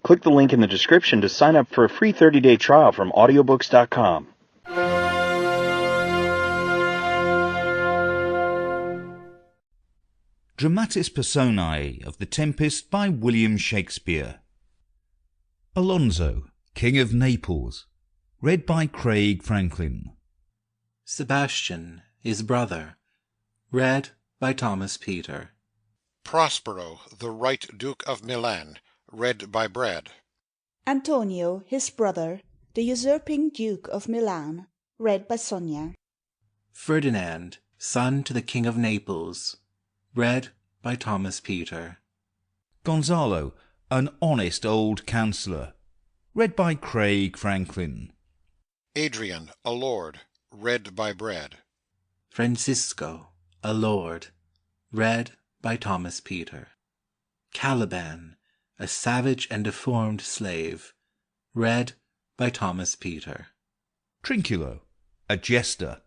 Click the link in the description to sign up for a free 30-day trial from audiobooks.com. Dramatis Personae of the Tempest by William Shakespeare. Alonso, King of Naples, read by Craig Franklin. Sebastian, his brother, read by Thomas Peter. Prospero, the right Duke of Milan, read by Brad. Antonio, his brother, the usurping Duke of Milan, read by Sonia. Ferdinand, son to the King of Naples, read by Thomas Peter. Gonzalo, an honest old counsellor, read by Craig Franklin. Adrian, a lord, read by Brad. Francisco, a lord, read by Thomas Peter. Caliban, a savage and deformed slave, read by Thomas Peter. Trinculo, a jester,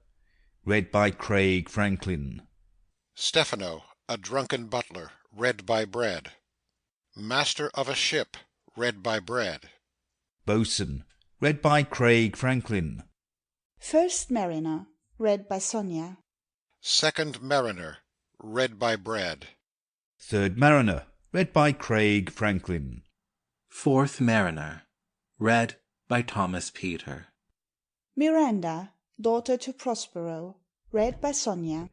read by Craig Franklin. Stefano, a drunken butler, read by Brad. Master of a ship, read by Brad. Boatswain, read by Craig Franklin. First mariner, read by Sonia. Second mariner, read by Brad. Third mariner, read by Craig Franklin. Fourth mariner, read by Thomas Peter. Miranda, daughter to Prospero, read by Sonia.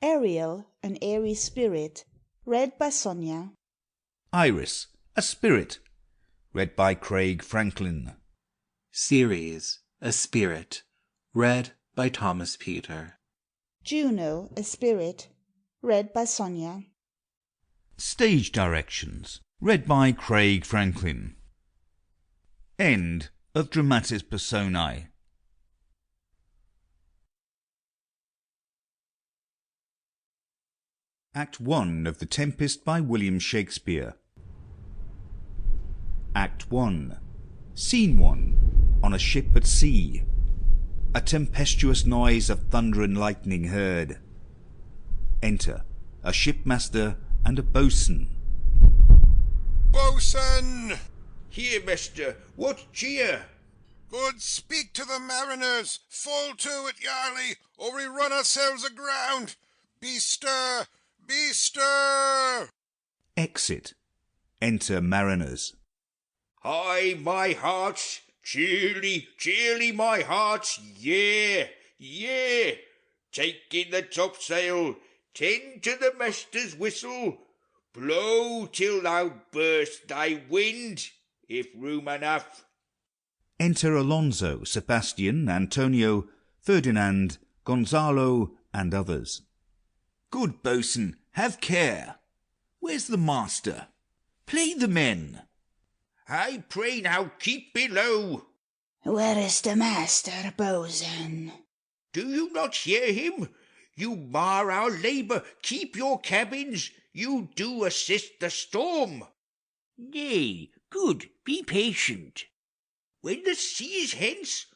Ariel, an airy spirit, read by Sonia. Iris, a spirit, read by Craig Franklin. Ceres, a spirit, read by Thomas Peter. Juno, a spirit, read by Sonia. Stage directions, read by Craig Franklin. End of Dramatis Personae. Act 1 of The Tempest by William Shakespeare. Act 1. Scene 1. On a ship at sea. A tempestuous noise of thunder and lightning heard. Enter a shipmaster and a boatswain. Boatswain! Here, mister, what cheer? Good, speak to the mariners. Fall to it, Yarley, or we run ourselves aground. Bestir! Bestir! Exit. Enter mariners. Hi, my hearts, cheerly, cheerly, my hearts, yeah, yeah. Take in the topsail, tend to the master's whistle, blow till thou burst thy wind, if room enough. Enter Alonso, Sebastian, Antonio, Ferdinand, Gonzalo, and others. Good boatswain, have care. Where's the master? Play the men. I pray now keep below. Where is the master, boatswain? Do you not hear him? You mar our labour, keep your cabins, you do assist the storm. Nay, good, be patient. When the sea is hence,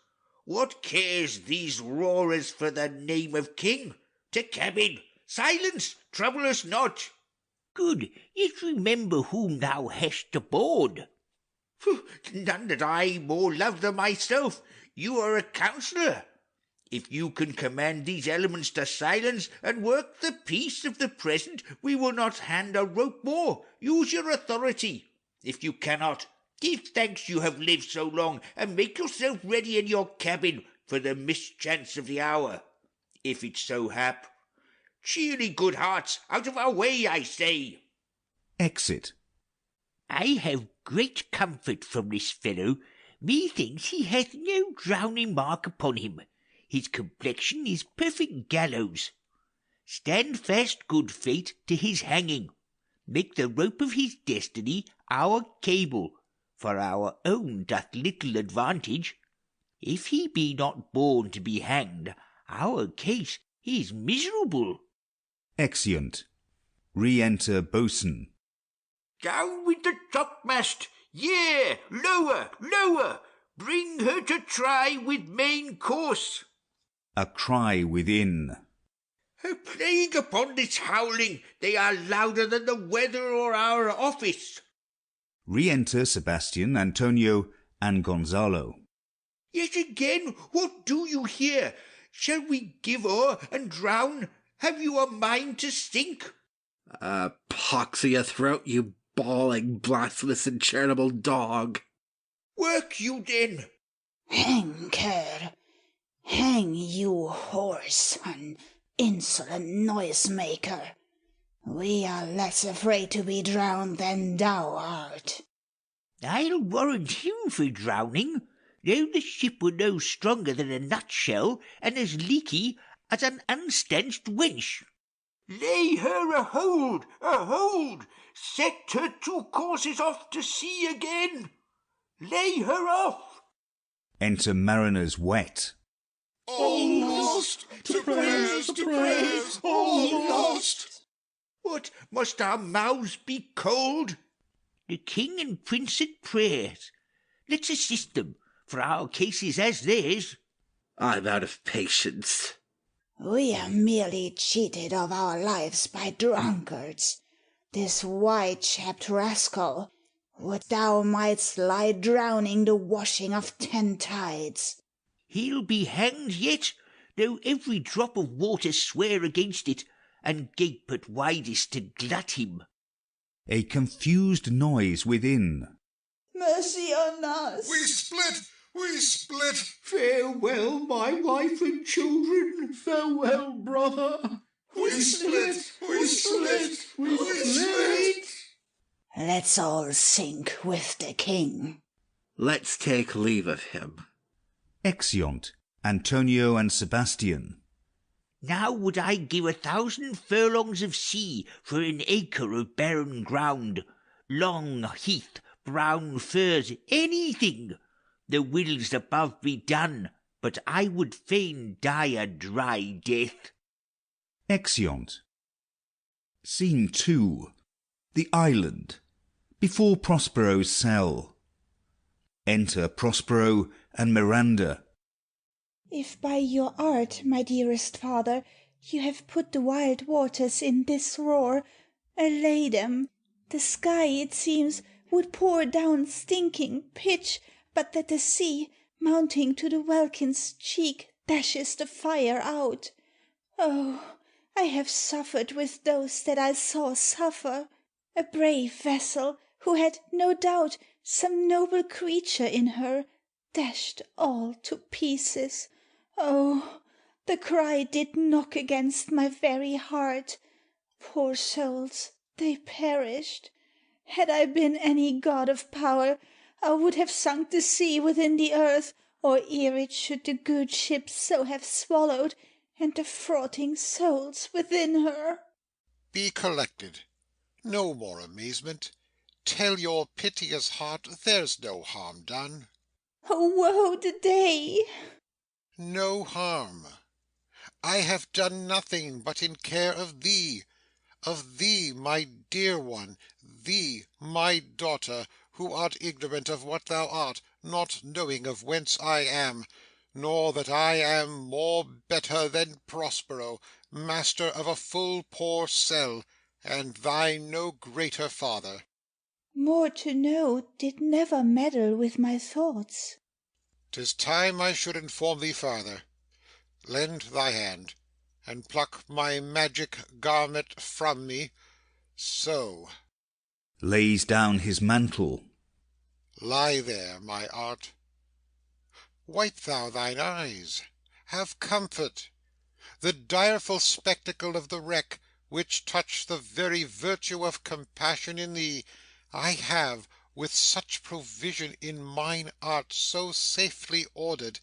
what cares these roarers for the name of king? To cabin, silence, trouble us not. Good, yet remember whom thou hast aboard. None that I more love than myself. You are a counsellor. If you can command these elements to silence and work the peace of the present, we will not hand a rope more. Use your authority. If you cannot, give thanks you have lived so long, and make yourself ready in your cabin for the mischance of the hour, if it so hap. Cheerly, good hearts, out of our way, I say. Exit. I have great comfort from this fellow. Methinks he hath no drowning mark upon him. His complexion is perfect gallows. Stand fast, good fate, to his hanging. Make the rope of his destiny our cable, for our own doth little advantage. If he be not born to be hanged, our case is miserable. Exeunt. Re-enter boatswain. Down with the topmast! Yea, lower, lower! Bring her to try with main course. A cry within. A plague upon this howling! They are louder than the weather or our office. Re-enter Sebastian, Antonio, and Gonzalo. Yet again, what do you here? Shall we give o'er and drown? Have you a mind to sink? Pox o' your throat, you bawling, blasphemous, and charitable dog. Work you then. Hang, cur! Hang, you whoreson, insolent noise-maker! We are less afraid to be drowned than thou art. I'll warrant him for drowning, though the ship were no stronger than a nutshell, and as leaky as an unstanched wench. Lay her a hold, a hold! Set her 2 courses off to sea again! Lay her off! Enter mariners wet. All lost! To prayers, to prayers! All lost! What, must our mouths be cold? The king and prince at prayers. Let's assist them, for our case is as theirs. I'm out of patience. We are merely cheated of our lives by drunkards. This white-chapped rascal, would thou mightst lie drowning the washing of 10 tides. He'll be hanged yet, though every drop of water swear against it, and gape at widest to glut him. A confused noise within. Mercy on us! We split! We split! Farewell, my wife and children. Farewell, brother. We split! We split! We split! Let's all sink with the king. Let's take leave of him. Exeunt Antonio and Sebastian. Now would I give 1,000 furlongs of sea for an acre of barren ground, long heath, brown furze, anything. The will's above be done, but I would fain die a dry death. Exeunt. Scene 2. The island. Before Prospero's cell. Enter Prospero and Miranda. If by your art, my dearest father, you have put the wild waters in this roar, allay them. The sky, it seems, would pour down stinking pitch, but that the sea, mounting to the welkin's cheek, dashes the fire out. Oh, I have suffered with those that I saw suffer. A brave vessel, who had, no doubt, some noble creature in her, dashed all to pieces. Oh, the cry did knock against my very heart. Poor souls, they perished. Had I been any god of power, I would have sunk the sea within the earth, or ere it should the good ship so have swallowed, and the frothing souls within her. Be collected. No more amazement. Tell your piteous heart there's no harm done. Oh, woe the day! No harm. I have done nothing but in care of thee, my dear one, thee, my daughter, who art ignorant of what thou art, not knowing of whence I am, nor that I am more better than Prospero, master of a full poor cell, and thy no greater father. More to know did never meddle with my thoughts. 'Tis time I should inform thee farther. Lend thy hand, and pluck my magic garment from me. So. Lays down his mantle. Lie there, my art. Wipe thou thine eyes. Have comfort. The direful spectacle of the wreck, which touched the very virtue of compassion in thee, I have, with such provision in mine art so safely ordered,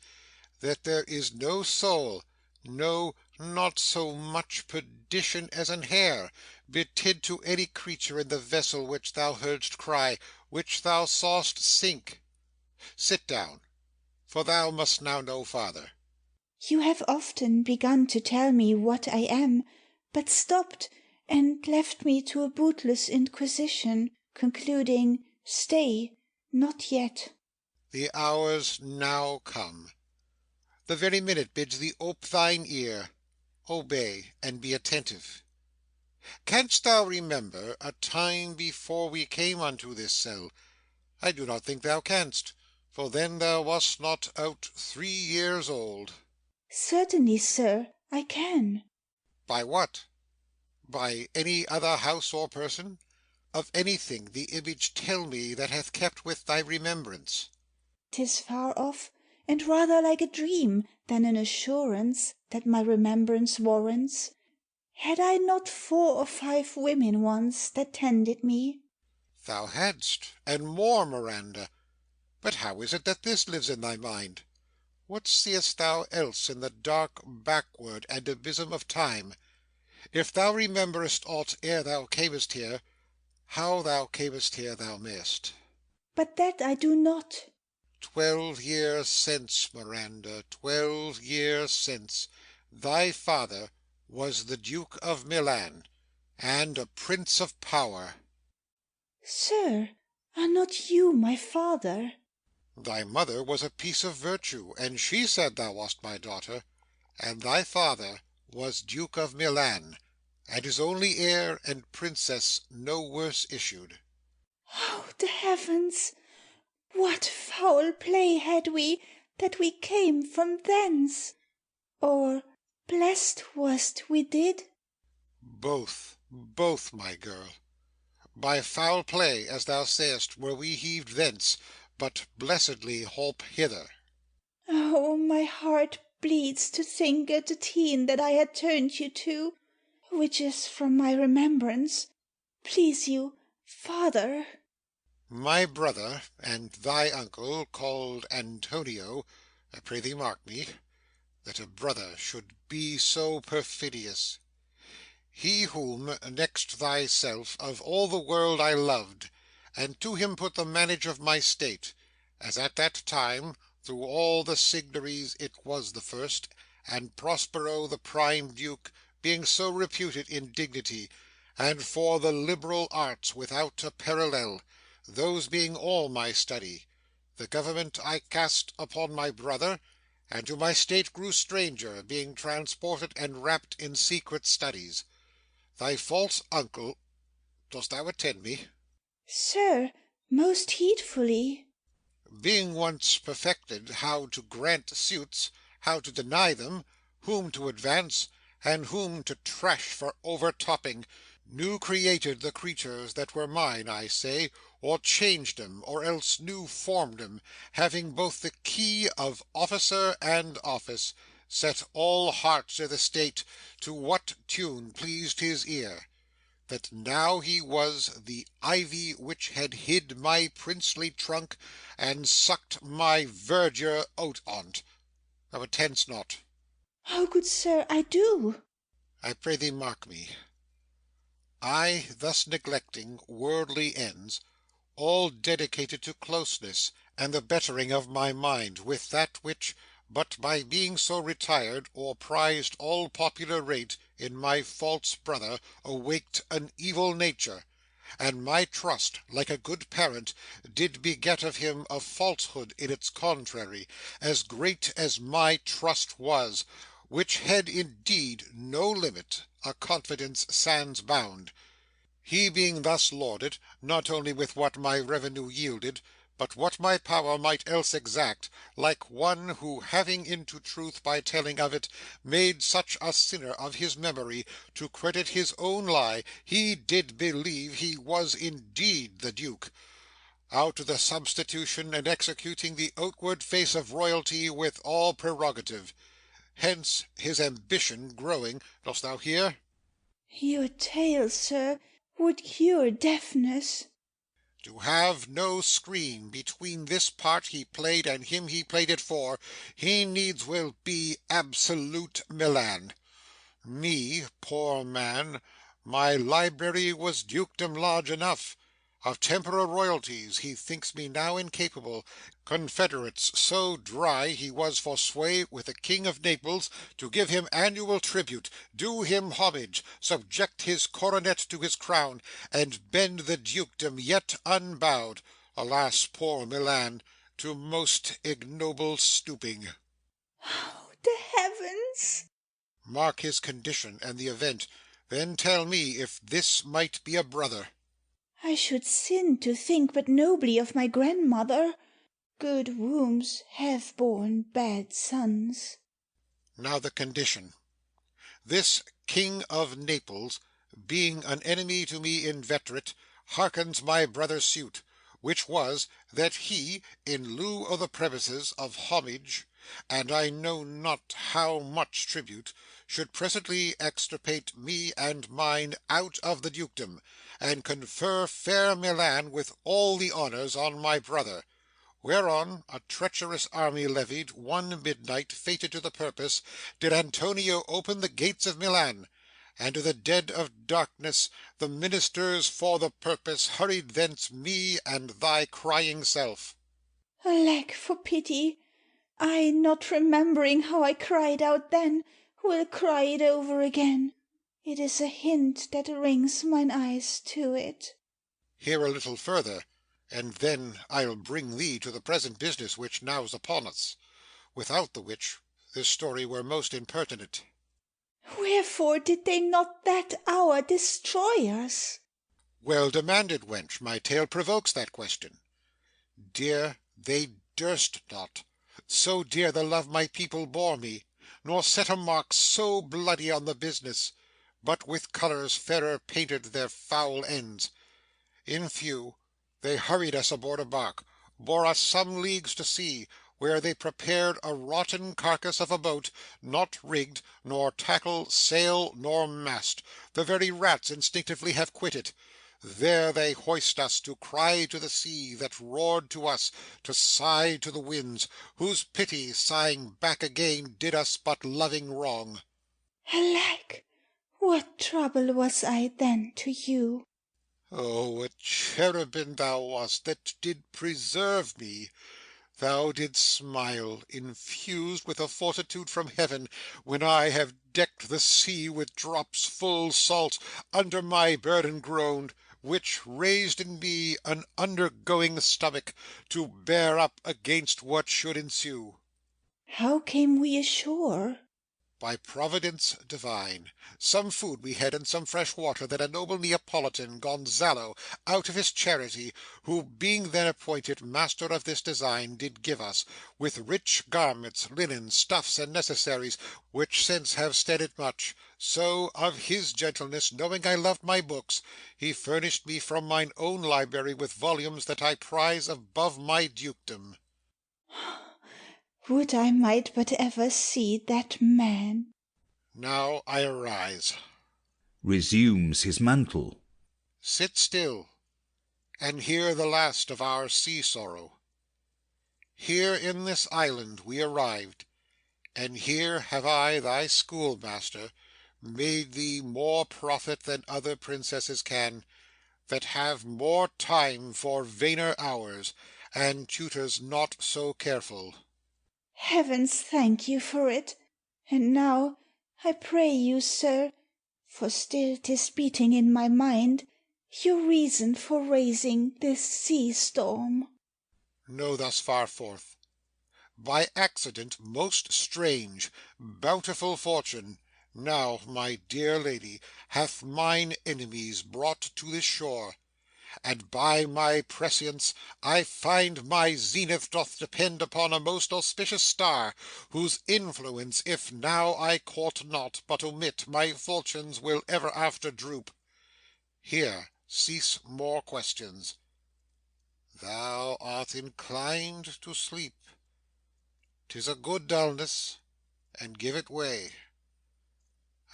that there is no soul, no, not so much perdition as an hair, betid to any creature in the vessel which thou heardst cry, which thou saw'st sink. Sit down, for thou must now know farther. You have often begun to tell me what I am, but stopped, and left me to a bootless inquisition, concluding, Stay, not yet. The hour's now come. The very minute bids thee ope thine ear. Obey, and be attentive. Canst thou remember a time before we came unto this cell, I do not think thou canst, for then thou wast not out 3 years old. Certainly, sir, I can. By what? By any other house or person? Of anything the image tell me that hath kept with thy remembrance? 'Tis far off, and rather like a dream than an assurance that my remembrance warrants. Had I not 4 or 5 women once that tended me? Thou hadst, and more, Miranda. But how is it that this lives in thy mind? What seest thou else in the dark backward and abysm of time? If thou rememberest aught ere thou camest here, how thou camest here thou mayst. But that I do not. 12 years since, Miranda, 12 years since, thy father was the Duke of Milan, and a prince of power. Sir, are not you my father? Thy mother was a piece of virtue, and she said thou wast my daughter, and thy father was Duke of Milan, and his only heir and princess no worse issued. Oh, the heavens! What foul play had we, that we came from thence? Or blessed was't we did? Both, my girl. By foul play, as thou sayest, were we heaved thence, but blessedly holp hither. Oh, my heart bleeds to think at the teen that I had turned you to, which is from my remembrance. Please you, father. My brother, and thy uncle, called Antonio, I pray thee mark me, that a brother should be so perfidious. He whom, next thyself, of all the world I loved, and to him put the manage of my state, as at that time, through all the signories it was the first, and Prospero the prime duke, being so reputed in dignity, and for the liberal arts without a parallel, those being all my study, the government I cast upon my brother, and to my state grew stranger, being transported and wrapped in secret studies. Thy false uncle, dost thou attend me? Sir, most heedfully. Being once perfected how to grant suits, how to deny them, whom to advance, and whom to trash for overtopping, new created the creatures that were mine, I say, or changed 'em, or else new formed 'em, having both the key of officer and office, set all hearts i' the state to what tune pleased his ear, that now he was the ivy which had hid my princely trunk and sucked my verdure out on't. Thou attend'st not. Oh, good sir, I do. I pray thee mark me. I, thus neglecting worldly ends, all dedicated to closeness and the bettering of my mind with that which, but by being so retired, or prized all popular rate, in my false brother, awaked an evil nature, and my trust, like a good parent, did beget of him a falsehood in its contrary, as great as my trust was, which had indeed no limit, a confidence sans bound. He being thus lauded, not only with what my revenue yielded, but what my power might else exact, like one who having into truth by telling of it made such a sinner of his memory, to credit his own lie, he did believe he was indeed the Duke, out of the substitution and executing the outward face of royalty with all prerogative. Hence his ambition growing, dost thou hear? Your tale, sir, would cure deafness. To have no screen between this part he played and him he played it for, he needs will be absolute Milan. Me, poor man, my library was dukedom large enough. Of temporal royalties he thinks me now incapable, confederates so dry he was for sway with the King of Naples, to give him annual tribute, do him homage, subject his coronet to his crown, and bend the dukedom yet unbowed, alas poor Milan, to most ignoble stooping. Oh, the heavens! Mark his condition and the event, then tell me if this might be a brother. I should sin to think but nobly of my grandmother. Good wombs have borne bad sons. Now the condition. This King of Naples, being an enemy to me inveterate, hearkens my brother's suit, which was, that he, in lieu of the premises of homage, and I know not how much tribute, should presently extirpate me and mine out of the dukedom, and confer fair Milan with all the honours on my brother. Whereon a treacherous army levied, one midnight, fated to the purpose, did Antonio open the gates of Milan, and to the dead of darkness the ministers for the purpose hurried thence me and thy crying self. Alack, for pity! I, not remembering how I cried out then, will cry it over again. It is a hint that rings mine eyes to it. Hear a little further, and then I'll bring thee to the present business which now's upon us, without the which this story were most impertinent. Wherefore did they not that hour destroy us? Well demanded, wench, my tale provokes that question. Dear, they durst not, so dear the love my people bore me, nor set a mark so bloody on the business, but with colours fairer painted their foul ends. In few, they hurried us aboard a bark, bore us some leagues to sea, where they prepared a rotten carcass of a boat, not rigged, nor tackle, sail, nor mast, the very rats instinctively have quit it. There they hoist us to cry to the sea, that roared to us, to sigh to the winds, whose pity, sighing back again, did us but loving wrong. Alack, what trouble was I then to you? Oh, a cherubin thou wast, that did preserve me. Thou didst smile, infused with a fortitude from heaven, when I have decked the sea with drops full salt, under my burden groaned, which raised in me an undergoing stomach, to bear up against what should ensue. How came we ashore? By providence divine. Some food we had and some fresh water that a noble Neapolitan, Gonzalo, out of his charity, who being then appointed master of this design, did give us, with rich garments, linen, stuffs, and necessaries, which since have steaded much. So, of his gentleness, knowing I loved my books, he furnished me from mine own library with volumes that I prize above my dukedom. Would I might but ever see that man! Now I arise. Resumes his mantle. Sit still, and hear the last of our sea sorrow. Here in this island we arrived, and here have I, thy schoolmaster, made thee more profit than other princesses can, that have more time for vainer hours, and tutors not so careful. Heavens thank you for it! And now, I pray you, sir, for still 'tis beating in my mind, your reason for raising this sea storm. Know thus far forth. By accident most strange, bountiful fortune, now, my dear lady, hath mine enemies brought to this shore, and by my prescience I find my zenith doth depend upon a most auspicious star, whose influence if now I court not, but omit, my fortunes will ever after droop. Here cease more questions. Thou art inclined to sleep. 'Tis a good dulness, and give it way.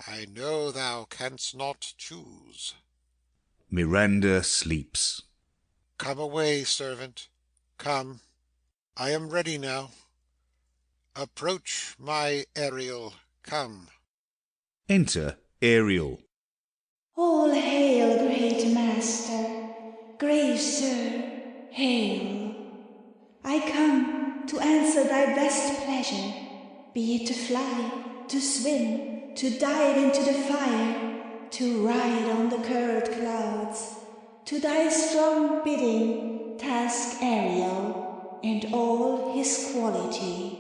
I know thou canst not choose. Miranda sleeps. Come away, servant, come. I am ready now. Approach my Ariel, come. Enter Ariel. All hail, great master, grave sir, hail! I come to answer thy best pleasure, be it to fly, to swim, to dive into the fire, to ride on the curled clouds. To thy strong bidding, task Ariel, and all his quality.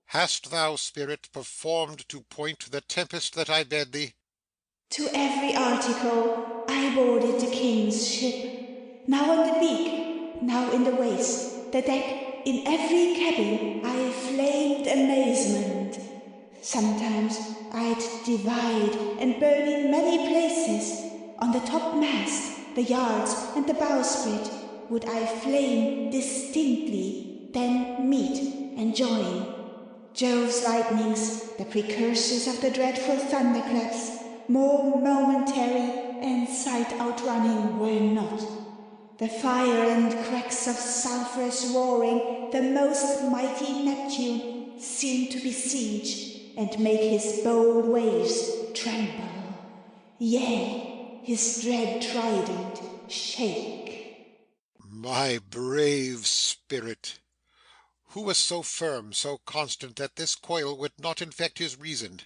Hast thou, spirit, performed to point the tempest that I bade thee? To every article I boarded the king's ship, now on the beak, now in the waist, the deck, in every cabin I flamed amazement. Sometimes I'd divide and burn in many places. On the topmast, the yards, and the bowsprit would I flame distinctly, then meet and join. Jove's lightnings, the precursors of the dreadful thunderclaps, more momentary and sight outrunning, were not. The fire and cracks of sulphurous roaring, the most mighty Neptune, seemed to besiege and make his bold waves tremble. Yea, his dread trident shake. My brave spirit! Who was so firm, so constant, that this coil would not infect his reason?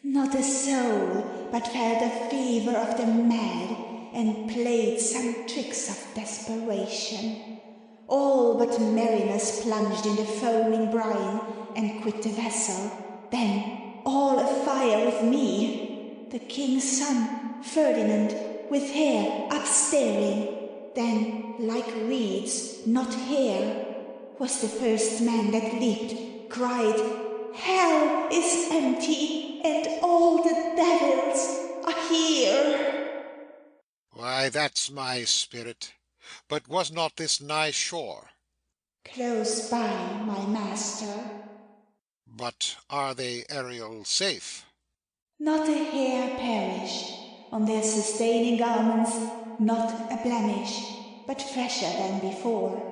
Not a soul but felt the fever of the mad, and played some tricks of desperation. All but Marinus plunged in the foaming brine, and quit the vessel. Then, all afire with me, the king's son, Ferdinand, with hair upstaring, then, like reeds, not hair, was the first man that leaped, cried, "Hell is empty, and all the devils are here." Why, that's my spirit. But was not this nigh shore? Close by, my master. But are they, Ariel, safe? Not a hair perished, on their sustaining garments not a blemish, but fresher than before.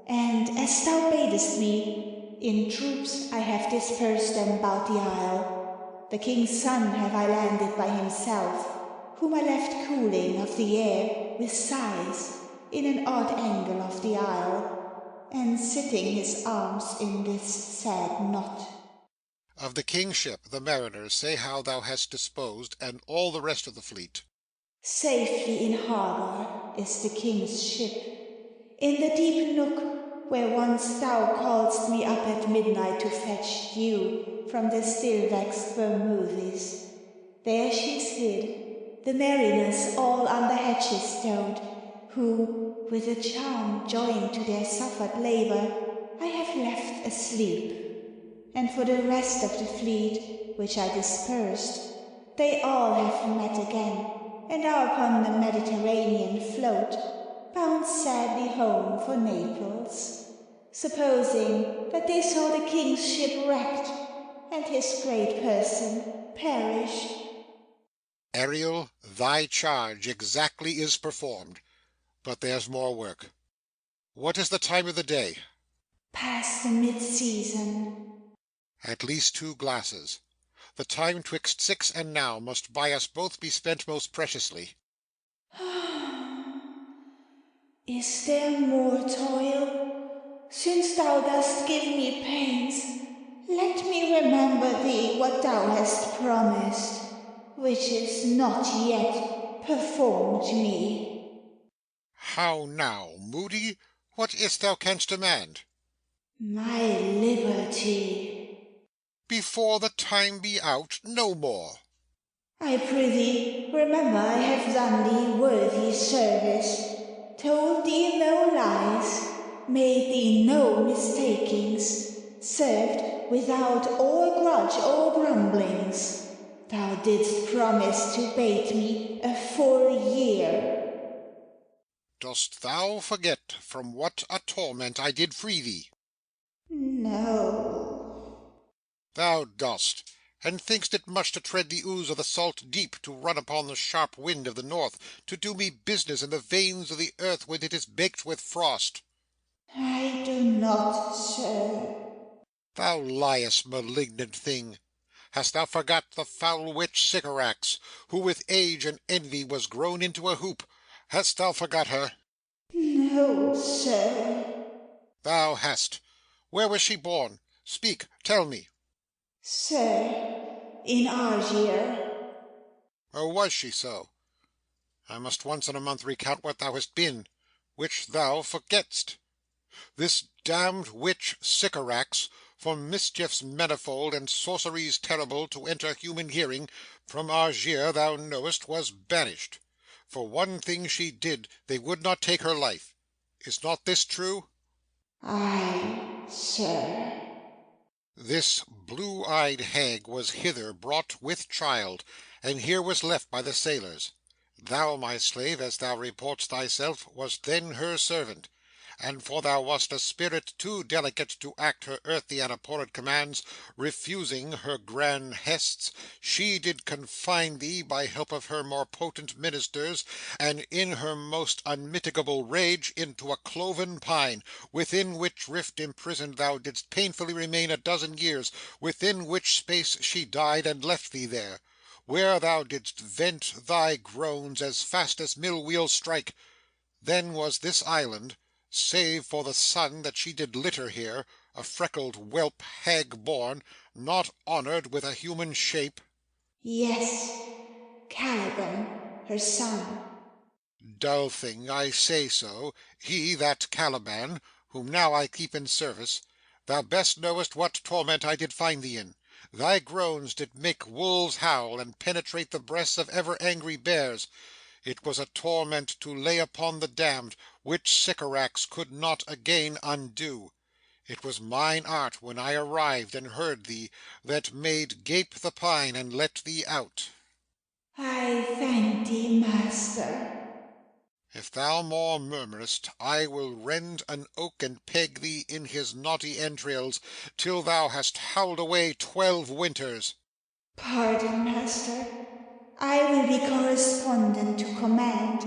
And as thou badest me, in troops I have dispersed them about the isle. The king's son have I landed by himself, whom I left cooling of the air with sighs in an odd angle of the isle, and sitting his arms in this sad knot. Of the king's ship, the mariners, say how thou hast disposed, and all the rest of the fleet. Safely in harbour is the king's ship. In the deep nook where once thou calledst me up at midnight to fetch dew from the still-vexed Bermoothes, there she's hid, the mariners all under hatches stowed, who, with a charm joined to their suffered labour, I have left asleep. And for the rest of the fleet, which I dispersed, they all have met again, and are upon the Mediterranean float, bound sadly home for Naples, supposing that they saw the king's ship wrecked, and his great person perish. Ariel, thy charge exactly is performed, but there's more work. What is the time of the day? Past the mid-season. At least 2 glasses. The time 'twixt 6 and now must by us both be spent most preciously. Is there more toil? Since thou dost give me pains, let me remember thee what thou hast promised, which is not yet performed me. How now, Moody? What is't thou canst demand? My liberty. Before the time be out, no more. I prithee, remember I have done thee worthy service, told thee no lies, made thee no mistakings, served without or grudge or grumblings. Thou didst promise to bait me a full year. Dost thou forget from what a torment I did free thee? No. Thou dost, and think'st it much to tread the ooze of the salt deep, to run upon the sharp wind of the north, to do me business in the veins of the earth when it is baked with frost. I do not, sir. Thou liest, malignant thing. Hast thou forgot the foul witch Sycorax, who with age and envy was grown into a hoop? Hast thou forgot her? No, sir. Thou hast. Where was she born? Speak, tell me. Sir, in Argier. Or was she so? I must once in a month recount what thou hast been, which thou forgett'st. This damned witch Sycorax, for mischiefs manifold and sorceries terrible to enter human hearing, from Argier, thou knowest, was banished. For one thing she did, they would not take her life. Is not this true? Aye, sir. This blue-eyed hag was hither brought with child, and here was left by the sailors. Thou, my slave, as thou reportst thyself, wast then her servant, and for thou wast a spirit too delicate to act her earthly and abhorred commands, refusing her grand hests, she did confine thee by help of her more potent ministers, and in her most unmitigable rage, into a cloven pine, within which rift imprisoned thou didst painfully remain a dozen years, within which space she died and left thee there, where thou didst vent thy groans as fast as mill wheels strike. Then was this island, save for the sun that she did litter here, a freckled whelp hag born, not honoured with a human shape? Yes, Caliban, her son. Dull thing, I say so, he that Caliban, whom now I keep in service. Thou best knowest what torment I did find thee in. Thy groans did make wolves howl, and penetrate the breasts of ever angry bears. It was a torment to lay upon the damned, which Sycorax could not again undo. It was mine art, when I arrived and heard thee, that made gape the pine and let thee out. I thank thee, master. If thou more murmurest, I will rend an oak and peg thee in his knotty entrails, till thou hast howled away 12 winters. Pardon, master. I will be correspondent to command,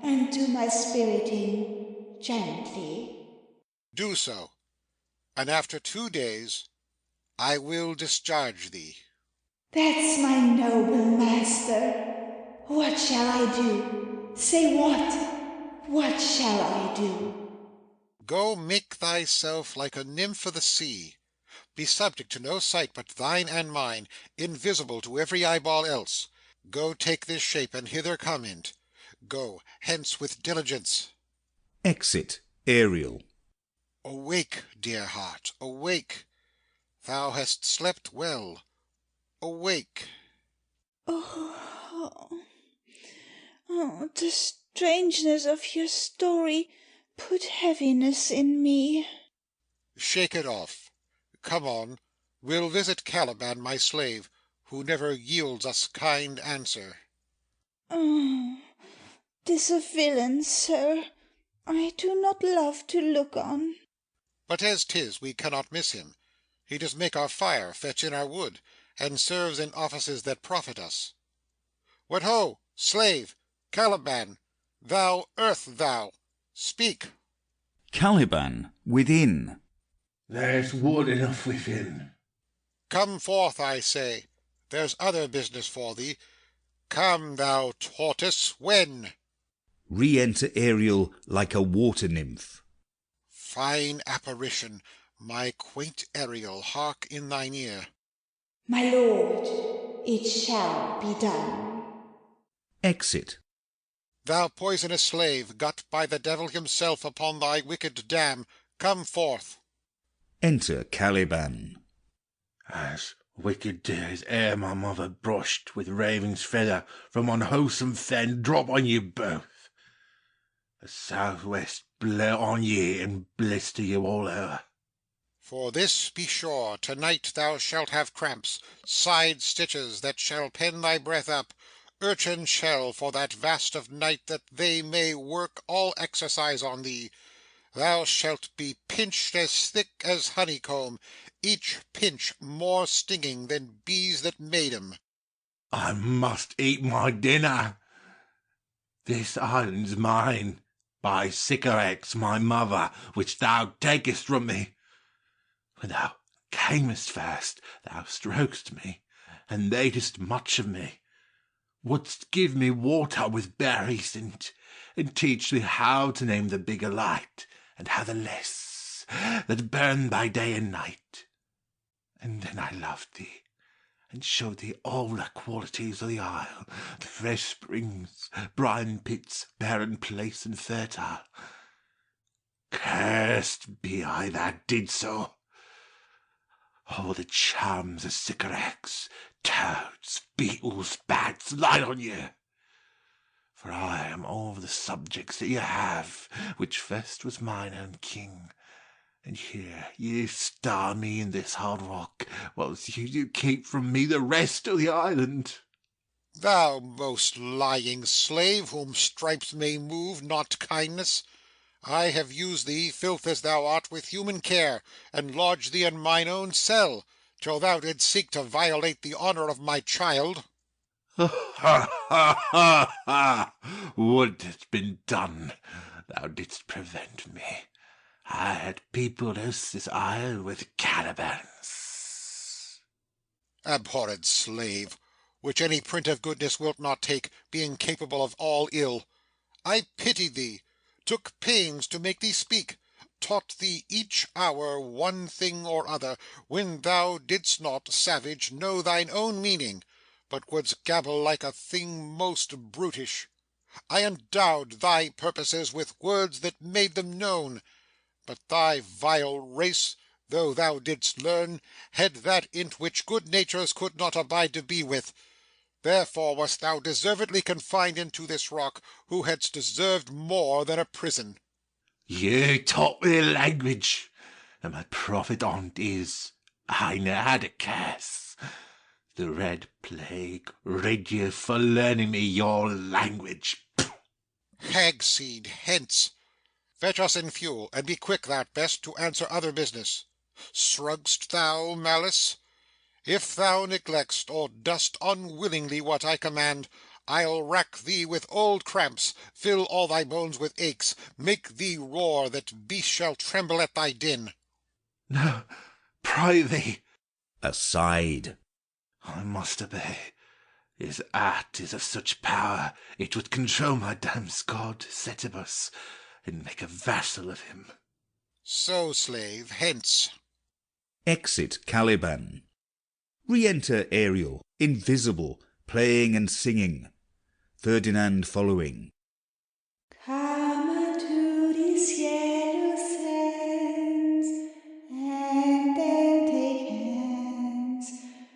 and do my spiriting gently. Do so, and after 2 days I will discharge thee. That's my noble master. What shall I do? Say what? What shall I do? Go make thyself like a nymph of the sea. Be subject to no sight but thine and mine, invisible to every eyeball else. Go take this shape, and hither come in't. Go hence with diligence. Exit Ariel. Awake, dear heart, awake. Thou hast slept well. Awake. Oh, the strangeness of your story put heaviness in me. Shake it off. Come on. We'll visit Caliban, my slave, who never yields us kind answer. Oh, 'tis a villain, sir. I do not love to look on. But as 'tis, we cannot miss him. He does make our fire, fetch in our wood, and serves in offices that profit us. What ho, slave! Caliban! Thou earth thou! Speak! Caliban within. There's wood enough within. Come forth, I say. There's other business for thee. Come, thou tortoise, when? Re-enter Ariel like a water nymph. Fine apparition, my quaint Ariel, hark in thine ear. My lord, it shall be done. Exit. Thou poisonous slave, got by the devil himself upon thy wicked dam, come forth. Enter Caliban. As wicked days ere my mother brushed with raven's feather from unwholesome fen drop on you both. The southwest blow on ye and blister you all over. For this be sure, tonight thou shalt have cramps, side stitches that shall pen thy breath up, urchin shell for that vast of night that they may work all exercise on thee. Thou shalt be pinched as thick as honeycomb, each pinch more stinging than bees that made 'em. I must eat my dinner. This island's mine, by Sycorax my mother, which thou takest from me. When thou camest first, thou strokest me, and latest much of me. Wouldst give me water with berries, and teach me how to name the bigger light, and how the less, that burn by day and night. And then I loved thee, and showed thee all the qualities of the isle, the fresh springs, brine pits, barren place, and fertile. Cursed be I that did so. All the charms of Sycorax, toads, beetles, bats, light on you. For I am all the subjects that you have, which first was mine own king. And here you starve me in this hard rock, whilst you do keep from me the rest of the island. Thou most lying slave, whom stripes may move, not kindness, I have used thee, filth as thou art, with human care, and lodged thee in mine own cell, till thou didst seek to violate the honour of my child. Ha ha ha ha! Would it had been done! Thou didst prevent me. I had peopled this isle with Caliban's. Abhorred slave, which any print of goodness wilt not take, being capable of all ill. I pitied thee, took pains to make thee speak, taught thee each hour one thing or other, when thou didst not, savage, know thine own meaning, but wouldst gabble like a thing most brutish. I endowed thy purposes with words that made them known, but thy vile race, though thou didst learn, had that in't which good natures could not abide to be with. Therefore wast thou deservedly confined into this rock, who hadst deserved more than a prison. You taught me language, and my profit on't is, I had a curse. The Red Plague rid you for learning me your language. Hagseed, hence! Fetch us in fuel, and be quick that best to answer other business. Shrugg'st thou, malice? If thou neglect'st, or dost unwillingly what I command, I'll rack thee with old cramps, fill all thy bones with aches, make thee roar that beasts shall tremble at thy din. No, pray thee, Aside. I must obey. His art is of such power, it would control my damned god Setibus, and make a vassal of him. So, slave, hence. Exit Caliban. Re-enter Ariel, invisible, playing and singing. Ferdinand following. Come unto these yellow sands, and then take hands.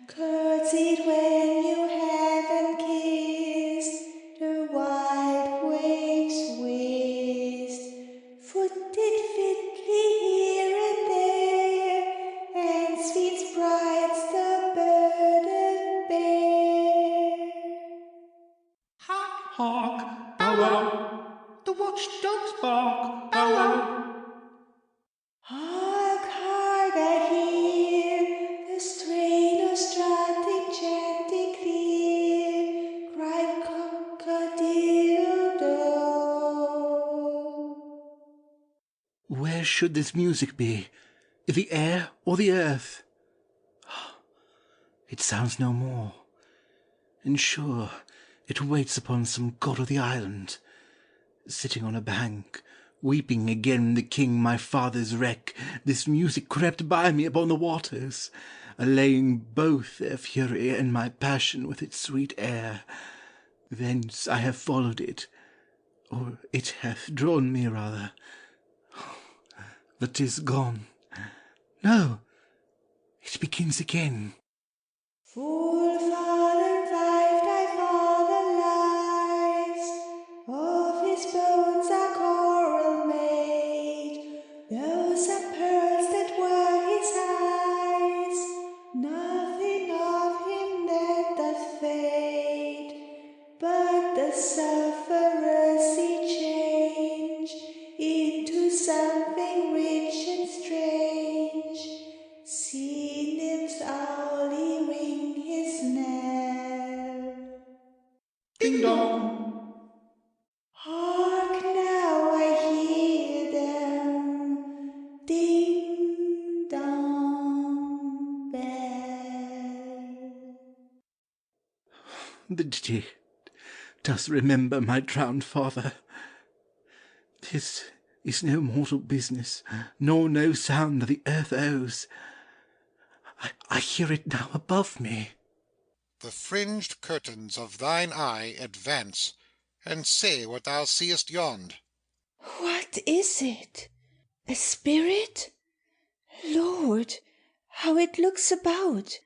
Curtsied when you haven't kissed the wild waves whist. Footed fitly here and there, and sweet sprites the burden bear. Hark, hark, bow wow. The watchdogs bark, bow wow. Hark, hark, I hear the strain of strutting, chanting clear, cry cock-a-doodle-doo. Where should this music be? The air or the earth? It sounds no more. And sure, it waits upon some god of the island. Sitting on a bank, weeping again the king my father's wreck, this music crept by me upon the waters, allaying both their fury and my passion with its sweet air. Thence I have followed it, or it hath drawn me rather. But 'tis gone. No, it begins again. Full far and five thy father lies, of his bones are coral made, those are pearls that were his eyes, nothing of him that doth fade, but the sufferers he change into something rich and strange. Sea nymphs hourly ring his knell. Ding dong. Hark now, I hear them, ding dong bell. The ditty does remember my drowned father. This is no mortal business, nor no sound that the earth owes. I hear it now above me. The fringed curtains of thine eye advance, and say what thou seest yond. What is it? A spirit? Lord, how it looks about!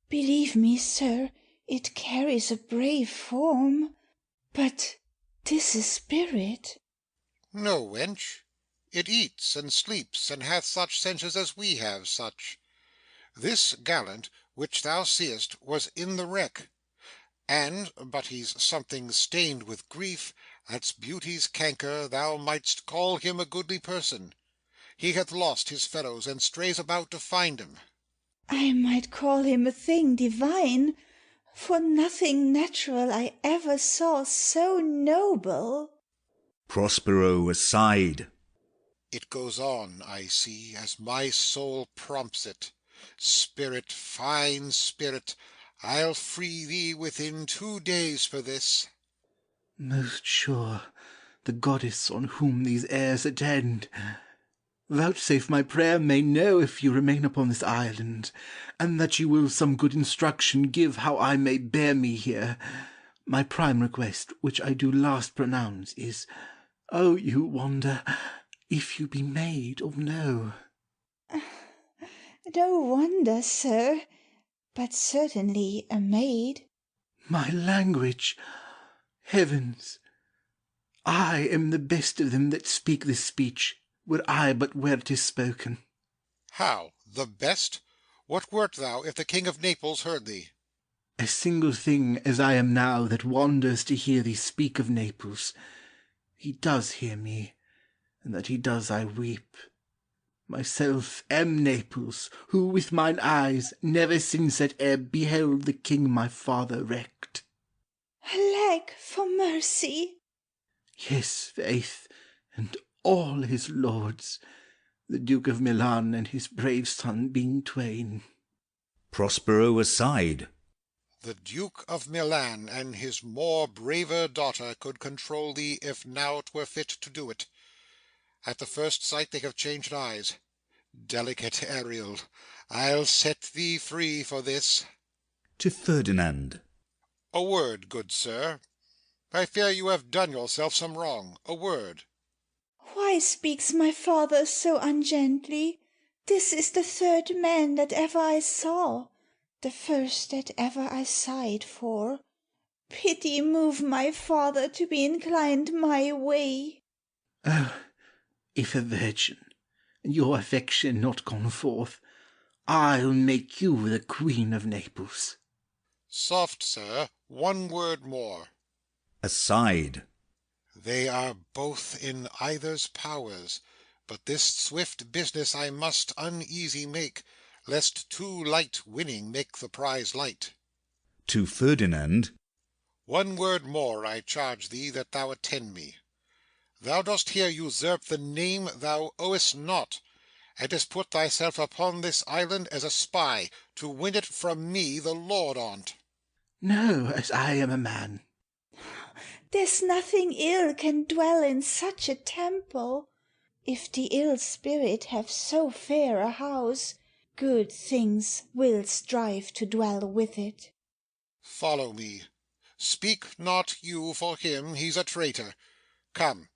Believe me, sir, it carries a brave form. But 'Tis a spirit. No, wench. It eats and sleeps, and hath such senses as we have such. This gallant which thou seest was in the wreck, and, but he's something stained with grief, that's beauty's canker, thou mightst call him a goodly person. He hath lost his fellows, and strays about to find 'em. I might call him a thing divine, for nothing natural I ever saw so noble. Prospero aside. It goes on, I see, as my soul prompts it. Spirit, fine spirit, I'll free thee within 2 days for this. Most sure, the goddess on whom these airs attend, vouchsafe my prayer may know if you remain upon this island, and that you will some good instruction give how I may bear me here. My prime request, which I do last pronounce, is, oh, you wonder, if you be maid or no. No wonder, sir, but certainly a maid. My language! Heavens! I am the best of them that speak this speech, were I but where 'tis spoken. How, the best? What wert thou if the King of Naples heard thee? A single thing as I am now that wanders to hear thee speak of Naples. He does hear me, and that he does I weep. Myself am Naples, who with mine eyes never since at ebb beheld the king my father wrecked. Alack, for mercy! Yes, faith, and all his lords, the Duke of Milan and his brave son being twain. Prospero aside. The Duke of Milan and his more braver daughter could control thee if now 'twere fit to do it. At the first sight they have changed eyes. Delicate Ariel, I'll set thee free for this. To Ferdinand. A word, good sir. I fear you have done yourself some wrong. A word. Why speaks my father so ungently? This is the third man that ever I saw, the first that ever I sighed for. Pity move my father to be inclined my way. Oh, if a virgin, and your affection not gone forth, I'll make you the Queen of Naples. Soft, sir, one word more. Aside. They are both in either's powers, but this swift business I must uneasy make, lest too light winning make the prize light. To Ferdinand. One word more I charge thee that thou attend me. Thou dost here usurp the name thou owest not, and hast put thyself upon this island as a spy, to win it from me the lord on't. No, as I am a man. There's nothing ill can dwell in such a temple. If the ill spirit have so fair a house, good things will strive to dwell with it. Follow me. Speak not you for him, he's a traitor. Come,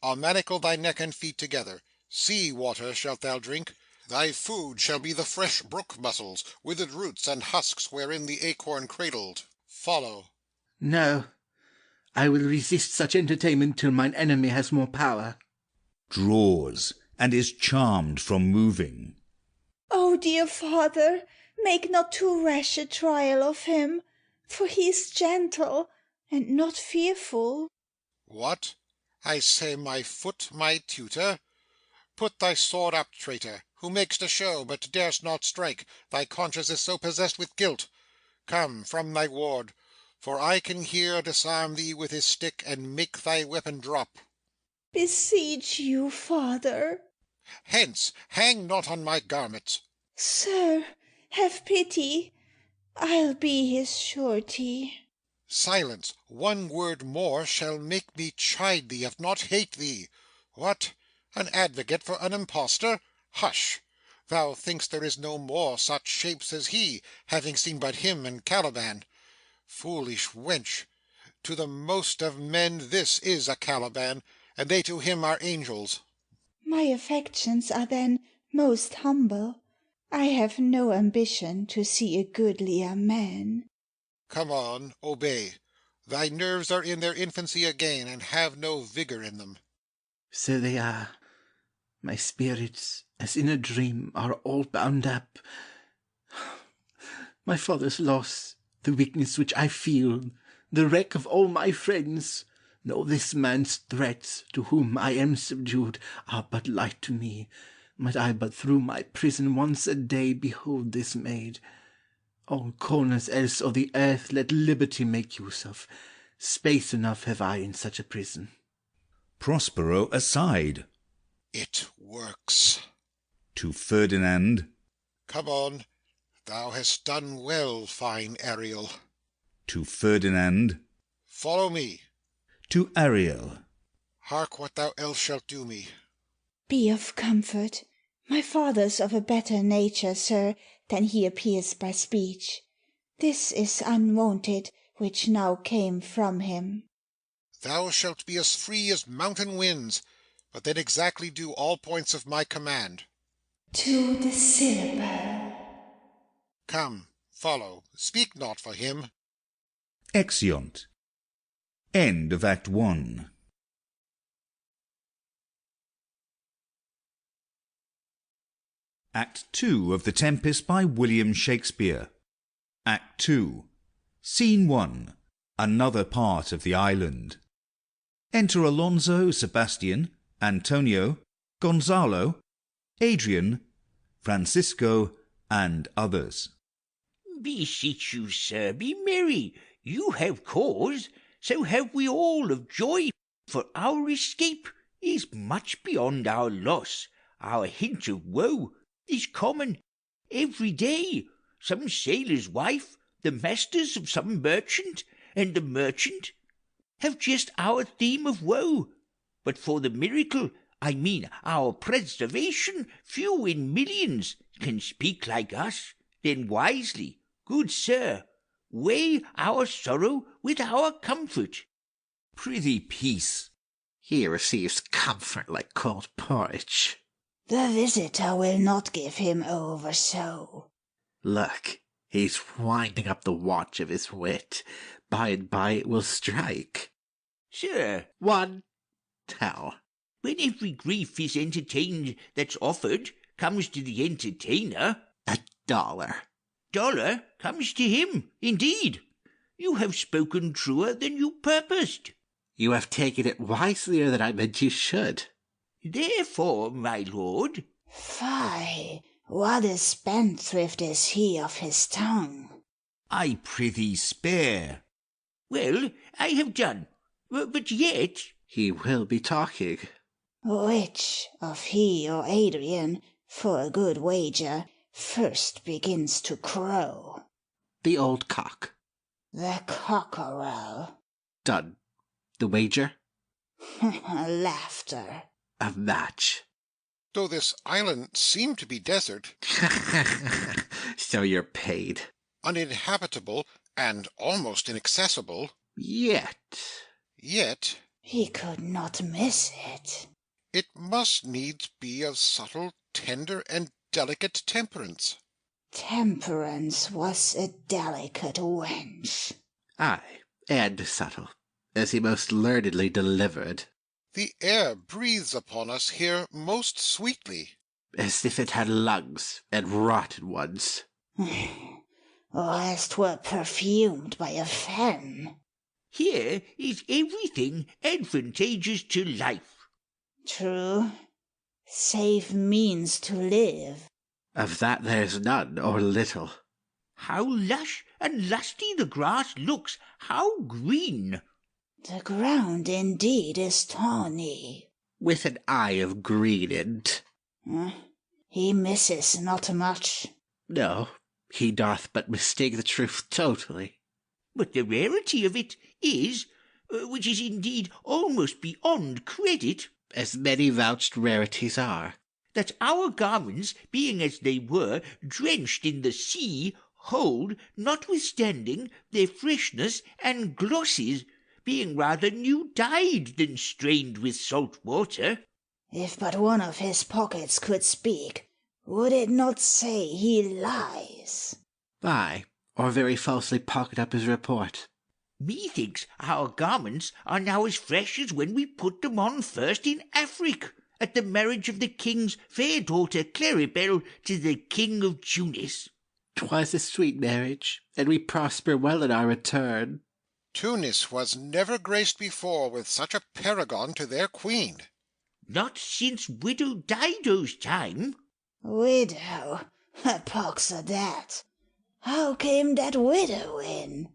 I'll manacle thy neck and feet together. Sea water shalt thou drink. Thy food shall be the fresh brook mussels, withered roots and husks wherein the acorn cradled. Follow. No, I will resist such entertainment till mine enemy has more power. Draws, and is charmed from moving. Oh, dear father, make not too rash a trial of him, for he is gentle and not fearful. What? I say my foot my tutor? Put thy sword up, traitor, who makest a show, but darest not strike, thy conscience is so possessed with guilt. Come from thy ward, for I can here disarm thee with his stick, and make thy weapon drop. Beseech you, father. Hence, hang not on my garments. Sir, have pity. I'll be his surety. Silence. One word more shall make me chide thee, if not hate thee. What? An advocate for an impostor? Hush! Thou think'st there is no more such shapes as he, having seen but him and Caliban. Foolish wench! To the most of men this is a Caliban, and they to him are angels. My affections are then most humble. I have no ambition to see a goodlier man. Come on, obey. Thy nerves are in their infancy again, and have no vigour in them. So they are. My spirits, as in a dream, are all bound up. My father's loss, the weakness which I feel, the wreck of all my friends, no this man's threats, to whom I am subdued, are but light to me. Might I but through my prison once a day behold this maid. All corners else of the earth let liberty make use of. Space enough have I in such a prison. Prospero aside. It works. To Ferdinand. Come on. Thou hast done well, fine Ariel. To Ferdinand. Follow me. To Ariel. Hark what thou else shalt do me. Be of comfort. My father's of a better nature, sir, than he appears by speech. This is unwonted, which now came from him. Thou shalt be as free as mountain winds, but then exactly do all points of my command. To the syllable. Come, follow, speak not for him. Exeunt. End of Act 1. Act 2 of The Tempest by William Shakespeare. Act 2. Scene 1. Another part of the island. Enter Alonso, Sebastian, Antonio, Gonzalo, Adrian, Francisco, and others. Beseech you, sir, be merry. You have cause, so have we all of joy. For our escape is much beyond our loss. Our hint of woe is common every day. Some sailor's wife, the masters of some merchant, and the merchant have just our theme of woe. But for the miracle, I mean our preservation, few in millions can speak like us. Then wisely, good sir, weigh our sorrow with our comfort. Prithee, peace. He receives comfort like cold porridge. The visitor will not give him over so. Look, he's winding up the watch of his wit. By and by it will strike. Sir, One, tell. when every grief is entertained that's offered comes to the entertainer, $1. dollar comes to him, indeed. You have spoken truer than you purposed. You have taken it wiselier than I meant you should. Therefore, my lord, Fie, what a spendthrift is he of his tongue. I prithee spare. well, I have done. But yet, He will be talking. Which of he or Adrian, for a good wager, first begins to crow? The old cock. The cockerel. Done. The wager? Laughter. A match. Though this island seem to be desert, So you're paid. uninhabitable, and almost inaccessible, Yet. yet He could not miss it. it must needs be of subtle, tender, and delicate temperance. Temperance was a delicate wench. Aye, and subtle, as he most learnedly delivered, The air breathes upon us here most sweetly. as if it had lungs, and rotten ones. Or as 'twere perfumed by a fen. here is everything advantageous to life. True, save means to live. Of that there's none, or little. How lush and lusty the grass looks, how green! The ground indeed is tawny. With an eye of green in't. He misses not much. No, he doth but mistake the truth totally. But the rarity of it is, which is indeed almost beyond credit, As many vouched rarities are. that our garments, being as they were, drenched in the sea, hold, notwithstanding their freshness and glosses, being rather new dyed than strained with salt water. If but one of his pockets could speak, would it not say he lies? Aye, or very falsely pocket up his report. Methinks our garments are now as fresh as when we put them on first in Afric, at the marriage of the king's fair daughter Claribel to the king of Tunis. 'Twas a sweet marriage, and we prosper well in our return. Tunis was never graced before with such a paragon to their queen. Not since widow Dido's time. Widow? Pox o' that. How came that widow in?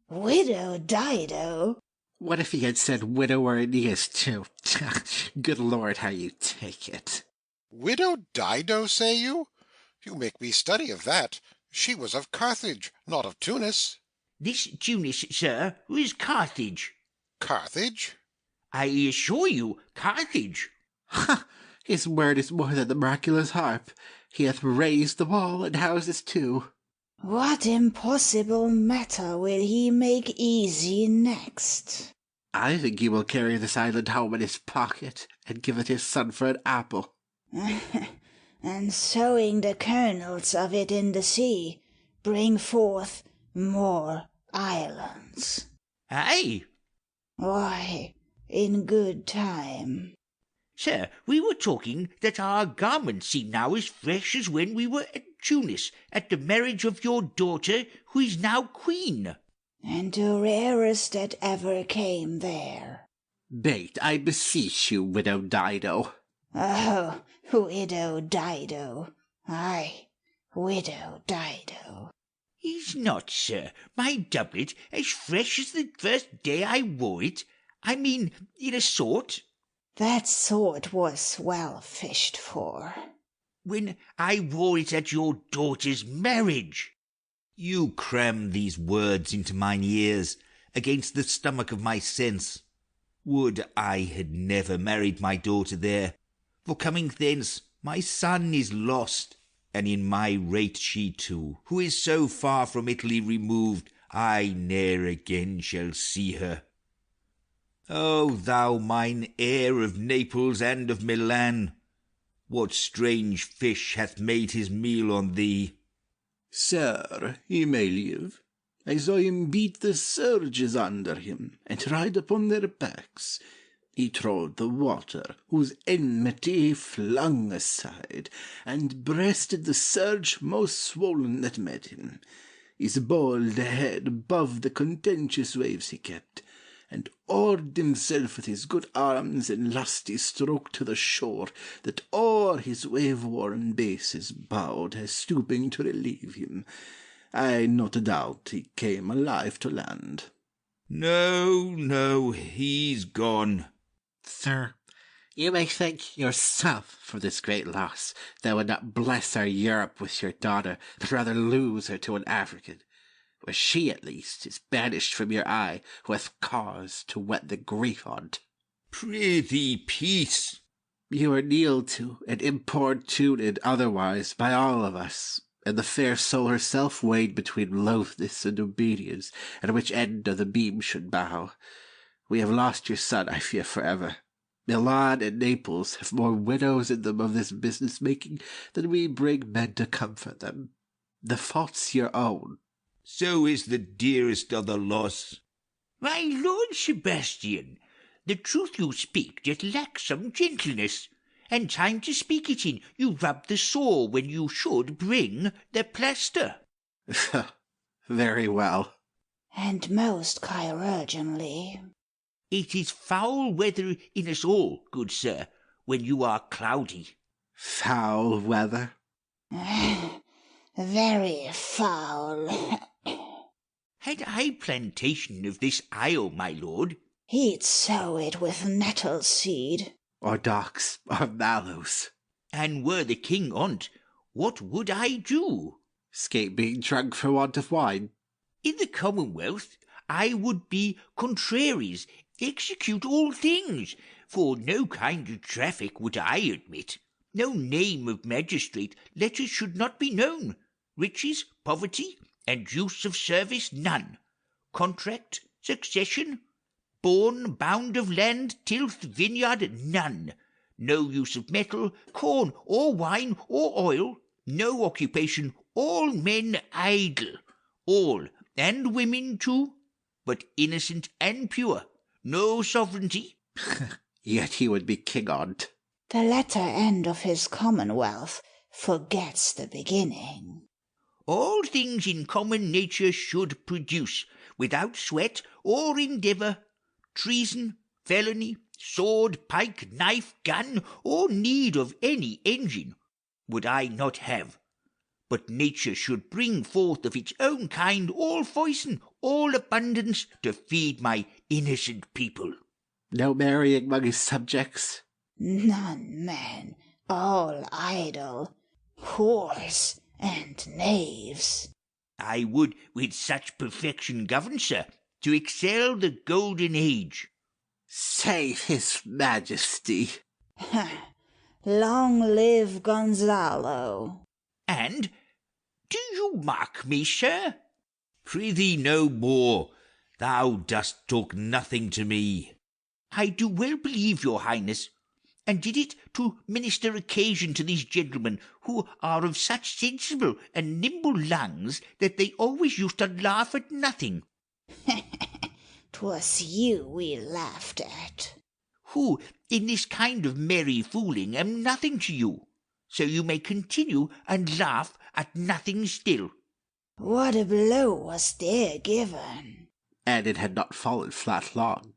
Widow Dido? What if he had said widower Aeneas too? Good Lord, how you take it. Widow Dido, say you? You make me study of that. She was of Carthage, not of Tunis. This Tunis, sir, was Carthage. Carthage? I assure you, Carthage. Ha! His word is more than the miraculous harp. He hath raised the wall and houses too. What impossible matter will he make easy next? I think he will carry this island home in his pocket, and give it his son for an apple. And sowing the kernels of it in the sea, bring forth more islands. Aye. Why, in good time. Sir, we were talking that our garments seem now as fresh as when we were at Tunis, at the marriage of your daughter, who is now queen. And the rarest that ever came there. Bait, I beseech you, widow Dido. Oh, widow Dido. Aye, widow Dido. Is not, sir, my doublet as fresh as the first day I wore it? I mean, in a sort. That sort was well fished for. When I wore it at your daughter's marriage. You cram these words into mine ears, against the stomach of my sense. Would I had never married my daughter there, for coming thence my son is lost, and in my rate she too, who is so far from Italy removed, I ne'er again shall see her. O thou mine heir of Naples and of Milan, what strange fish hath made his meal on thee? Sir, he may live. I saw him beat the surges under him, and ride upon their backs. He trod the water, whose enmity he flung aside, and breasted the surge most swollen that met him. His bold head above the contentious waves he kept, and oared himself with his good arms in lusty stroke to the shore, that o'er his wave-worn bases bowed, as stooping to relieve him. I not doubt he came alive to land. No, no, he's gone. Sir, you may thank yourself for this great loss, that would not bless our Europe with your daughter, but rather lose her to an African, where she at least is banished from your eye, who hath cause to wet the grief on't. Prithee, peace. You are kneeled to and importuned otherwise by all of us, and the fair soul herself weighed between loathness and obedience, at which end of the beam should bow. We have lost your son, I fear, forever. Milan and Naples have more widows in them of this business-making than we bring men to comfort them. The fault's your own. So is the dearest of the loss. My lord Sebastian, the truth you speak yet lacks some gentleness, and time to speak it in, you rub the sore when you should bring the plaster. Very well. And most chirurgeonly. It is foul weather in us all, good sir, when you are cloudy. Foul weather? Very foul. Had I plantation of this isle, my lord? He'd sow it with nettle seed. Or docks, or mallows. And were the king on't, what would I do? 'Scape being drunk for want of wine. In the Commonwealth I would be contraries, execute all things, for no kind of traffic would I admit. No name of magistrate letters should not be known, riches, poverty, and use of service none, contract, succession, born, bound of land, tilth, vineyard, none, no use of metal, corn, or wine, or oil, no occupation, all men idle, all, and women too, but innocent and pure, no sovereignty. Yet he would be king on't. The latter end of his commonwealth forgets the beginning. All things in common nature should produce, without sweat or endeavour, treason, felony, sword, pike, knife, gun, or need of any engine, would I not have. But nature should bring forth of its own kind all foison, all abundance, to feed my innocent people. No marrying among his subjects? None, man, all idle, whores and knaves. I would with such perfection govern, sir, to excel the golden age. Save his majesty. Long live Gonzalo. And do you mark me, sir? Prithee no more. Thou dost talk nothing to me. I do well believe, your highness, and did it to minister occasion to these gentlemen, who are of such sensible and nimble lungs that they always used to laugh at nothing. 'Twas you we laughed at. Who, in this kind of merry fooling, am nothing to you, so you may continue and laugh at nothing still. What a blow was there given! And it had not fallen flat long.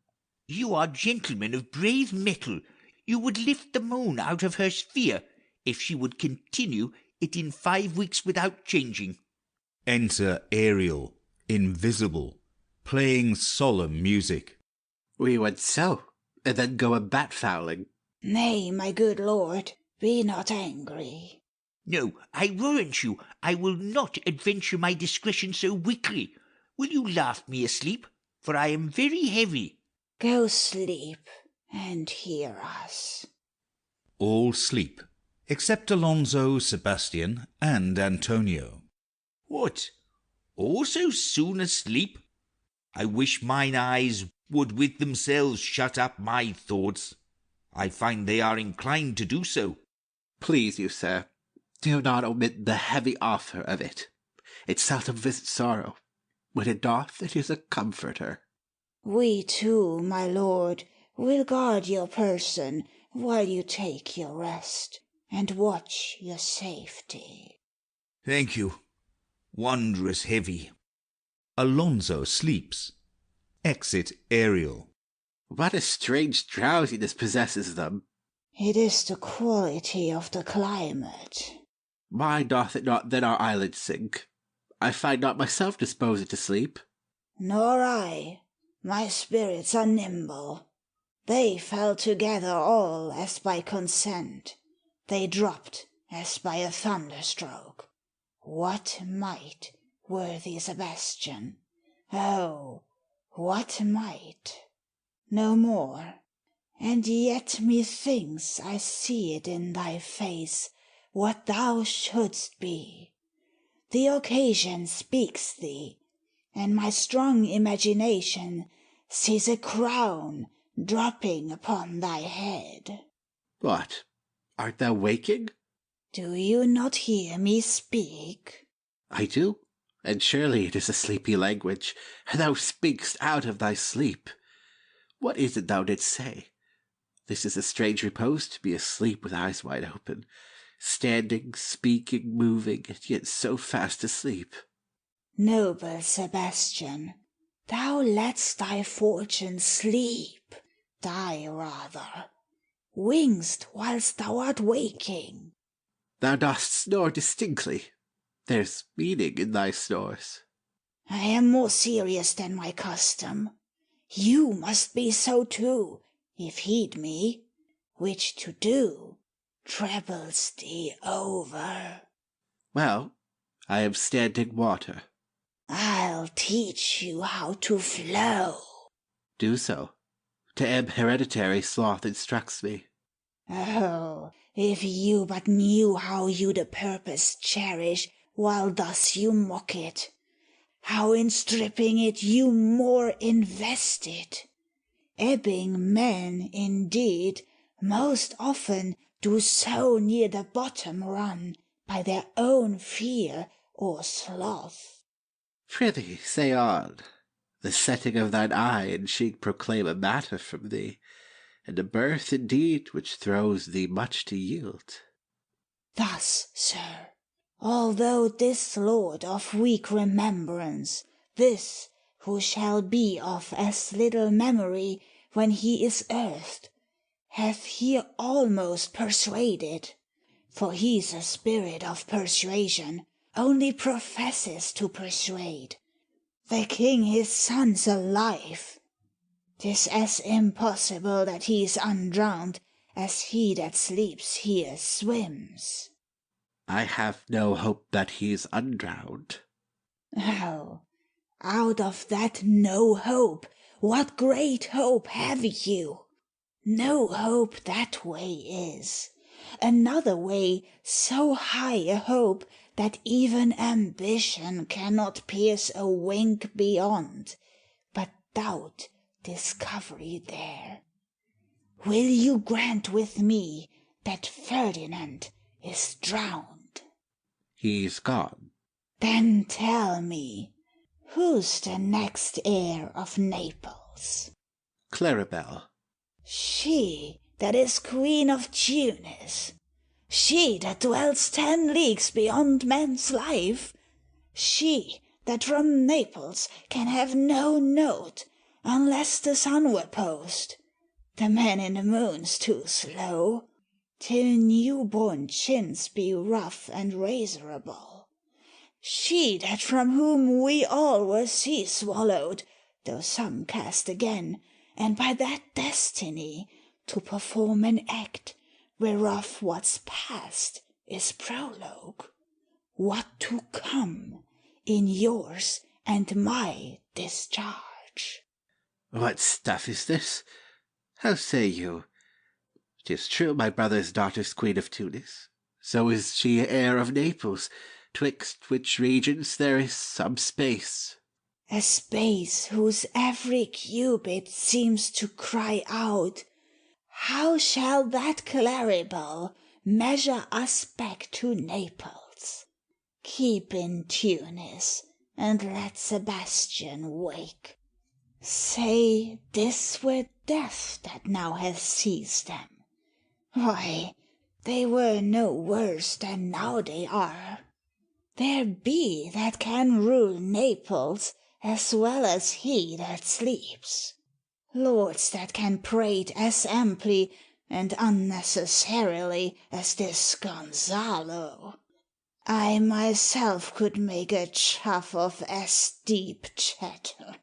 You are gentlemen of brave metal. You would lift the moon out of her sphere, if she would continue it in 5 weeks without changing. Enter Ariel, invisible, playing solemn music. We would so, and then go a bat-fowling. Nay, my good lord, be not angry. No, I warrant you, I will not adventure my discretion so weakly. Will you laugh me asleep? For I am very heavy. Go sleep, and hear us. All sleep, except Alonso, Sebastian, and Antonio. What? All so soon asleep? I wish mine eyes would with themselves shut up my thoughts. I find they are inclined to do so. Please you, sir, do not omit the heavy offer of it. It seldom visits sorrow. When it doth, it is a comforter. We too, my lord, will guard your person while you take your rest, and watch your safety. Thank you. Wondrous heavy. Alonso sleeps. Exit Ariel. What a strange drowsiness possesses them. It is the quality of the climate. Why doth it not then our eyelids sink? I find not myself disposed to sleep. Nor I. My spirits are nimble. They fell together all as by consent. They dropped as by a thunderstroke. What might, worthy Sebastian? Oh, what might? No more. And yet methinks I see it in thy face, what thou shouldst be. The occasion speaks thee, and my strong imagination sees a crown dropping upon thy head. What? Art thou waking? Do you not hear me speak? I do, and surely it is a sleepy language, and thou speakst out of thy sleep. What is it thou didst say? This is a strange repose to be asleep with eyes wide open, standing, speaking, moving, and yet so fast asleep. Noble Sebastian, thou lett'st thy fortune sleep, die rather, wing'st whilst thou art waking. Thou dost snore distinctly. There's meaning in thy snores. I am more serious than my custom. You must be so too, if heed me, which to do troubles thee over. Well, I am standing water. I'll teach you how to flow. Do so. To ebb hereditary sloth instructs me. Oh, if you but knew how you the purpose cherish, while thus you mock it, how in stripping it you more invest it. Ebbing men, indeed, most often do so near the bottom run, by their own fear or sloth. Prithee, say on. The setting of thine eye and cheek proclaim a matter from thee, and a birth indeed which throws thee much to yield. Thus, sir, although this lord of weak remembrance, this who shall be of as little memory when he is earthed, hath he almost persuaded, for he's a spirit of persuasion, only professes to persuade, the king his son's alive. 'Tis as impossible that he's undrowned as he that sleeps here swims. I have no hope that he is undrowned. Oh, out of that no hope, what great hope have you? No hope that way is. Another way, so high a hope that even ambition cannot pierce a wink beyond, but doubt discovery there. Will you grant with me that Ferdinand is drowned? He's gone. Then tell me, who's the next heir of Naples? Claribel. She that is Queen of Tunis, she that dwells 10 leagues beyond man's life, she that from Naples can have no note unless the sun were post. The man in the moon's too slow, till new-born chins be rough and razorable. She that from whom we all were sea-swallowed, though some cast again, and by that destiny to perform an act whereof what's past is prologue, what to come in yours and my discharge. What stuff is this? How say you? 'Tis true my brother's daughter's queen of Tunis. So is she heir of Naples, twixt which regions there is some space. A space whose every cubit seems to cry out, how shall that Claribel measure us back to Naples? Keep in Tunis, and let Sebastian wake. Say this were death that now hath seized them. Why, they were no worse than now they are. There be that can rule Naples as well as he that sleeps. Lords that can prate as amply and unnecessarily as this Gonzalo. I myself could make a chuff of as deep chatter.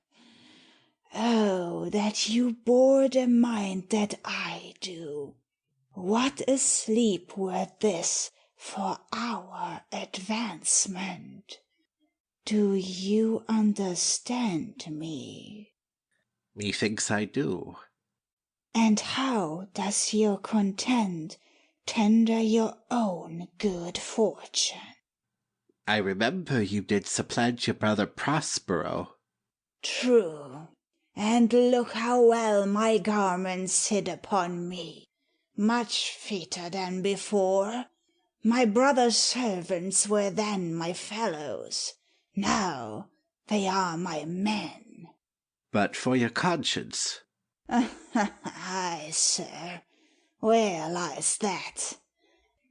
Oh, that you bore the mind that I do! What a sleep were this for our advancement! Do you understand me? Methinks I do. And how does your content tender your own good fortune? I remember you did supplant your brother Prospero. True, and look how well my garments sit upon me, much fitter than before. My brother's servants were then my fellows, now they are my men. But for your conscience. Ay, sir, where lies that?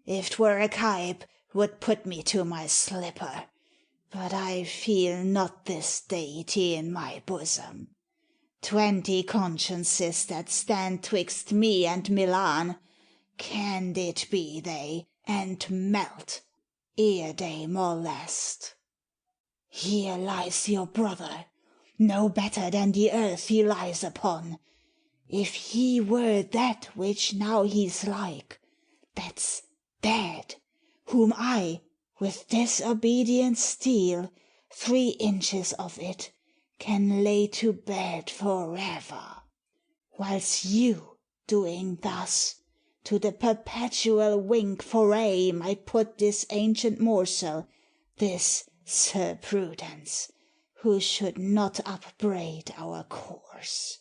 If 'twere a kipe, would put me to my slipper, but I feel not this deity in my bosom. 20 consciences that stand twixt me and Milan, candid be they, and melt, ere they molest. Here lies your brother, no better than the earth he lies upon. If he were that which now he's like, that's dead, whom I, with disobedient steel, 3 inches of it, can lay to bed forever, whilst you, doing thus, to the perpetual wink foray might put this ancient morsel, this Sir Prudence, who should not upbraid our course.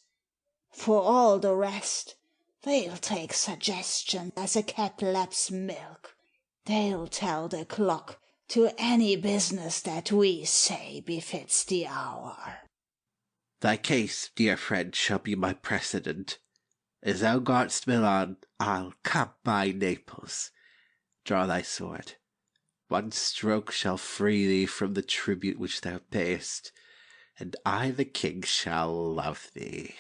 For all the rest, they'll take suggestion as a cat laps milk. They'll tell the clock to any business that we say befits the hour. Thy case, dear friend, shall be my precedent. As thou gott'st Milan, I'll cap my Naples. Draw thy sword. One stroke shall free thee from the tribute which thou payest, and I the king shall love thee.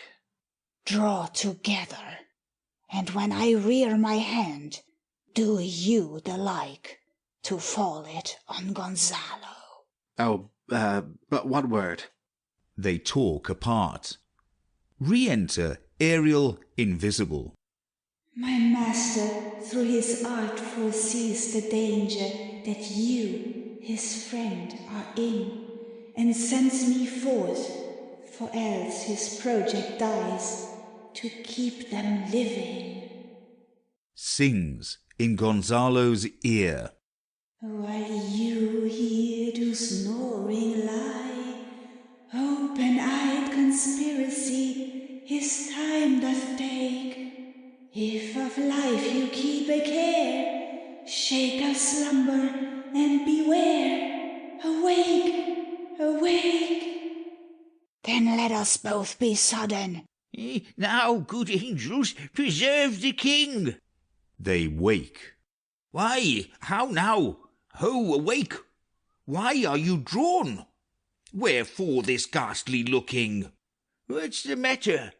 Draw together, and when I rear my hand, do you the like, to fall it on Gonzalo. Oh, but one word. They talk apart. Re-enter Ariel invisible. My master through his art foresees the danger that you, his friend, are in, and sends me forth, for else his project dies, to keep them living. Sings in Gonzalo's ear. While you here do snoring lie, open-eyed conspiracy his time doth take. If of life you keep a care, shake of slumber and beware. Awake, awake. Then let us both be sudden. Now, good angels, preserve the king. They wake. Why, how now? Ho, awake! Why are you drawn? Wherefore this ghastly looking? What's the matter?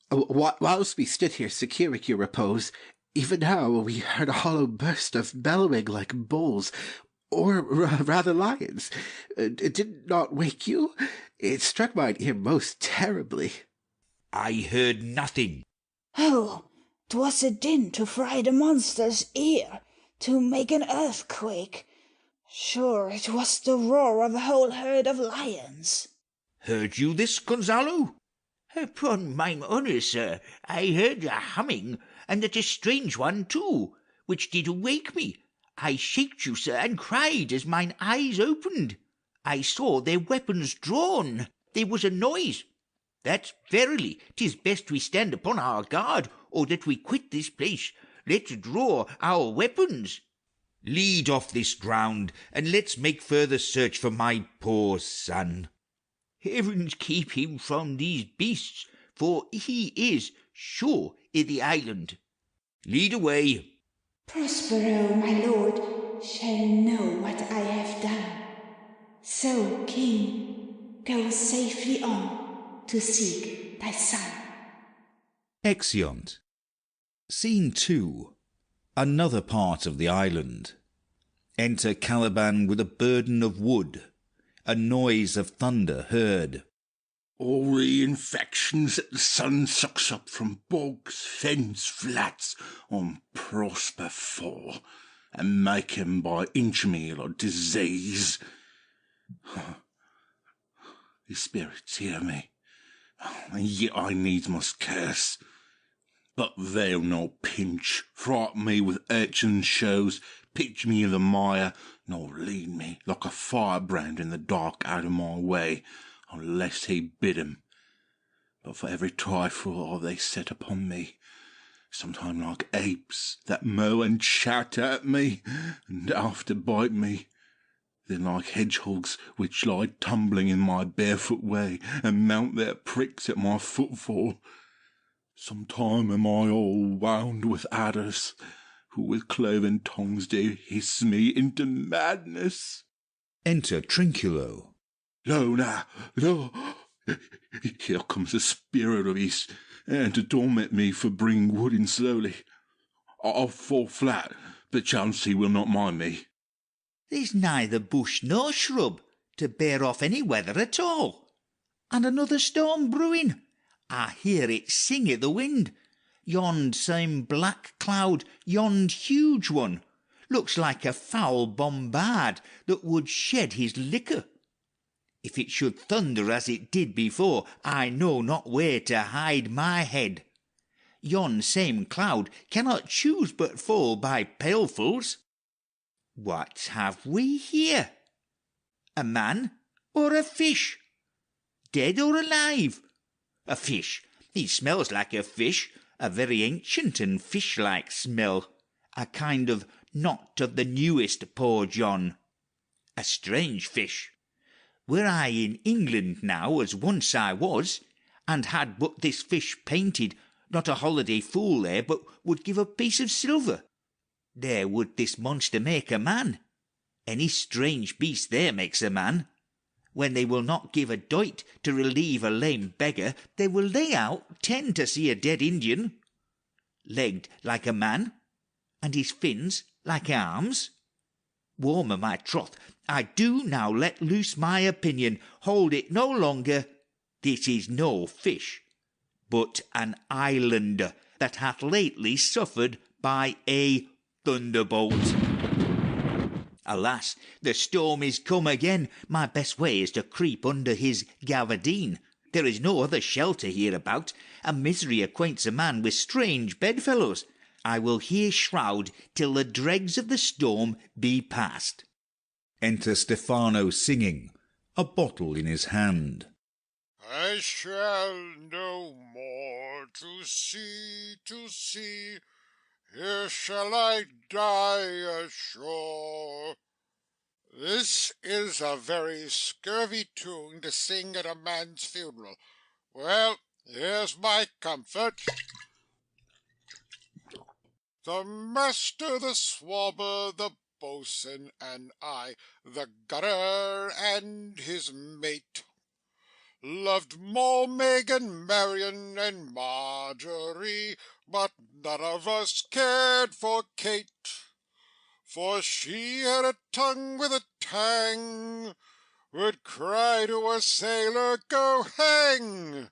Whilst we stood here securing your repose, even now we heard a hollow burst of bellowing like bulls, or rather lions. It did not wake you? It struck mine ear most terribly. I heard nothing. Oh, 'twas a din to fry the monster's ear, to make an earthquake. Sure it was the roar of a whole herd of lions. Heard you this, Gonzalo? Upon mine honour, sir, I heard a humming, and that a strange one too, which did awake me. I shaked you, sir, and cried as mine eyes opened. I saw their weapons drawn. There was a noise. That verily 'tis best we stand upon our guard, or that we quit this place. Let's draw our weapons. Lead off this ground, and let's make further search for my poor son. Heavens keep him from these beasts, for he is sure in the island. Lead away. Prospero, my lord, shall know what I have done. So, king, go safely on to seek thy son. Exeunt. Scene 2. Another part of the island. Enter Caliban with a burden of wood. A noise of thunder heard. All the infections that the sun sucks up from bogs, fens, flats on Prosper fall, and make him by inchmeal or disease. The spirits hear me, and yet I needs must curse. But they'll not pinch, fright me with urchin shows, pitch me in the mire, nor lead me like a firebrand in the dark out of my way, unless he bid 'em. But for every trifle they set upon me, sometime like apes that mow and chatter at me, and after bite me, then like hedgehogs which lie tumbling in my barefoot way, and mount their pricks at my footfall. Sometime am I all wound with adders, who with cloven tongues do hiss me into madness. Enter Trinculo. Lo now, lo, here comes the spirit of his, and to torment me for bringing wood in slowly. I'll fall flat, but chance he will not mind me. There's neither bush nor shrub to bear off any weather at all. And another storm brewing. I hear it sing i' the wind. Yond same black cloud, yond huge one, looks like a foul bombard that would shed his liquor. If it should thunder as it did before, I know not where to hide my head. Yon same cloud cannot choose but fall by pailfuls. What have we here? A man or a fish? Dead or alive? A fish. He smells like a fish, a very ancient and fish-like smell, a kind of not of the newest, poor John. A strange fish. Were I in England now, as once I was, and had but this fish painted, not a holiday fool there, but would give a piece of silver, there would this monster make a man. Any strange beast there makes a man. When they will not give a doit to relieve a lame beggar, they will lay out 10 to see a dead Indian. Legged like a man, and his fins like arms. Warmer my troth, I do now let loose my opinion, hold it no longer. This is no fish, but an islander that hath lately suffered by a thunderbolt. Alas, the storm is come again. My best way is to creep under his gabardine. There is no other shelter hereabout, and misery acquaints a man with strange bedfellows. I will here shroud till the dregs of the storm be past. Enter Stephano singing, a bottle in his hand. I shall no more to sea, here shall I die ashore. This is a very scurvy tune to sing at a man's funeral. Well, here's my comfort. The master, the swabber, the boatswain, and I, the gunner and his mate, loved Moll, Megan, Marion, and Marjorie, but none of us cared for Kate, for she had a tongue with a tang, would cry to a sailor, "Go hang!"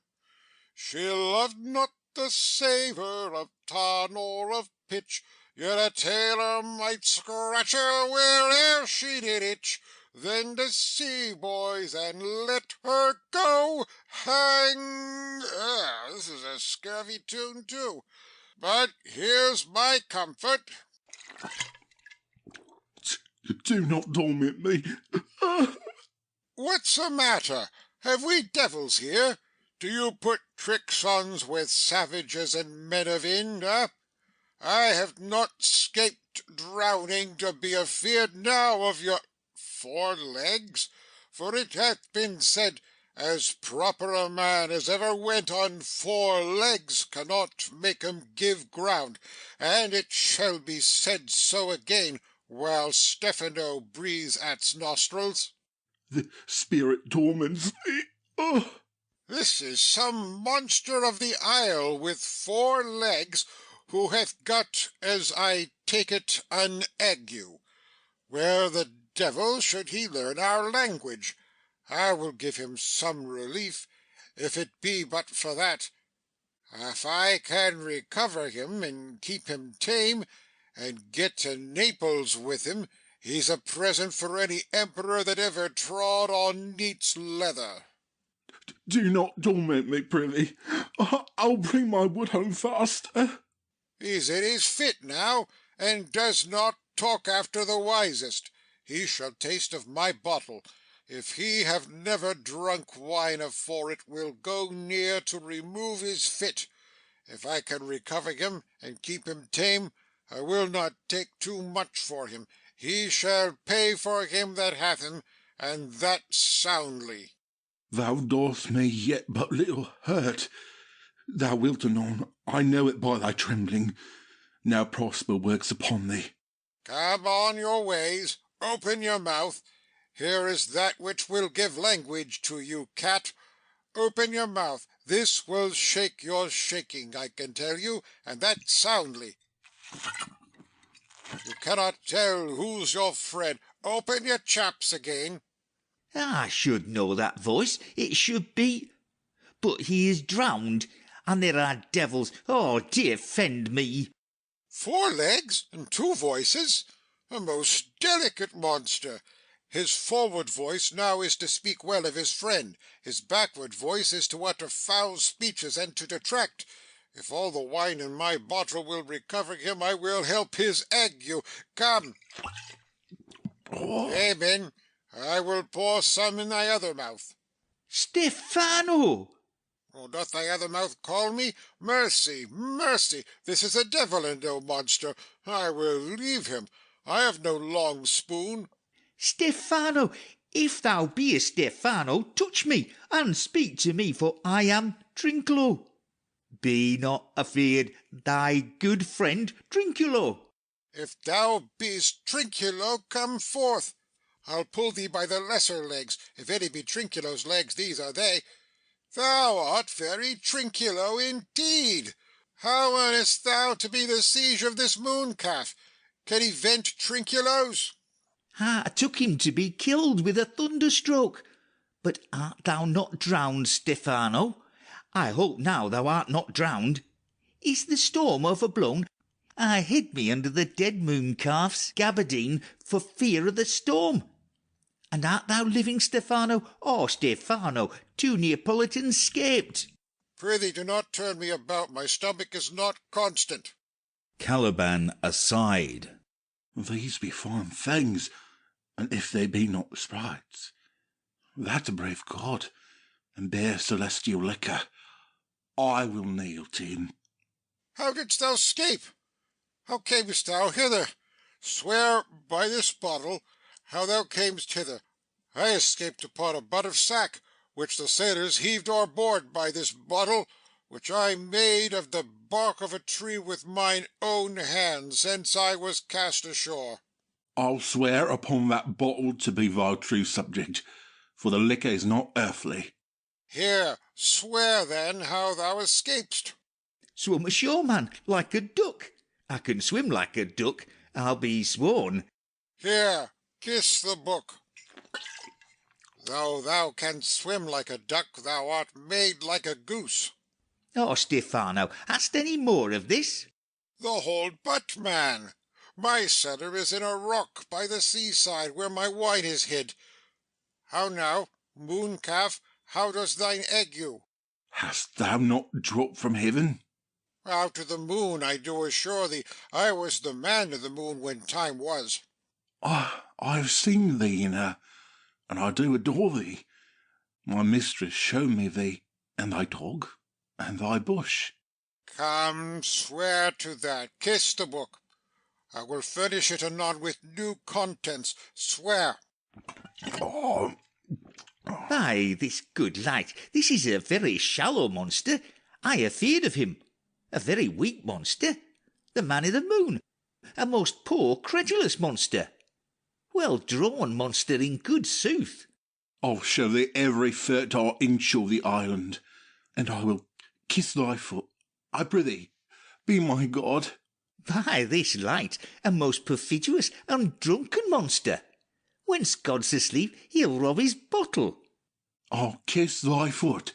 She loved not the savour of tar nor of pitch, yet a tailor might scratch her where'er she did itch. Then to sea, boys, and let her go hang. This is a scurvy tune too, but here's my comfort. Do not torment me. What's the matter? Have we devils here? Do you put tricks on with savages and men of Ind, I have not scaped drowning to be afeard now of your 4 legs, for it hath been said, as proper a man as ever went on 4 legs cannot make 'em give ground, and it shall be said so again, while Stephano breathes at's nostrils. The spirit torments me. Oh. This is some monster of the isle with 4 legs, who hath got, as I take it, an ague. Where the devil should he learn our language? I will give him some relief, if it be but for that. If I can recover him and keep him tame, and get to Naples with him, he's a present for any emperor that ever trod on neat's leather. Do not torment me, prithee. I'll bring my wood home faster. He's in his fit now, and does not talk after the wisest. He shall taste of my bottle. If he have never drunk wine afore, it will go near to remove his fit. If I can recover him and keep him tame, I will not take too much for him. He shall pay for him that hath him, and that soundly. Thou dost me yet but little hurt. Thou wilt anon, I know it by thy trembling. Now Prosper works upon thee. Come on your ways, open your mouth. Here is that which will give language to you, cat. Open your mouth. This will shake your shaking, I can tell you, and that soundly. You cannot tell who's your friend. Open your chaps again. I should know that voice. It should be. But he is drowned, and there are devils. Oh, defend me. 4 legs and 2 voices? A most delicate monster. His forward voice now is to speak well of his friend. His backward voice is to utter foul speeches and to detract. If all the wine in my bottle will recover him, I will help his ague. Come. Amen. I will pour some in thy other mouth. Stephano! Oh, doth thy other mouth call me? Mercy, mercy, this is a devil and no monster. I will leave him. I have no long spoon. Stephano, If thou beest Stephano, touch me, and speak to me, for I am Trinculo. Be not afeard, thy good friend Trinculo. If thou beest Trinculo, come forth. I'll pull thee by the lesser legs, if any be Trinculo's legs, these are they. Thou art very Trinculo indeed. How earnest thou to be the siege of this moon calf? Can he vent Trinculos? I took him to be killed with a thunderstroke. But art thou not drowned, Stephano? I hope now thou art not drowned. Is the storm overblown? I hid me under the dead moon calf's gabardine for fear of the storm. And art thou living, Stephano? Oh, Stephano, 2 Neapolitans scaped. Prithee, do not turn me about. My stomach is not constant. Caliban aside. These be fine things, and if they be not sprites, that brave god, and bear celestial liquor, I will kneel to him. How didst thou escape? How camest thou hither? Swear by this bottle how thou camest hither. I escaped upon a butt of sack, which the sailors heaved o'erboard by this bottle, which I made of the bark of a tree with mine own hands, since I was cast ashore. I'll swear upon that bottle to be thy true subject, for the liquor is not earthly. Here, swear then how thou escapest. Swim ashore, man, like a duck. I can swim like a duck, I'll be sworn. Here, kiss the book. Though thou canst swim like a duck, thou art made like a goose. Oh, Stephano, hast any more of this? The whole butt, man. My cellar is in a rock by the seaside, where my wine is hid. How now, moon calf, how does thine egg you? Hast thou not dropped from heaven? Out of the moon, I do assure thee. I was the man of the moon when time was. I have seen thee in her, and I do adore thee. My mistress showed me thee, and thy dog, and thy bush. Come, swear to that. Kiss the book. I will furnish it anon with new contents. Swear. Oh, By this good light, this is a very shallow monster. I afeard of him. A very weak monster. The man in the moon. A most poor, credulous monster. Well drawn monster in good sooth. I'll show thee every fertile inch of the island, and I will kiss thy foot. I prithee, be my god. By this light, a most perfidious and drunken monster. Whence God's asleep, he'll rob his bottle. I'll kiss thy foot.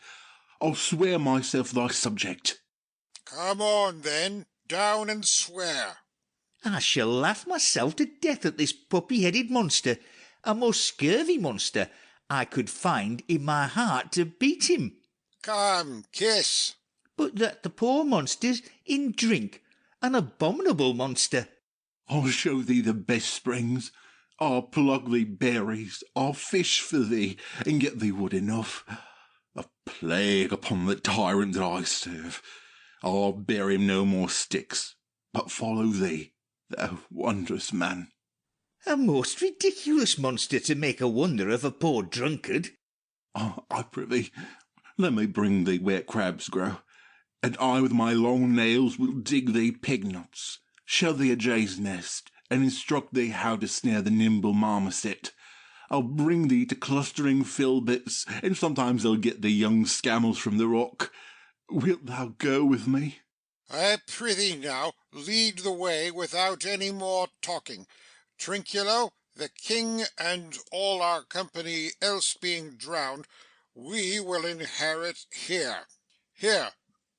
I'll swear myself thy subject. Come on, then. Down and swear. I shall laugh myself to death at this puppy-headed monster, a most scurvy monster. I could find in my heart to beat him. Come, kiss. But that the poor monster's in drink, an abominable monster. I'll show thee the best springs. I'll pluck thee berries. I'll fish for thee, and get thee wood enough. A plague upon the tyrant that I serve. I'll bear him no more sticks, but follow thee, thou wondrous man. A most ridiculous monster to make a wonder of a poor drunkard. I prithee, let me bring thee where crabs grow, and I with my long nails will dig thee pig-nuts, show thee a jay's nest, and instruct thee how to snare the nimble marmoset. I'll bring thee to clustering filberts, and sometimes I'll get the young scammels from the rock. Wilt thou go with me? I prithee now, lead the way without any more talking. Trinculo, the king, and all our company else being drowned, we will inherit here. Here,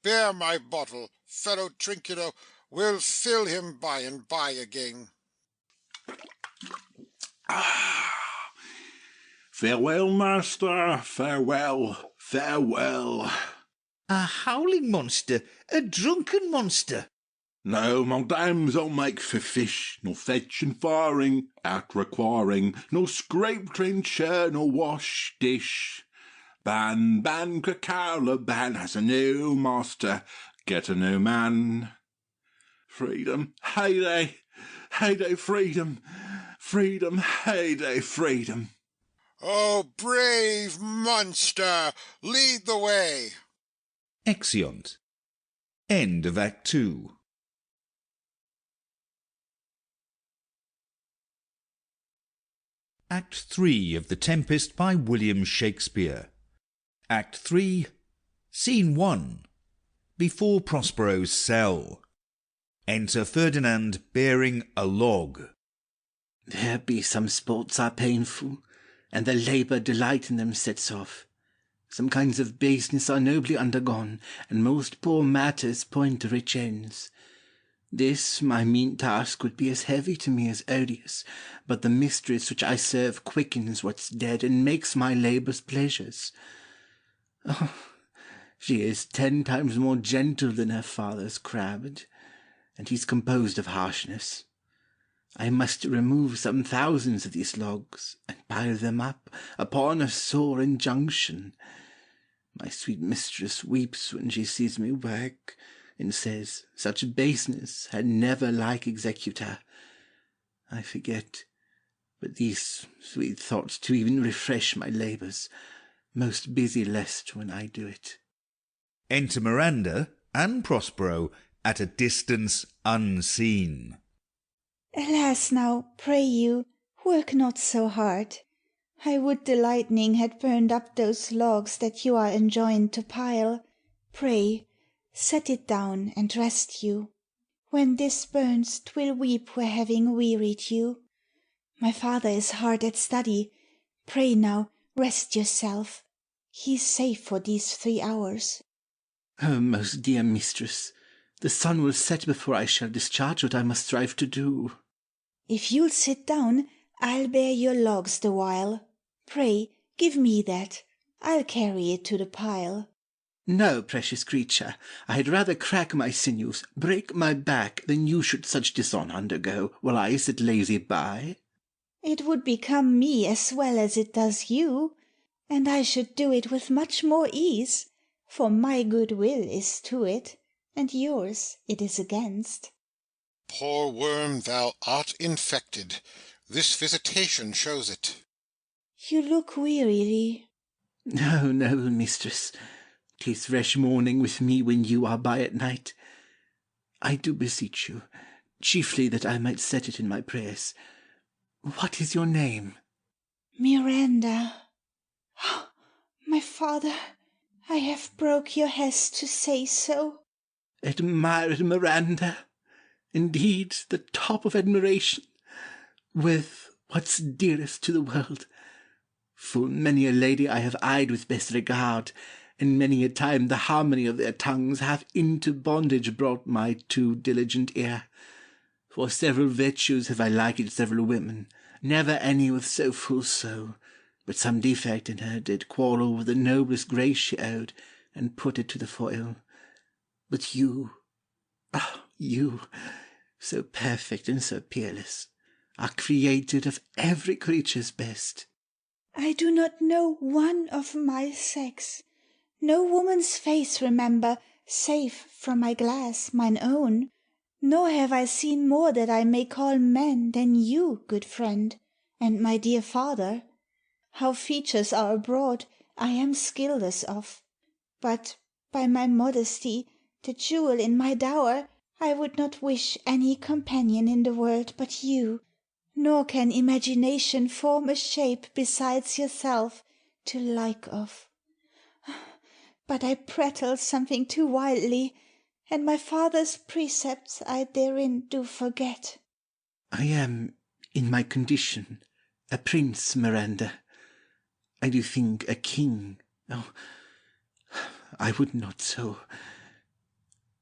bear my bottle, fellow Trinculo. We'll fill him by and by again. Farewell, master, farewell, farewell. A howling monster, a drunken monster. No, my dams I'll make for fish, nor fetch and firing, out requiring, nor scrape trencher, nor wash dish. Ban, ban, Cracalla, ban has a new master, get a new man. Freedom, heyday, heyday, freedom, freedom, heyday, freedom. O brave monster, lead the way. Exeunt. End of Act 2. Act 3 of The Tempest by William Shakespeare. Act 3, Scene 1. Before Prospero's cell. Enter Ferdinand bearing a log. There be some sports are painful, and the labour delight in them sets off. Some kinds of baseness are nobly undergone, and most poor matters point to rich ends. This my mean task would be as heavy to me as odious, but the mistress which I serve quickens what's dead, and makes my labours pleasures. Oh, she is 10 times more gentle than her father's crabbed, and he's composed of harshness. I must remove some thousands of these logs, and pile them up upon a sore injunction. My sweet mistress weeps when she sees me work, and says such baseness had never like executor. I forget, but these sweet thoughts to even refresh my labours, most busy lest when I do it. Enter Miranda and Prospero at a distance unseen. Alas now, pray you, work not so hard. I would the lightning had burned up those logs that you are enjoined to pile. Pray, set it down and rest you. When this burns, 'twill weep for having wearied you. My father is hard at study. Pray now, rest yourself. He's safe for these 3 hours. Oh, most dear mistress, the sun will set before I shall discharge what I must strive to do. If you'll sit down, I'll bear your logs the while. Pray, give me that. I'll carry it to the pile. No, precious creature, I had rather crack my sinews, break my back, than you should such dishonour undergo, while I sit lazy by. It would become me as well as it does you, and I should do it with much more ease, for my good will is to it, and yours it is against. Poor worm, thou art infected. This visitation shows it. You look wearily. No, no, mistress, 'tis fresh morning with me when you are by at night. I do beseech you, chiefly that I might set it in my prayers. What is your name? Miranda. My father, I have broke your hest to say so. Admired Miranda, indeed the top of admiration, with what's dearest to the world. Full many a lady I have eyed with best regard, and many a time the harmony of their tongues hath into bondage brought my too diligent ear. For several virtues have I liked several women, never any with so full soul, but some defect in her did quarrel with the noblest grace she owed, and put it to the foil. But you, you, so perfect and so peerless, are created of every creature's best. I do not know one of my sex. No woman's face remember, save from my glass mine own. Nor have I seen more that I may call man than you, good friend, and my dear father. How features are abroad, I am skilless of. But, by my modesty, the jewel in my dower, I would not wish any companion in the world but you, nor can imagination form a shape besides yourself to like of. But I prattle something too wildly, and my father's precepts I therein do forget. I am, in my condition, a prince, Miranda. I do think a king. Oh, I would not so,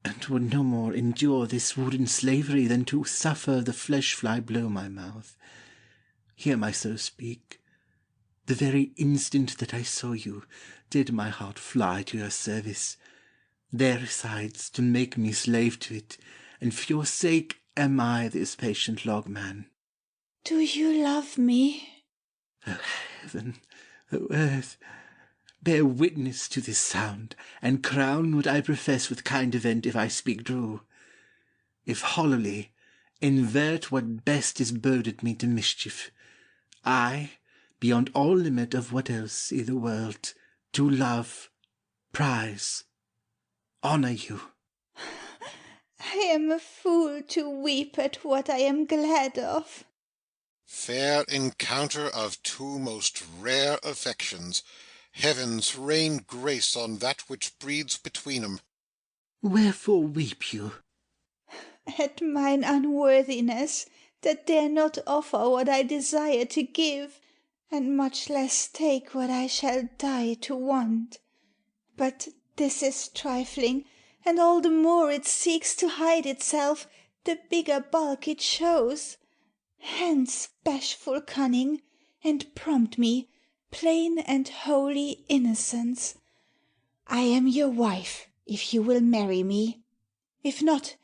and would no more endure this wooden slavery than to suffer the flesh fly blow my mouth. Hear my so speak. The very instant that I saw you, did my heart fly to your service. There resides to make me slave to it, and for your sake am I this patient logman. Do you love me? O heaven, O earth, bear witness to this sound, and crown what I profess with kind event if I speak true. If hollowly, invert what best is boded me to mischief. I, beyond all limit of what else i' the world do love, prize, honour you. I am a fool to weep at what I am glad of. Fair encounter of two most rare affections, heavens rain grace on that which breeds between 'em. Wherefore weep you? At mine unworthiness, that dare not offer what I desire to give, and much less take what I shall die to want. But this is trifling, and all the more it seeks to hide itself, the bigger bulk it shows. Hence, bashful cunning, and prompt me, plain and holy innocence. I am your wife, if you will marry me. If not,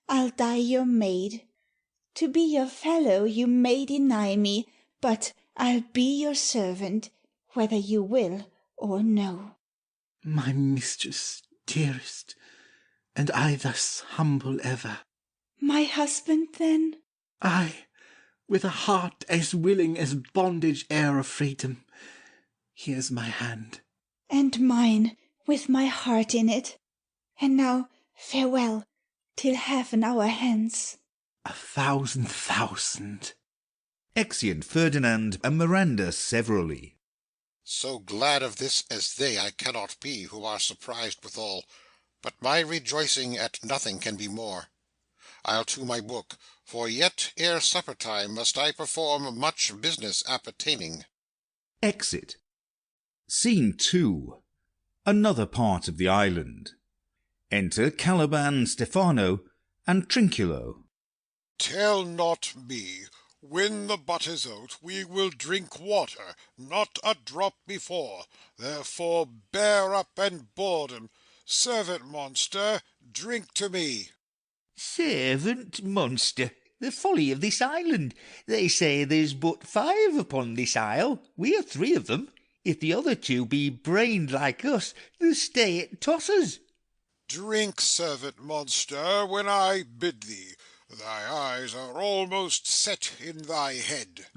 I'll die your maid. To be your fellow you may deny me, but I'll be your servant, whether you will or no. My mistress, dearest, and I thus humble ever. My husband, then? I, with a heart as willing as bondage e'er of freedom. Here's my hand. And mine, with my heart in it. And now farewell, till half an hour hence. 1,000,000. Exeunt Ferdinand and Miranda severally. So glad of this as they I cannot be, who are surprised withal, but my rejoicing at nothing can be more. I'll to my book, for yet ere supper time must I perform much business appertaining. Exit. Scene 2. Another part of the island. Enter Caliban, Stephano, and Trinculo. Tell not me, when the butt is out, we will drink water, not a drop before. Therefore bear up and boredom. Servant monster, drink to me. Servant monster, the folly of this island. They say there's but 5 upon this isle. We are 3 of them. If the other 2 be brained like us, they'll stay at tossers. Drink, servant monster, when I bid thee. Thy eyes are almost set in thy head.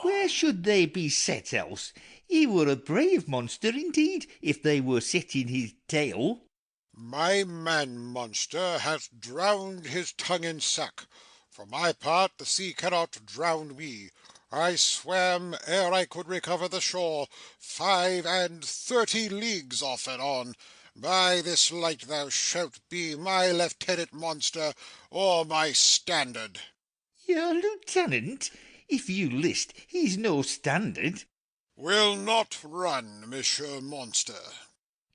Where should they be set else? He were a brave monster indeed, if they were set in his tail. My man monster hath drowned his tongue in sack. For my part, the sea cannot drown me. I swam ere I could recover the shore, 35 leagues off and on. By this light thou shalt be my lieutenant monster, or my standard. Your lieutenant? If you list, he's no standard. Will not run, monsieur monster.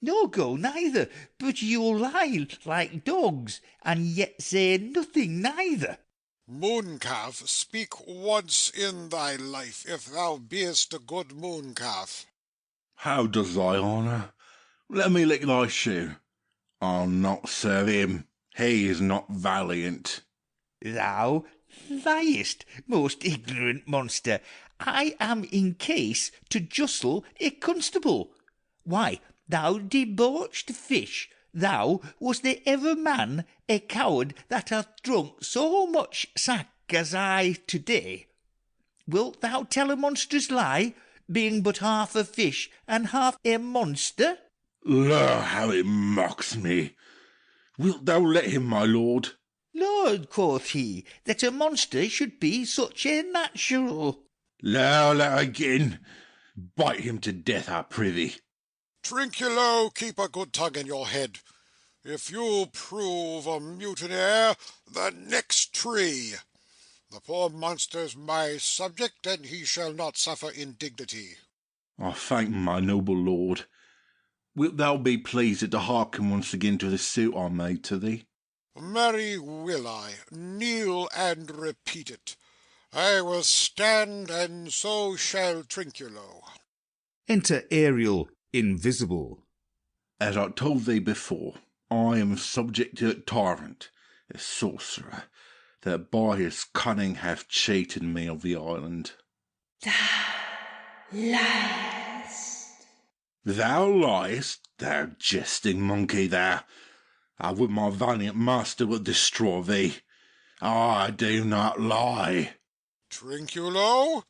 No go neither, but you'll lie like dogs, and yet say nothing neither. Mooncalf, speak once in thy life, if thou beest a good mooncalf. How does thy honour? Let me lick thy shoe. I'll not serve him. He is not valiant. Thou liest, most ignorant monster. I am in case to justle a constable. Why, thou debauched fish, thou was there ever man, a coward, that hath drunk so much sack as I to-day? Wilt thou tell a monstrous lie, being but half a fish and half a monster? Lo, how it mocks me. Wilt thou let him, my lord? Lord, quoth he, that a monster should be such a natural. Lo, let again. Bite him to death, I prithee. Trinculo, keep a good tongue in your head. If you prove a mutineer, the next tree. The poor monster's my subject, and he shall not suffer indignity. I thank my noble lord. Wilt thou be pleased to hearken once again to the suit I made to thee? Marry will I. Kneel and repeat it. I will stand, and so shall Trinculo. Enter Ariel, invisible. As I told thee before, I am subject to a tyrant, a sorcerer, that by his cunning hath cheated me of the island. Liest. Thou liest, thou jesting monkey, thou. I would my valiant master would destroy thee. I do not lie. Trinculo,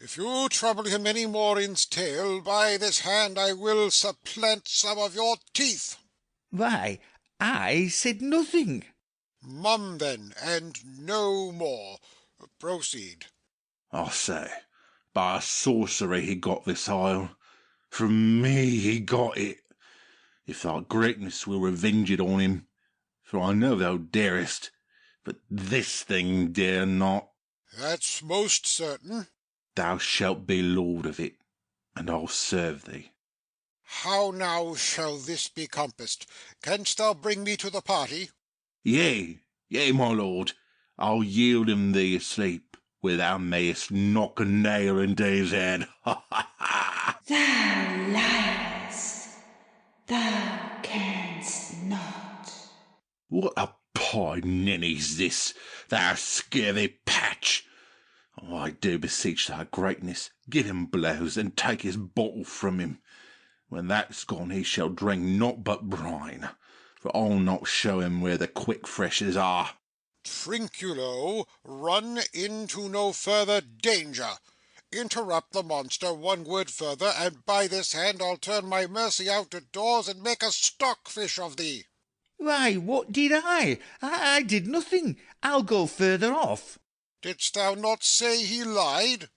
If you trouble him any more in's tale, by this hand I will supplant some of your teeth. Why, I said nothing. Mum, then, and no more. Proceed. I say, by sorcery he got this isle. From me he got it. If thy greatness will revenge it on him, for I know thou darest, but this thing dare not. That's most certain. Thou shalt be lord of it, and I'll serve thee. How now shall this be compassed? Canst thou bring me to the party? Yea, my lord, I'll yield him thee asleep, where thou mayest knock a nail into his head. Ha ha ha! Thou liest. Thou canst not. What a pie ninny's this, thou scurvy patch! I do beseech thy greatness, give him blows, and take his bottle from him. When that's gone, he shall drink naught but brine, for I'll not show him where the quick freshers are. Trinculo, run into no further danger. Interrupt the monster one word further, and by this hand I'll turn my mercy out at doors and make a stockfish of thee. Why, what did I? I did nothing. I'll go further off. Didst thou not say he lied?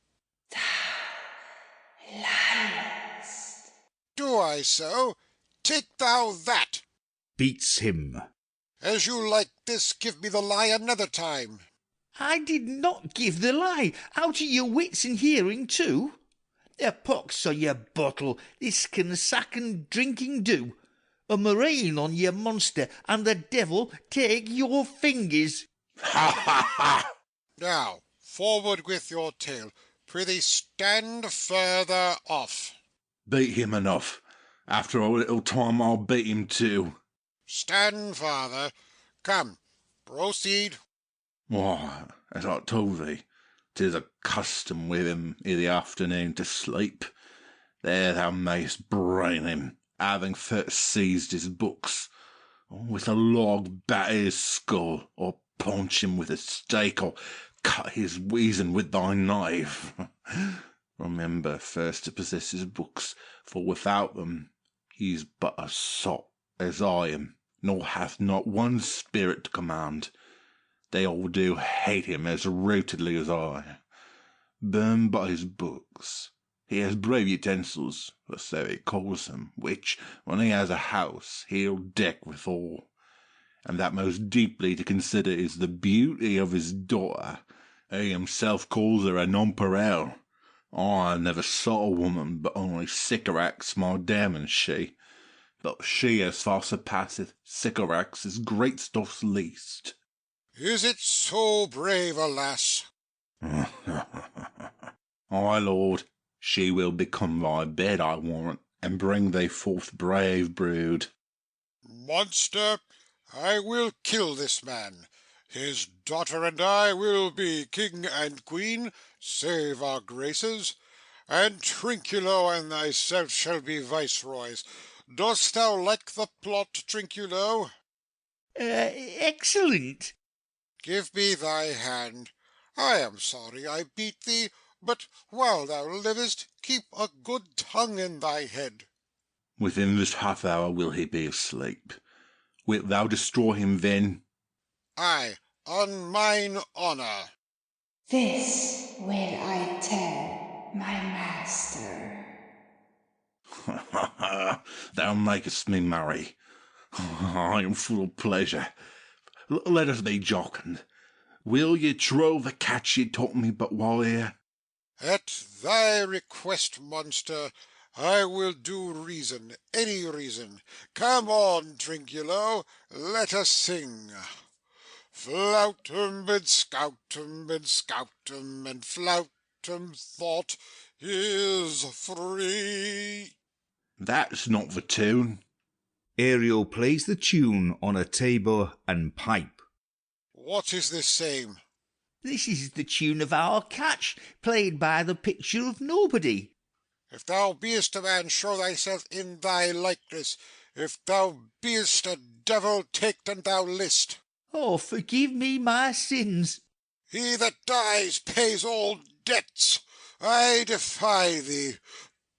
Liest. Do I so? Take thou that. Beats him. As you like this, give me the lie another time. I did not give the lie. Out of your wits and hearing too. A pox on your bottle, this can second drinking do. A murrain on your monster, and the devil take your fingers. Ha ha ha! Now, forward with your tale. Prithee stand further off. Beat him enough. After a little time I'll beat him too. Stand farther. Come, proceed. Why, as I told thee, 'tis a custom with him i' the afternoon to sleep. There thou mayst brain him, having first seized his books, or with a log batter his skull, or punch him with a stake, or cut his weazen with thy knife. Remember first to possess his books, for without them he's but a sot, as I am, nor hath not one spirit to command. They all do hate him as rootedly as I. Burn but his books. He has brave utensils, for so he calls them, which, when he has a house, he'll deck withal. And that most deeply to consider is the beauty of his daughter. He himself calls her a nonpareil. I never saw a woman, but only Sycorax, my dam, and she. But she as far surpasseth Sycorax's great stuff's least. Is it so brave a lass? Ay, lord, she will become thy bed, I warrant, and bring thee forth brave brood. Monster, I will kill this man. His daughter and I will be king and queen, save our graces, and Trinculo and thyself shall be viceroys. Dost thou like the plot, Trinculo? Excellent. Give me thy hand. I am sorry I beat thee, but while thou livest, keep a good tongue in thy head. Within this half hour will he be asleep. Wilt thou destroy him then? Aye, on mine honour. This will I tell my master. Thou makest me merry. I am full of pleasure. Let us be jocund. Will ye trow the catch ye taught me but while here? At thy request, monster, I will do reason, any reason. Come on, Trinculo, let us sing. Floutum and scoutum and scoutum and floutum thought is free. That's not the tune. Ariel plays the tune on a tabor and pipe. What is this same? This is the tune of our catch, played by the picture of nobody. If thou beest a man, show thyself in thy likeness. If thou beest a devil, take and thou list. Oh, forgive me my sins. He that dies pays all debts. I defy thee.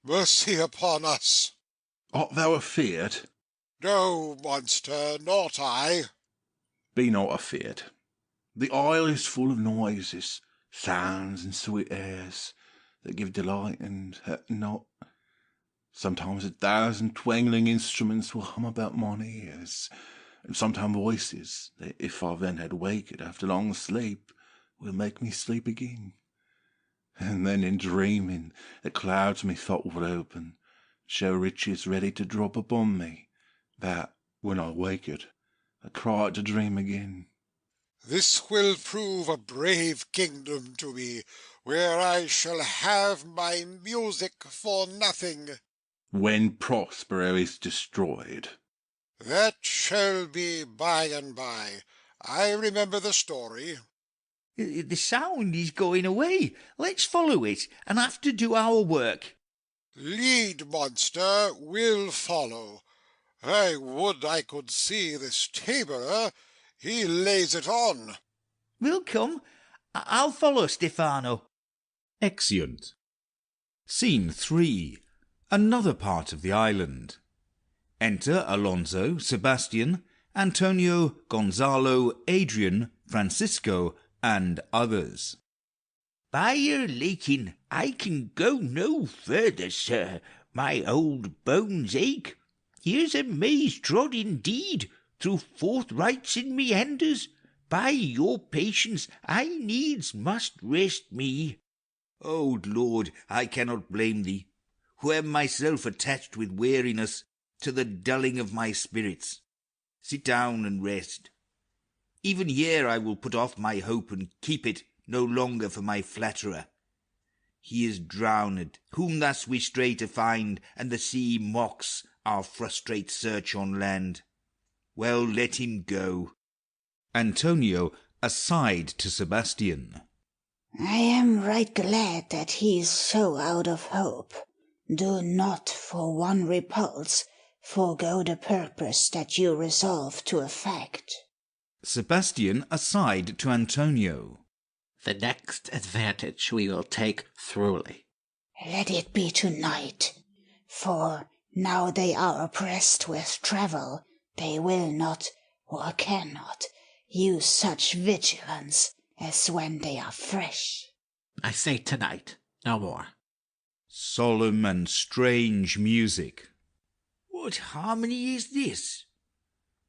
Mercy upon us. Art thou afeard? No, monster, not I. Be not afeard. The isle is full of noises, sounds, and sweet airs that give delight and hurt not. Sometimes 1,000 twangling instruments will hum about mine ears, and sometimes voices that, if I then had waked after long sleep, will make me sleep again. And then in dreaming, the clouds me thought would open, show riches ready to drop upon me, that, when I waked, I cried to dream again. This will prove a brave kingdom to me, where I shall have my music for nothing. When Prospero is destroyed. That shall be by and by. I remember the story. The sound is going away. Let's follow it and have to do our work. Lead, monster, we'll follow. I would I could see this taborer. He lays it on. We'll come. I'll follow Stefano. Exeunt. Scene 3. Another part of the island. Enter Alonso, Sebastian, Antonio, Gonzalo, Adrian, Francisco, and others. By your laking, I can go no further, sir. My old bones ache. Here's a maze trod indeed, through forthrights and meanders. By your patience, I needs must rest me. O Lord, I cannot blame thee, who am myself attached with weariness to the dulling of my spirits. Sit down and rest. Even here I will put off my hope and keep it no longer for my flatterer. He is drowned, whom thus we stray to find, and the sea mocks our frustrate search on land. Well, let him go. Antonio, aside to Sebastian. I am right glad that he is so out of hope. Do not for one repulse forego the purpose that you resolve to effect. Sebastian, aside to Antonio. The next advantage we will take thoroughly. Let it be tonight, for now they are oppressed with travel, they will not, or cannot, use such vigilance as when they are fresh. I say tonight, no more. Solemn and strange music. What harmony is this?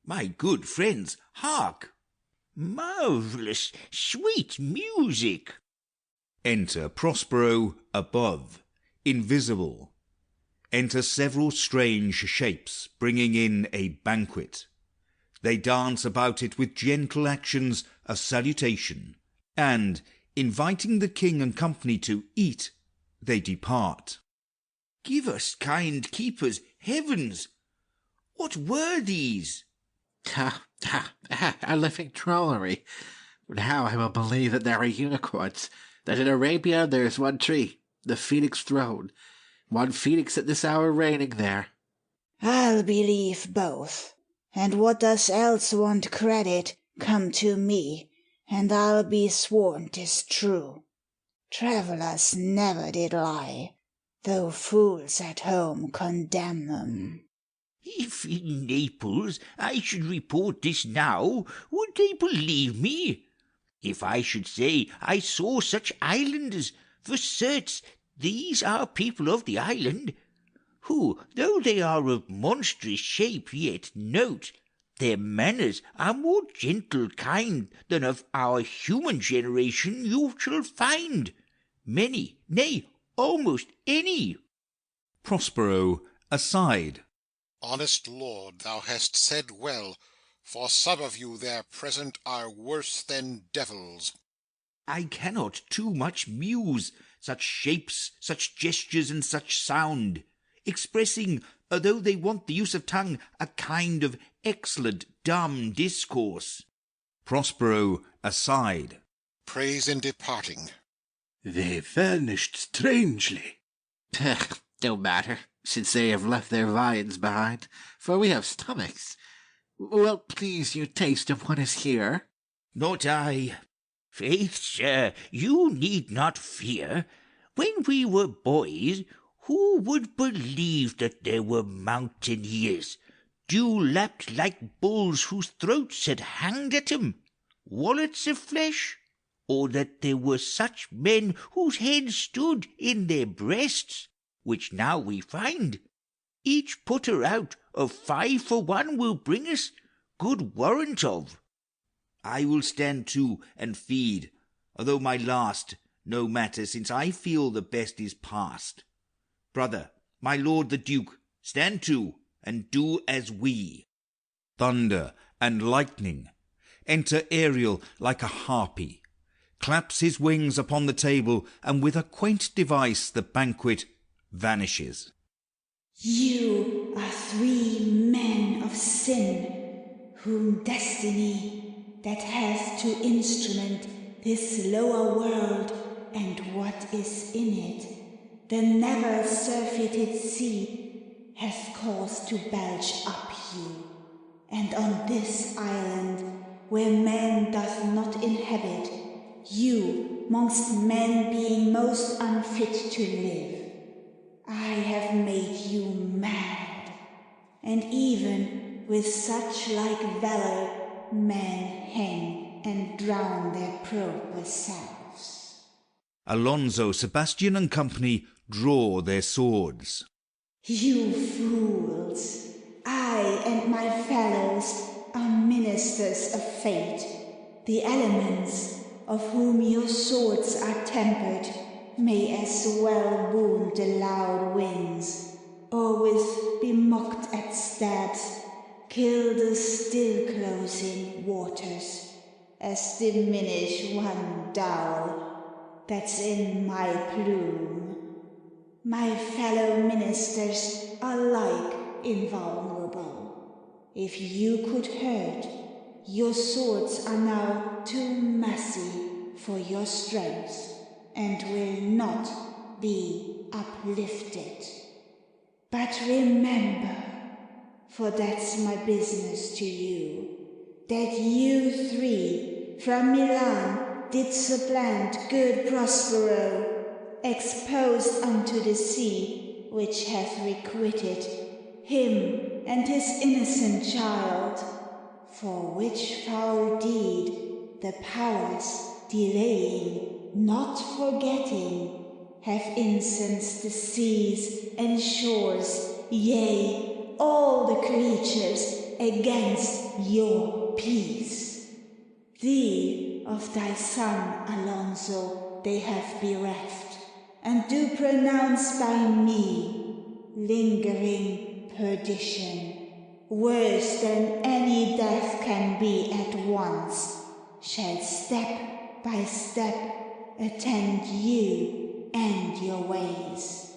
My good friends, hark! Marvellous, sweet music. Enter Prospero above, invisible. Enter several strange shapes, bringing in a banquet. They dance about it with gentle actions of salutation, and, inviting the king and company to eat, they depart. Give us, kind keepers, heavens! What were these? A living drollery. Now I will believe that there are unicorns, that in Arabia there is one tree, the phoenix throne, one phoenix at this hour reigning there. I'll believe both, and what does else want credit come to me, and I'll be sworn 'tis true. Travellers never did lie, though fools at home condemn them. If in Naples I should report this now, would they believe me? If I should say I saw such islanders, for certes these are people of the island, who, though they are of monstrous shape, yet note, their manners are more gentle kind than of our human generation you shall find. Many, nay, almost any. Prospero, aside. Honest lord, thou hast said well, for some of you there present are worse than devils. I cannot too much muse, such shapes, such gestures, and such sound, expressing, though they want the use of tongue, a kind of excellent dumb discourse. Prospero, aside. Praise in departing. They vanished strangely. No matter, since they have left their viands behind, for we have stomachs. Well, please you taste of what is here? Not I. Faith, sir, you need not fear. when we were boys, who would believe that there were mountaineers, dew-lapped like bulls whose throats had hanged at 'em, wallets of flesh, or that there were such men whose heads stood in their breasts, which now we find. Each putter out of 5 for 1 will bring us good warrant of. I will stand to and feed, although my last no matter, since I feel the best is past. Brother, my lord the duke, stand to, and do as we. Thunder and lightning. Enter Ariel like a harpy, claps his wings upon the table, and with a quaint device the banquet vanishes. You are 3 men of sin, whom destiny that has to instrument this lower world and what is in it, the never surfeited sea, has caused to belch up you. And on this island, where man doth not inhabit, you, mongst men being most unfit to live, I have made you mad, and even with such like valor men hang and drown their proper selves. Alonso, Sebastian, and company draw their swords. You fools! I and my fellows are ministers of fate. The elements, of whom your swords are tempered, may as well wound the loud winds, or with be mocked at stabs, kill the still closing waters, as diminish one dowel that's in my plume. My fellow ministers are like invulnerable. If you could hurt, your swords are now too massy for your strength, and will not be uplifted. But remember, for that's my business to you, that you 3 from Milan did supplant good Prospero, exposed unto the sea, which hath requited him and his innocent child, for which foul deed the powers, delaying, not forgetting, have incensed the seas and shores, yea, all the creatures against your peace. Thee of thy son Alonso they have bereft, and do pronounce by me lingering perdition, worse than any death can be at once, shall step by step attend you and your ways,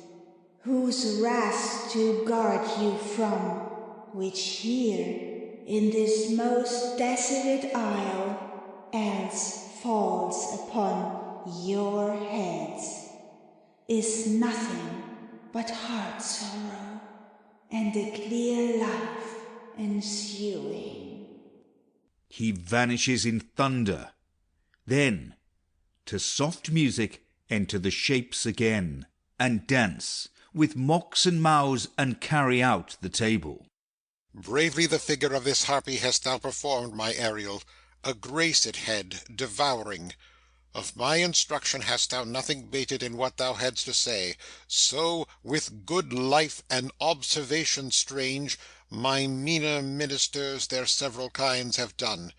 whose wrath to guard you from, which here in this most desolate isle else falls upon your heads, is nothing but heart sorrow and a clear life ensuing. He vanishes in thunder. Then, to soft music, enter the shapes again, and dance with mocks and mouths, and carry out the table. Bravely the figure of this harpy hast thou performed, my Ariel, a grace it had, devouring. Of my instruction hast thou nothing bated in what thou hadst to say, so, with good life and observation strange, my meaner ministers their several kinds have done.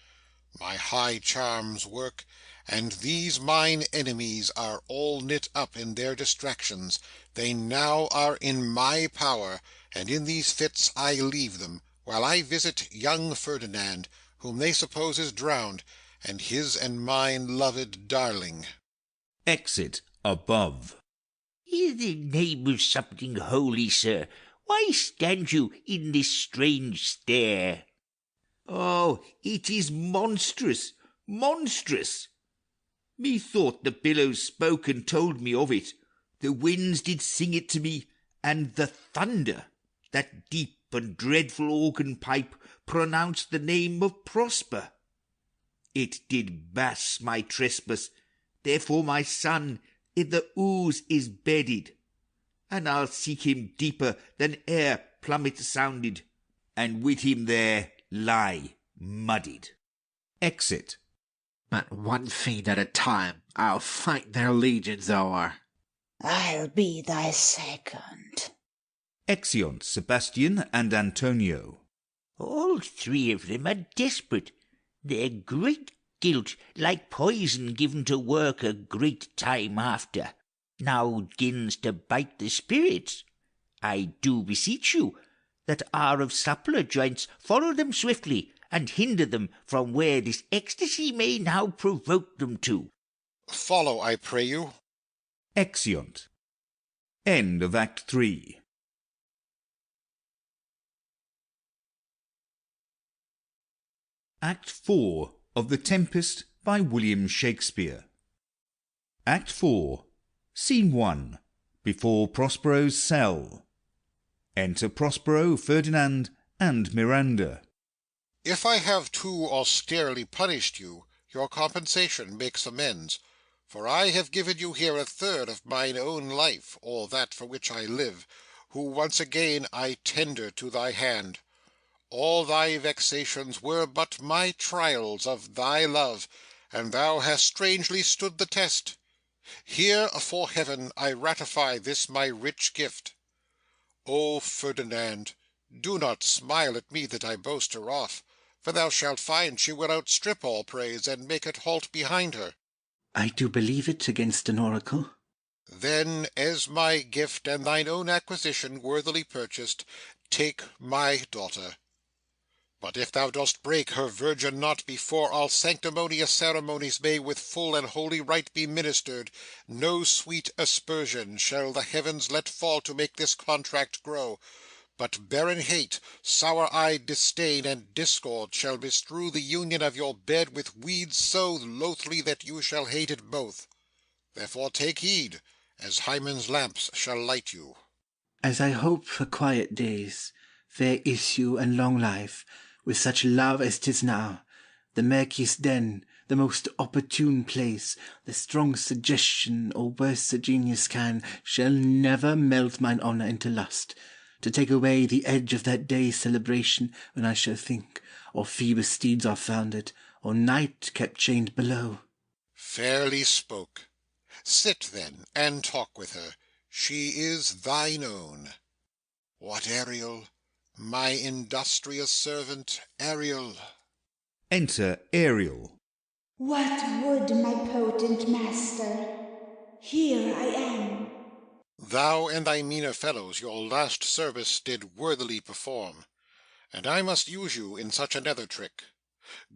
My high charms work, and these mine enemies are all knit up in their distractions. They now are in my power, and in these fits I leave them, while I visit young Ferdinand, whom they suppose is drowned, and his and mine loved darling. Exit above. In the name of something holy, sir, why stand you in this strange stare? Oh, it is monstrous, monstrous! Methought the billows spoke and told me of it. The winds did sing it to me, and the thunder, that deep and dreadful organ pipe, pronounced the name of Prosper. It did bass my trespass, therefore my son, in the ooze is bedded, and I'll seek him deeper than e'er plummet sounded, and with him there lie muddied. Exit. But one fiend at a time I'll fight their legions o'er. I'll be thy second. Exeunt Sebastian and Antonio. All three of them are desperate. Their great guilt, like poison given to work a great time after, now gins to bite the spirits. I do beseech you, that are of suppler joints, follow them swiftly, and hinder them from where this ecstasy may now provoke them to. Follow, I pray you. Exeunt. End of Act 3. Act 4 of The Tempest by William Shakespeare. Act 4, Scene 1, before Prospero's cell. Enter Prospero, Ferdinand, and Miranda. If I have too austerely punished you, your compensation makes amends, for I have given you here a third of mine own life, or that for which I live, who once again I tender to thy hand. All thy vexations were but my trials of thy love, and thou hast strangely stood the test. Here afore heaven I ratify this my rich gift. O Ferdinand, do not smile at me that I boast her off, for thou shalt find she will outstrip all praise, and make it halt behind her. I do believe it against an oracle. Then, as my gift and thine own acquisition worthily purchased, take my daughter. But if thou dost break her virgin knot before all sanctimonious ceremonies may with full and holy rite be ministered, no sweet aspersion shall the heavens let fall to make this contract grow, but barren hate, sour-eyed disdain, and discord shall bestrew the union of your bed with weeds so loathly that you shall hate it both. Therefore take heed, as Hymen's lamps shall light you. As I hope for quiet days, fair issue and long life, with such love as 'tis now, the murkiest den, the most opportune place, the strong suggestion, or worse the genius can, shall never melt mine honour into lust, to take away the edge of that day's celebration when I shall think, or Phoebus' steeds are founded, or night kept chained below. Fairly spoke. Sit then, and talk with her. She is thine own. What, Ariel? My industrious servant, Ariel. Enter Ariel. What would my potent master? Here I am. Thou and thy meaner fellows your last service did worthily perform, and I must use you in such another trick.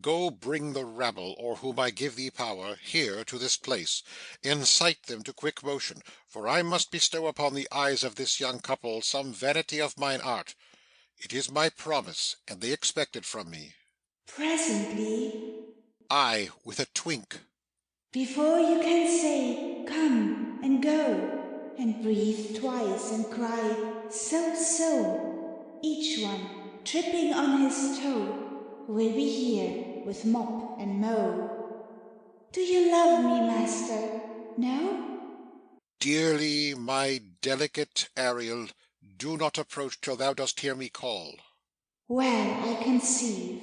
Go bring the rabble, or whom I give thee power, here to this place. Incite them to quick motion, for I must bestow upon the eyes of this young couple some vanity of mine art. It is my promise, and they expect it from me. Presently, Ay, with a twink. before you can say, come and go, and breathe twice and cry, so, so, each one, tripping on his toe, will be here with mop and mow. Do you love me, master? No? Dearly, my delicate Ariel, do not approach till thou dost hear me call. Well, I conceive.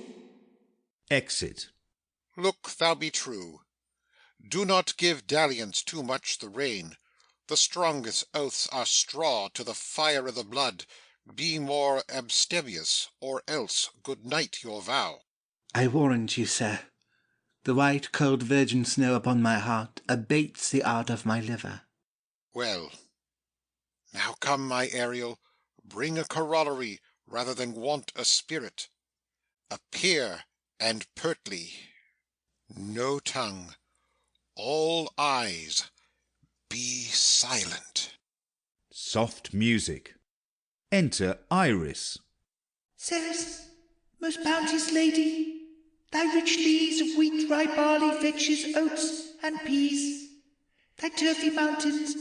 Exit. Look thou be true. Do not give dalliance too much the rein. The strongest oaths are straw to the fire of the blood. Be more abstemious, or else good night your vow. I warrant you, sir, the white cold virgin snow upon my heart abates the art of my liver. Well, now come, my Ariel, bring a corollary rather than want a spirit. Appear, and pertly. No tongue. All eyes. Be silent. Soft music. Enter Iris. Ceres, most bounteous lady, thy rich lees of wheat, rye, barley, vetches, oats, and peas, thy turfy mountains,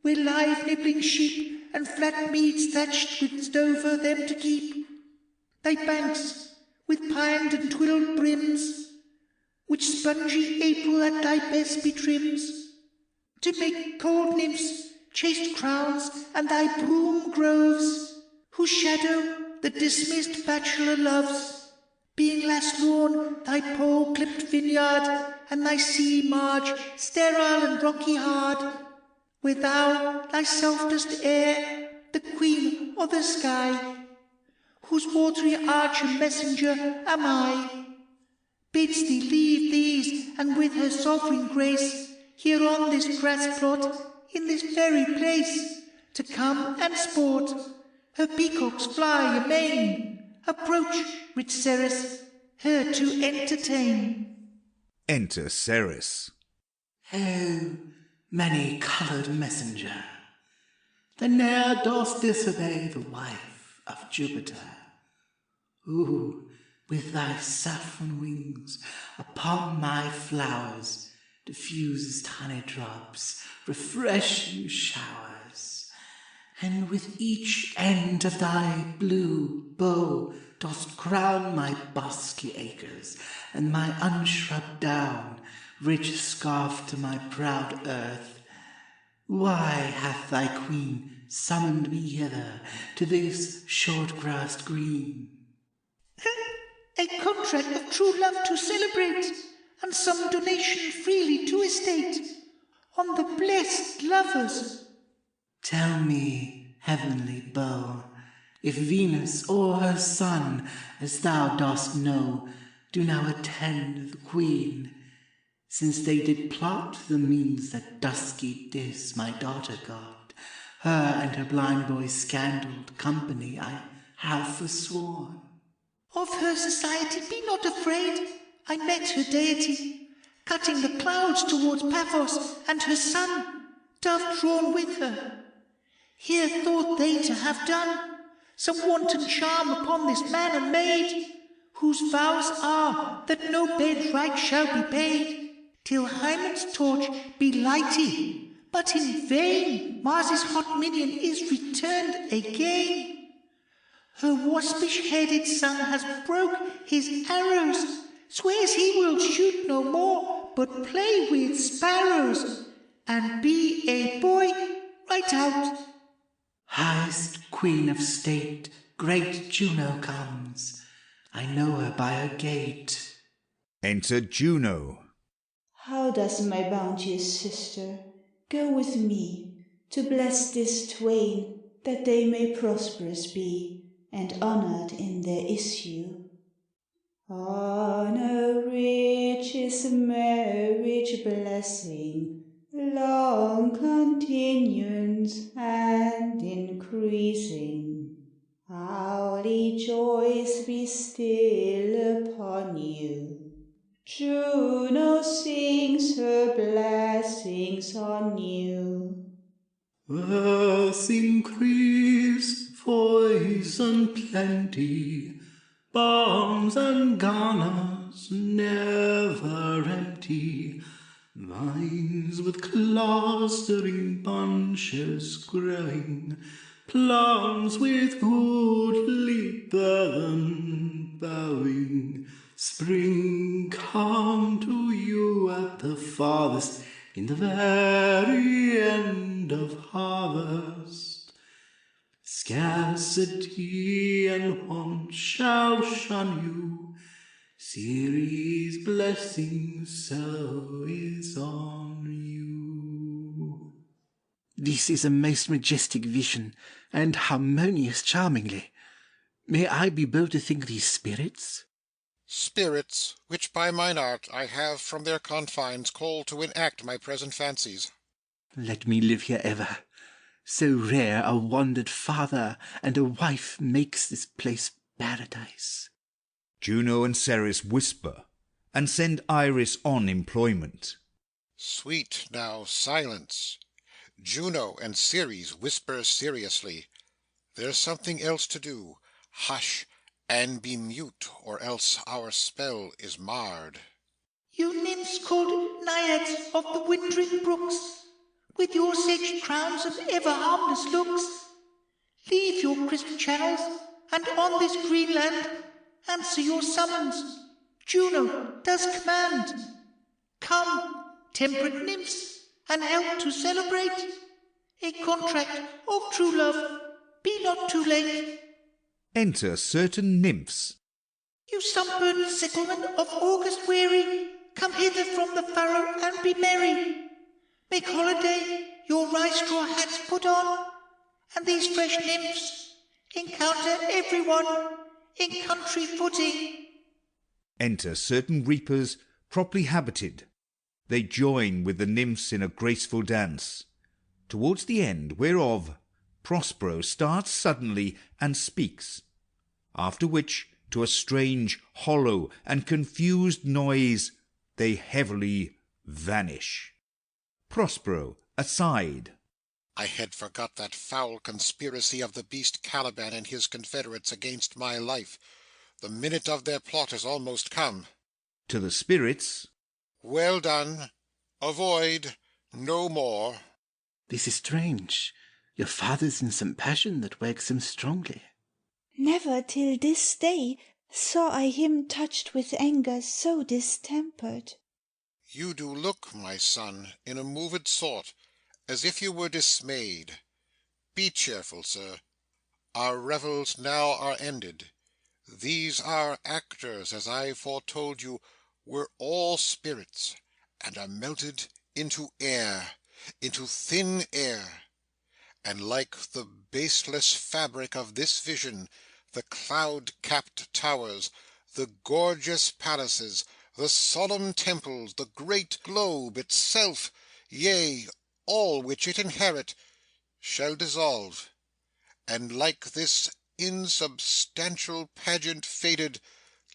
where live nibbling sheep and flat meads thatched with stover them to keep, thy banks with pined and twiddled brims, which spongy April at thy best betrims, to make cold nymphs chaste crowns and thy broom groves, whose shadow the dismissed bachelor loves, being last lorn thy pole-clipped vineyard, and thy sea marge sterile and rocky hard, where thou thyself dost err, the queen of the sky, whose watery archer messenger am I, bids thee leave these, and with her sovereign grace, here on this grass plot, in this very place, to come and sport. Her peacocks fly amain. Approach, rich Ceres, her to entertain. Enter Ceres. Oh, many-coloured messenger, that ne'er dost disobey the wife of Jupiter, who, with thy saffron wings, upon my flowers diffusest honey drops, refreshing showers, and with each end of thy blue bow dost crown my bosky acres, and my unshrubbed down, rich scarf to my proud earth. Why hath thy queen summoned me hither to this short-grassed green? A contract of true love to celebrate, and some donation freely to estate, on the blessed lovers. Tell me, heavenly beau, if Venus or her son, as thou dost know, do now attend the queen, since they did plot the means that dusky Dis my daughter got, her and her blind boy's scandaled company I have forsworn. Of her society be not afraid. I met her deity, cutting the clouds towards Paphos, and her son, dove drawn with her. Here thought they to have done some wanton charm upon this man and maid, whose vows are that no bed right shall be paid, till Hymen's torch be lighted, but in vain Mars's hot minion is returned again. Her waspish-headed son has broke his arrows, swears he will shoot no more, but play with sparrows, and be a boy right out. Highest queen of state, great Juno comes. I know her by her gait. Enter Juno. How does my bounteous sister? Go with me, to bless this twain, that they may prosperous be, and honoured in their issue. Honour rich is marriage blessing, long continuance and increasing. Hourly joys be still upon you. Juno sings her blessings on you. Earth increase, voice and plenty, barns and garners never empty, vines with clustering bunches growing, plants with goodly burden bowing. Spring come to you at the farthest, in the very end of harvest. Scarcity and want shall shun you. Ceres' blessing so is on you. This is a most majestic vision, and harmonious charmingly. May I be bold to think these spirits? Spirits, which by mine art I have from their confines called to enact my present fancies. Let me live here ever. So rare a wandered father and a wife makes this place paradise. Juno and Ceres whisper, and send Iris on employment. Sweet, now silence. Juno and Ceres whisper seriously. There's something else to do. Hush, and be mute, or else our spell is marred. You nymphs called naiads of the wintering brooks, with your sage crowns and ever harmless looks, leave your crisp channels, and on this green land answer your summons. Juno does command. Come, temperate nymphs, and help to celebrate a contract of true love. Be not too late. Enter certain nymphs. You sunburned sicklemen of August weary, come hither from the furrow and be merry. Make holiday, your rye straw hats put on, and these fresh nymphs encounter everyone in country footing. Enter certain reapers properly habited. They join with the nymphs in a graceful dance, towards the end whereof Prospero starts suddenly and speaks, after which to a strange, hollow, and confused noise they heavily vanish. Prospero aside. I had forgot that foul conspiracy of the beast Caliban and his confederates against my life. The minute of their plot is almost come. To the spirits. Well done. Avoid no more. This is strange. Your father's in some passion that wakes him strongly. Never till this day saw I him touched with anger so distempered. You do look, my son, in a moved sort, as if you were dismayed. Be cheerful, sir. Our revels now are ended. These our actors, as I foretold you, were all spirits, and are melted into air, into thin air. And like the baseless fabric of this vision, the cloud-capped towers, the gorgeous palaces, the solemn temples, the great globe itself, yea, all which it inherit, shall dissolve, and like this insubstantial pageant faded,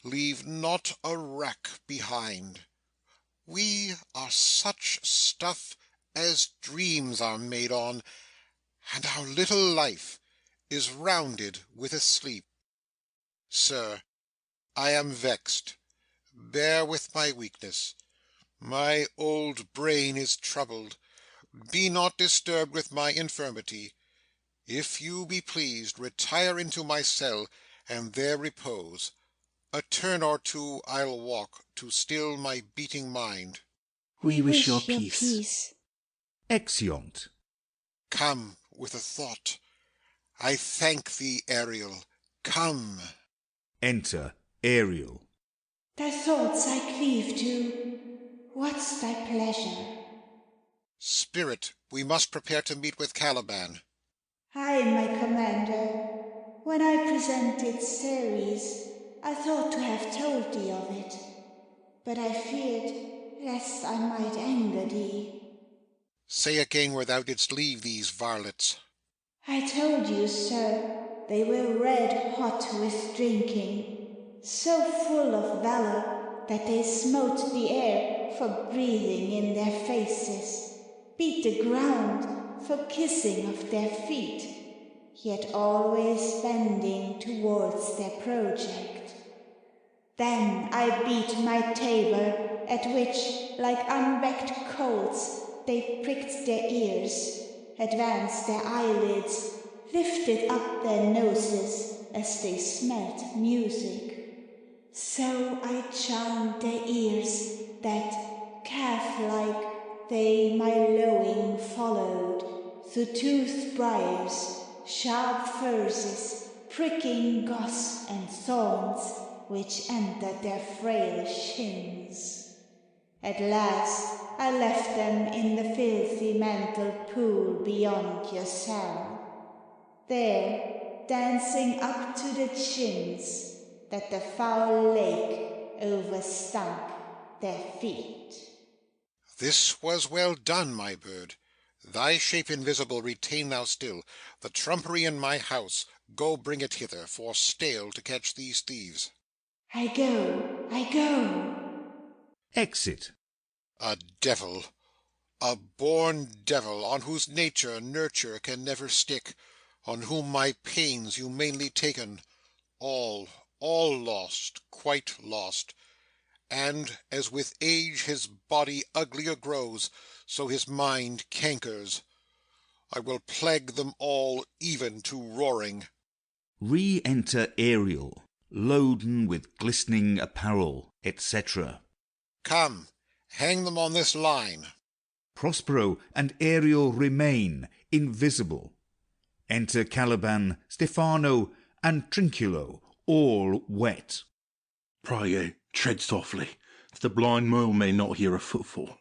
leave not a wreck behind. We are such stuff as dreams are made on, and our little life is rounded with a sleep. Sir, I am vexed. Bear with my weakness. My old brain is troubled. Be not disturbed with my infirmity. If you be pleased, retire into my cell, and there repose. A turn or two I'll walk, to still my beating mind. We wish your peace. Exeunt. Come with a thought. I thank thee, Ariel. Come. Enter Ariel. Thy thoughts I cleave to. What's thy pleasure? Spirit, we must prepare to meet with Caliban. Aye, my commander. When I presented Ceres, I thought to have told thee of it, but I feared lest I might anger thee. Say again where thou didst leave these varlets. I told you, sir, they were red hot with drinking, so full of valour that they smote the air for breathing in their faces, beat the ground for kissing of their feet, yet always bending towards their project. Then I beat my tabor, at which, like unwept colts, they pricked their ears, advanced their eyelids, lifted up their noses as they smelt music. So I charmed their ears, that, calf-like, they my lowing followed, through toothed briars, sharp furzes, pricking goss and thorns, which entered their frail shins. At last I left them in the filthy mantled pool beyond your cell, there dancing up to the chins, that the foul lake overstunk their feet. This was well done, my bird. Thy shape invisible retain thou still. The trumpery in my house, go bring it hither, for stale to catch these thieves. I go. Exit. A devil, a born devil, on whose nature nurture can never stick, on whom my pains humanely taken, all lost, quite lost. And, as with age his body uglier grows, so his mind cankers. I will plague them all even to roaring. Re-enter Ariel, loaden with glistening apparel, etc. Come, hang them on this line. Prospero and Ariel remain invisible. Enter Caliban, Stephano, and Trinculo, all wet. Pray ye, tread softly, that the blind mole may not hear a footfall.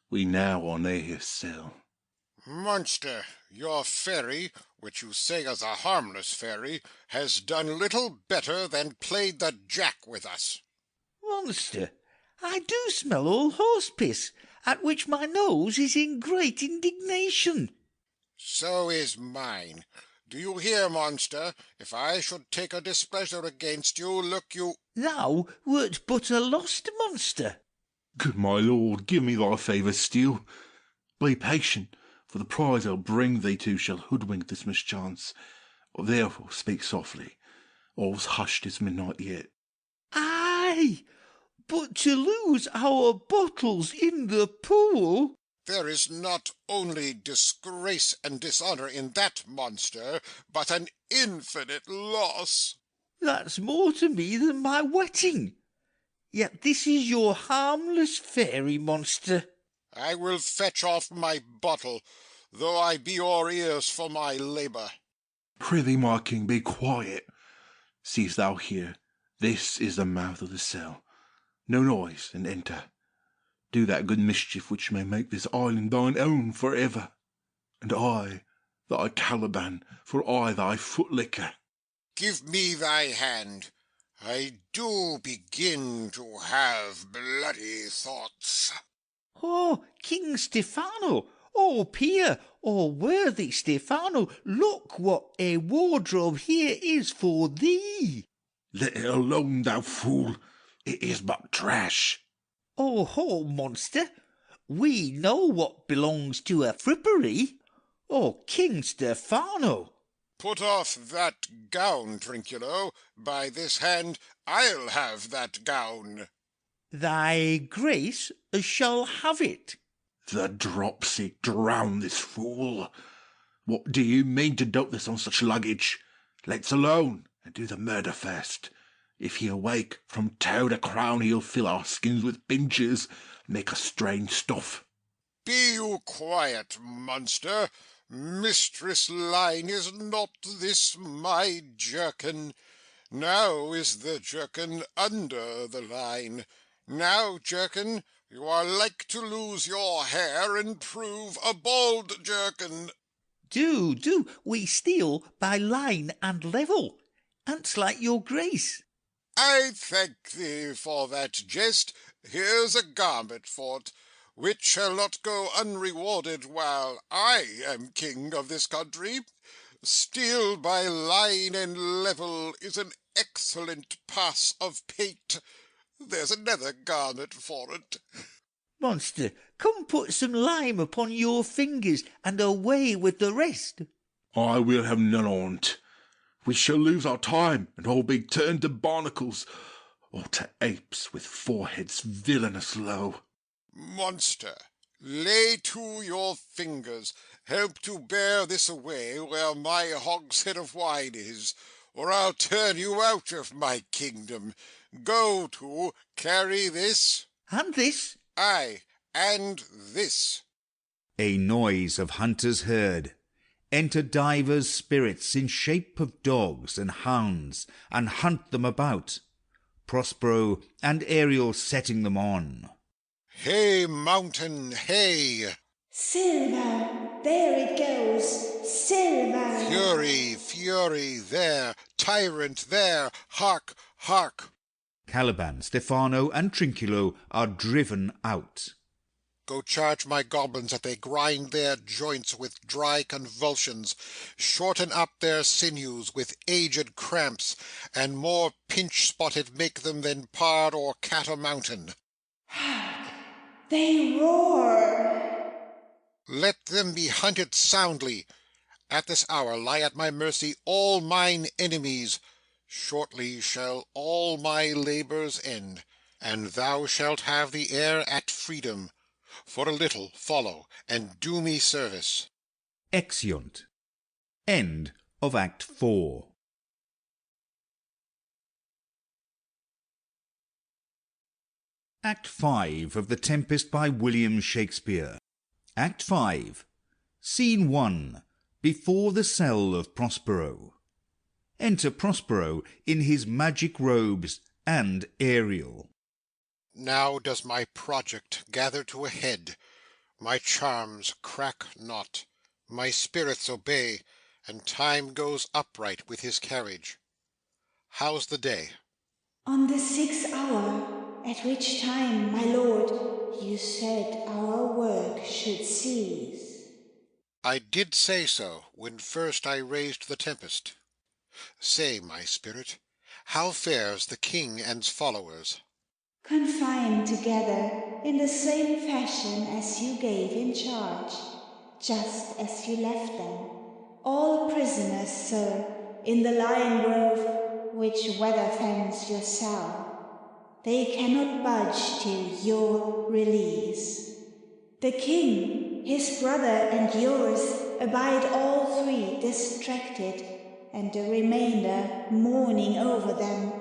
We now are near his cell. Monster, your fairy, which you say is a harmless fairy, has done little better than played the jack with us. Monster, I do smell all horse piss, at which my nose is in great indignation. So is mine. Do you hear, monster? If I should take a displeasure against you, look you— Thou wert but a lost monster. Good my lord, give me thy favour still. Be patient, for the prize I'll bring thee to shall hoodwink this mischance. Therefore speak softly. All's hushed as midnight yet. Aye, but to lose our bottles in the pool. There is not only disgrace and dishonour in that, monster, but an infinite loss. That's more to me than my wetting. Yet this is your harmless fairy, monster. I will fetch off my bottle, though I be your ears for my labour. Prithee, my king, be quiet. Seest thou here, this is the mouth of the cell. No noise, and enter. Do that good mischief which may make this island thine own for ever. And I, thy Caliban, for I thy footlicker. Give me thy hand. I do begin to have bloody thoughts. Oh, King Stephano, oh, peer, oh, worthy Stephano, look what a wardrobe here is for thee. Let it alone, thou fool. It is but trash. Oh, ho, monster, we know what belongs to a frippery. Oh, King Stephano. Put off that gown, Trinculo. By this hand I'll have that gown. Thy grace shall have it. The dropsy drown this fool. What do you mean to dote this on such luggage? Let's alone, and do the murder first. If he awake, from toe to crown he'll fill our skins with pinches, and make us strange stuff. Be you quiet, monster. Mistress Line, is not this my jerkin? Now is the jerkin under the line. Now, jerkin, you are like to lose your hair and prove a bald jerkin. Do, we steal by line and level. Ant's like your grace. I thank thee for that jest. Here's a garment for't, which shall not go unrewarded while I am king of this country. Steel by line and level is an excellent pass of pate. There's another garment for it. Monster, come put some lime upon your fingers, and away with the rest. I will have none on't. We shall lose our time, and all be turned to barnacles, or to apes with foreheads villainous low. Monster, lay to your fingers. Help to bear this away where my hogshead of wine is, or I'll turn you out of my kingdom. Go to, carry this. And this. Aye, and this. A noise of hunters heard. Enter divers spirits in shape of dogs and hounds, and hunt them about. Prospero and Ariel setting them on. Hey, mountain, hey! Silver, there it goes, silver. Fury, fury, there! Tyrant, there! Hark, hark! Caliban, Stephano, and Trinculo are driven out. Go charge my goblins that they grind their joints with dry convulsions, shorten up their sinews with aged cramps, and more pinch-spotted make them than pard or cat o' mountain. They roar. Let them be hunted soundly. At this hour lie at my mercy all mine enemies. Shortly shall all my labours end, and thou shalt have the air at freedom. For a little follow, and do me service. Exeunt. End of Act 4. Act 5 of The Tempest by William Shakespeare. Act 5. Scene 1. Before the cell of Prospero. Enter Prospero in his magic robes and Ariel. Now does my project gather to a head, my charms crack not, my spirits obey, and time goes upright with his carriage. How's the day? On the 6th hour, at which time, my lord, you said our work should cease. I did say so when first I raised the Tempest. Say, my spirit, how fares the king and's followers? Confined together in the same fashion as you gave in charge, just as you left them, all prisoners, sir, in the lion grove which weather fence your cell. They cannot budge till your release. The king, his brother, and yours abide all three distracted, and the remainder mourning over them,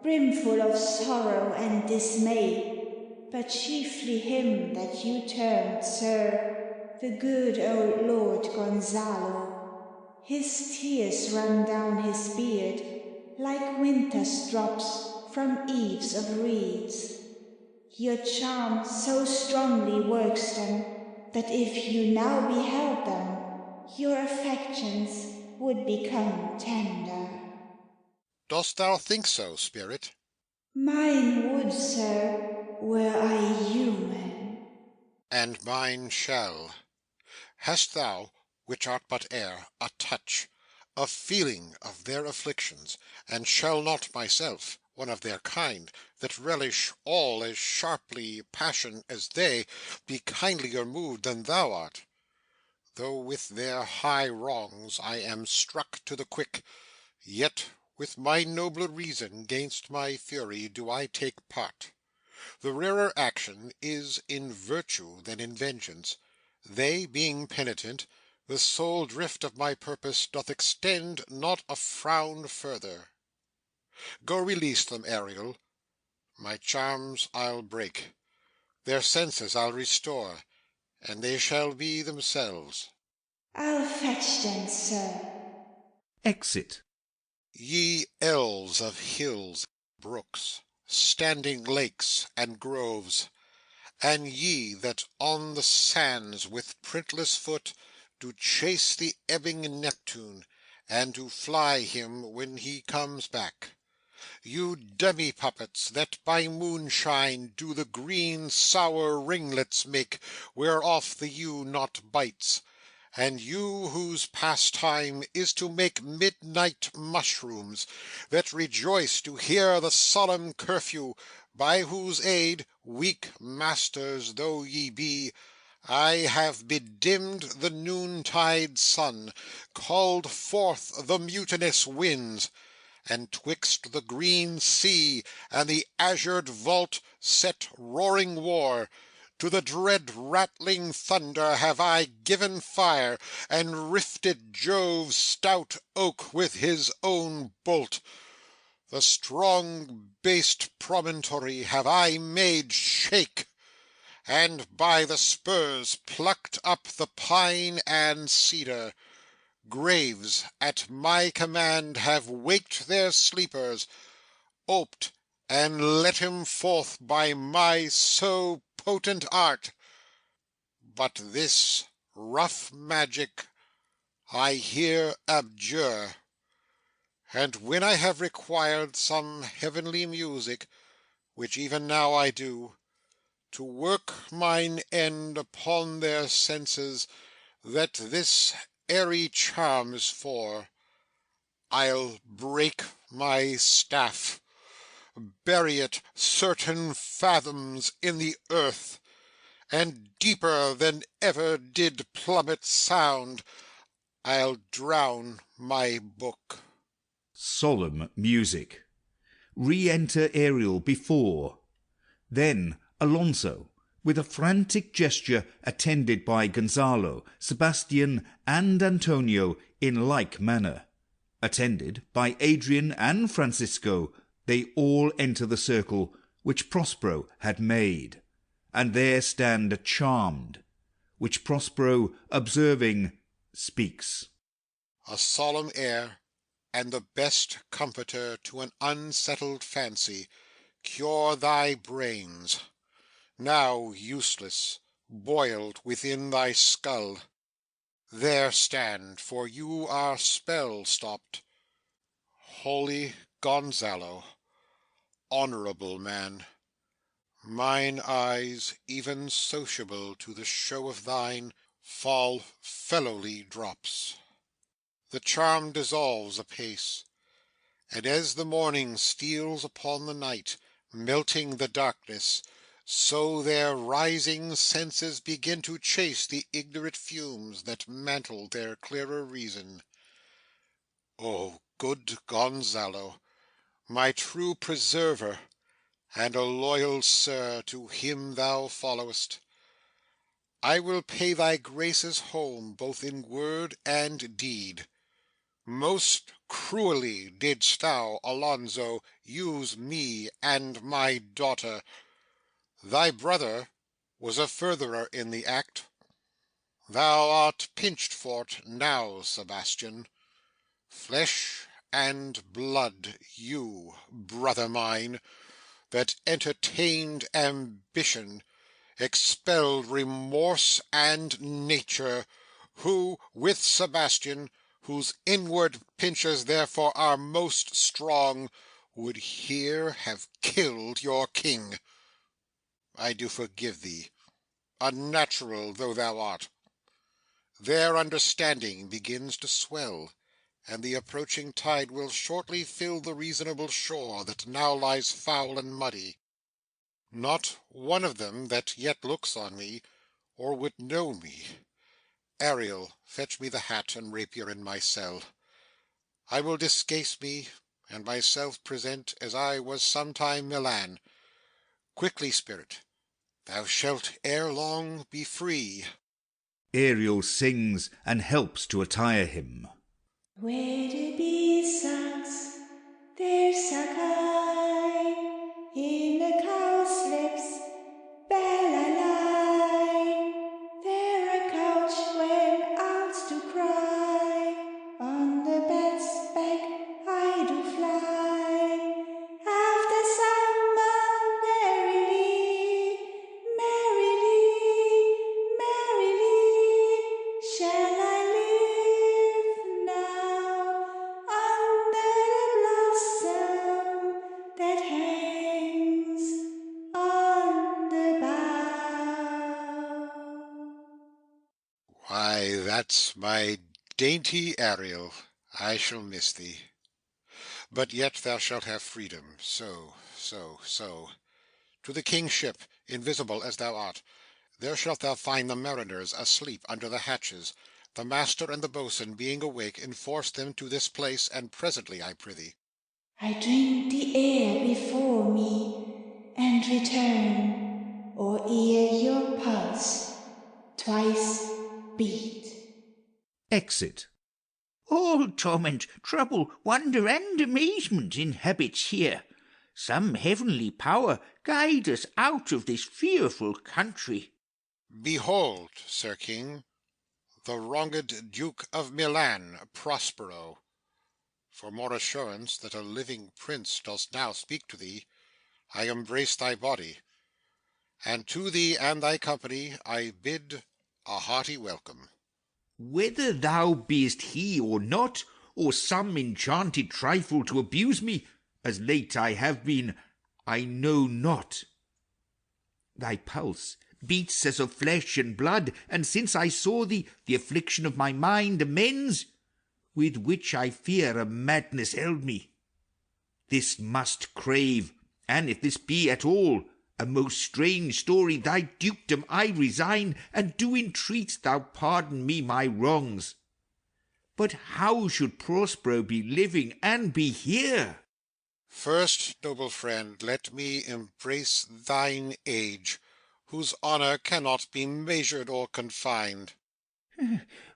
brimful of sorrow and dismay, but chiefly him that you termed, sir, the good old Lord Gonzalo. His tears run down his beard, like winter's drops from eaves of reeds. Your charm so strongly works them, that if you now beheld them, your affections would become tender. Dost thou think so, spirit? Mine would, sir, were I human. And mine shall. Hast thou, which art but air, a touch, a feeling of their afflictions, and shall not myself, one of their kind, that relish all as sharply passion as they, be kindlier moved than thou art? Though with their high wrongs I am struck to the quick, yet with my nobler reason gainst my fury do I take part. The rarer action is in virtue than in vengeance. They being penitent, the sole drift of my purpose doth extend not a frown further. Go release them, Ariel. My charms I'll break, their senses I'll restore, and they shall be themselves. I'll fetch them, sir. Exit. Ye elves of hills, brooks, standing lakes, and groves, and ye that on the sands with printless foot do chase the ebbing Neptune, and do fly him when he comes back, you demi-puppets that by moonshine do the green sour ringlets make whereof the yew not bites, and you whose pastime is to make midnight mushrooms, that rejoice to hear the solemn curfew, by whose aid, weak masters though ye be, I have bedimmed the noontide sun, called forth the mutinous winds, and twixt the green sea and the azured vault set roaring war. To the dread rattling thunder have I given fire, and rifted Jove's stout oak with his own bolt. The strong based promontory have I made shake, and by the spurs plucked up the pine and cedar. Graves at my command have waked their sleepers, oped and let him forth by my so potent art. But this rough magic I here abjure, and when I have required some heavenly music, which even now I do, to work mine end upon their senses that this airy charm is for, I'll break my staff, bury it certain fathoms in the earth, and deeper than ever did plummet sound, I'll drown my book. Solemn music. Re-enter Ariel before. Then Alonso, with a frantic gesture, attended by Gonzalo, Sebastian, and Antonio in like manner. Attended by Adrian and Francisco, they all enter the circle which Prospero had made, and there stand charmed, which Prospero, observing, speaks. A solemn air, and the best comforter to an unsettled fancy, cure thy brains, now useless, boiled within thy skull. There stand, for you are spell-stopped. Holy Gonzalo, honourable man, mine eyes, even sociable to the show of thine, fall fellowly drops. The charm dissolves apace, and as the morning steals upon the night, melting the darkness, so their rising senses begin to chase the ignorant fumes that mantle their clearer reason. O good Gonzalo, my true preserver, and a loyal sir to him thou followest, I will pay thy graces home both in word and deed. Most cruelly didst thou, Alonso, use me and my daughter. Thy brother was a furtherer in the act. Thou art pinched for't now, Sebastian. Flesh and blood, you, brother mine, that entertained ambition, expelled remorse and nature, who, with Sebastian, whose inward pinches therefore are most strong, would here have killed your king. I do forgive thee, unnatural though thou art. Their understanding begins to swell, and the approaching tide will shortly fill the reasonable shore that now lies foul and muddy. Not one of them that yet looks on me, or would know me. Ariel, fetch me the hat and rapier in my cell. I will discase me, and myself present as I was sometime Milan. Quickly, spirit, thou shalt ere long be free. Ariel sings and helps to attire him. Where the bee sucks, there suck I, in the cowslips, bell I lie. There a couch when owls do cry, on the bat's back I do fly. After summer merrily, merrily, merrily, shall I live now under the blossom that hangs on the bough. Why, that's my dainty Ariel. I shall miss thee. But yet thou shalt have freedom. So, so, so. To the king's ship, invisible as thou art. There shalt thou find the mariners asleep under the hatches. The master and the boatswain being awake, enforce them to this place, and presently, I prithee. I drink the air before me, and return, or ere your pulse twice beat. Exit. All torment, trouble, wonder, and amazement inhabits here. Some heavenly power guide us out of this fearful country. Behold, Sir King, the wronged Duke of Milan, Prospero. For more assurance that a living prince does now speak to thee, I embrace thy body, and to thee and thy company I bid a hearty welcome. Whether thou beest he or not, or some enchanted trifle to abuse me, as late I have been, I know not. Thy pulse beats as of flesh and blood, and since I saw thee, the affliction of my mind amends, with which I fear a madness held me. This must crave, and if this be at all a most strange story, thy dukedom I resign, and do entreat thou pardon me my wrongs. But how should Prospero be living and be here? First, noble friend, let me embrace thine age, whose honour cannot be measured or confined.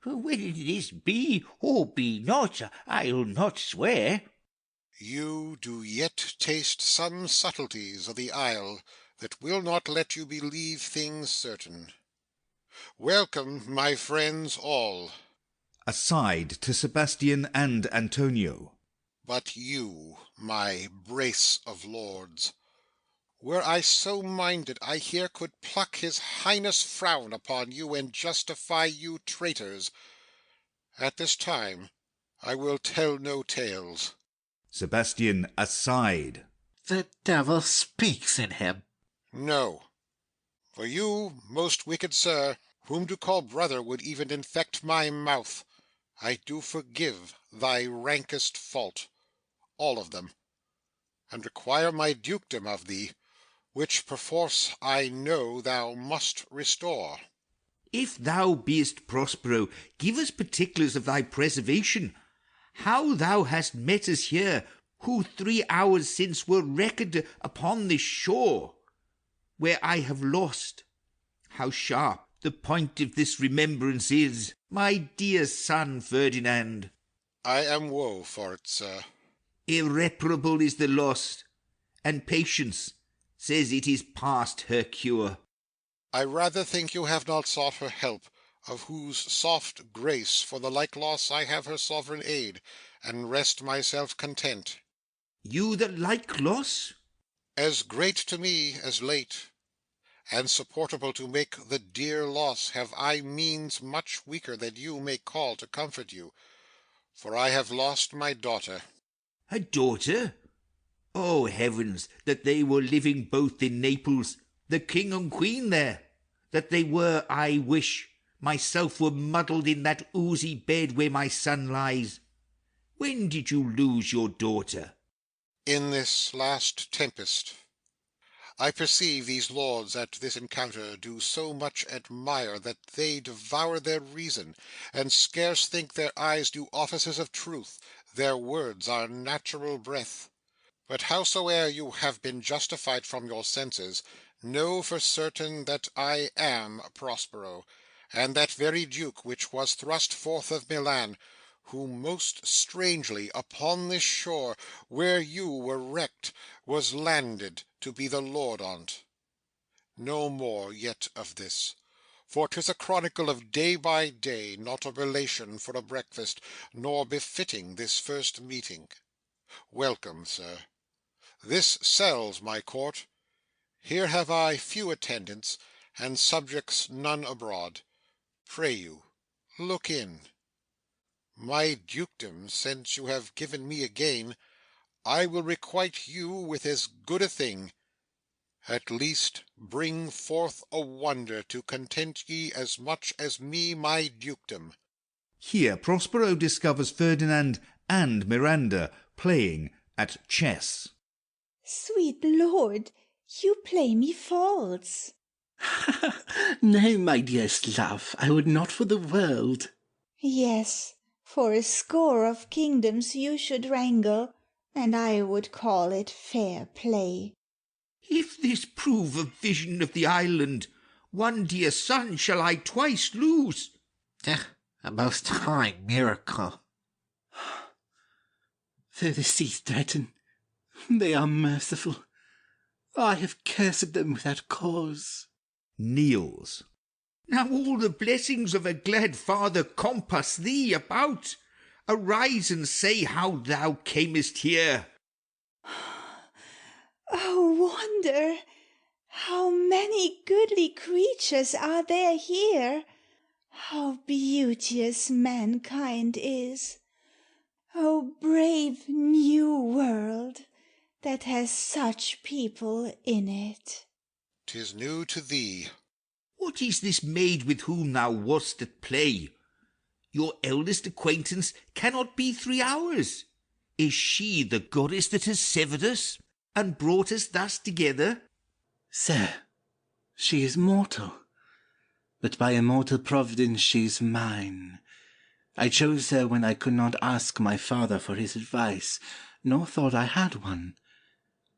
Whether this be or be not, I'll not swear. You do yet taste some subtleties of the isle that will not let you believe things certain. Welcome, my friends all. Aside to Sebastian and Antonio. But you, my brace of lords, were I so minded, I here could pluck his highness frown upon you and justify you traitors. At this time I will tell no tales. Sebastian aside. The devil speaks in him. No. For you, most wicked sir, whom to call brother would even infect my mouth, I do forgive thy rankest fault, all of them, and require my dukedom of thee, which perforce I know thou must restore. If thou beest Prospero, give us particulars of thy preservation, how thou hast met us here, who 3 hours since were wrecked upon this shore, where I have lost. How sharp the point of this remembrance is, my dear son Ferdinand. I am woe for it, sir. Irreparable is the loss, and patience says it is past her cure. I rather think you have not sought her help, of whose soft grace for the like loss I have her sovereign aid, and rest myself content. You the like loss? As great to me as late, and supportable to make the dear loss, have I means much weaker than you may call to comfort you, for I have lost my daughter. A daughter? Oh, heavens, that they were living both in Naples, the king and queen there, that they were, I wish, myself were muddled in that oozy bed where my son lies. When did you lose your daughter? In this last tempest. I perceive these lords at this encounter do so much admire that they devour their reason, and scarce think their eyes do offices of truth, their words are natural breath. But howsoe'er you have been justified from your senses, know for certain that I am Prospero, and that very Duke which was thrust forth of Milan, who most strangely upon this shore, where you were wrecked, was landed to be the lord on't. No more yet of this, for 'tis a chronicle of day by day, not a relation for a breakfast, nor befitting this first meeting. Welcome, sir. This cell's my court. Here have I few attendants, and subjects none abroad. Pray you, look in. My dukedom, since you have given me again, I will requite you with as good a thing. At least bring forth a wonder to content ye as much as me my dukedom. Here Prospero discovers Ferdinand and Miranda playing at chess. Sweet lord, you play me false. No, my dearest love, I would not for the world. Yes, for a score of kingdoms you should wrangle, and I would call it fair play. If this prove a vision of the island, one dear son shall I twice lose. A most high miracle. Though the seas threaten, they are merciful. I have cursed them without cause. Kneels. Now all the blessings of a glad father compass thee about. Arise and say how thou camest here. Oh, wonder! How many goodly creatures are there here! How beauteous mankind is! O brave new world, that has such people in it! 'Tis new to thee. What is this maid with whom thou wast at play? Your eldest acquaintance cannot be 3 hours. Is she the goddess that has severed us, and brought us thus together? Sir, she is mortal, but by a mortal providence she is mine. I chose her when I could not ask my father for his advice, nor thought I had one.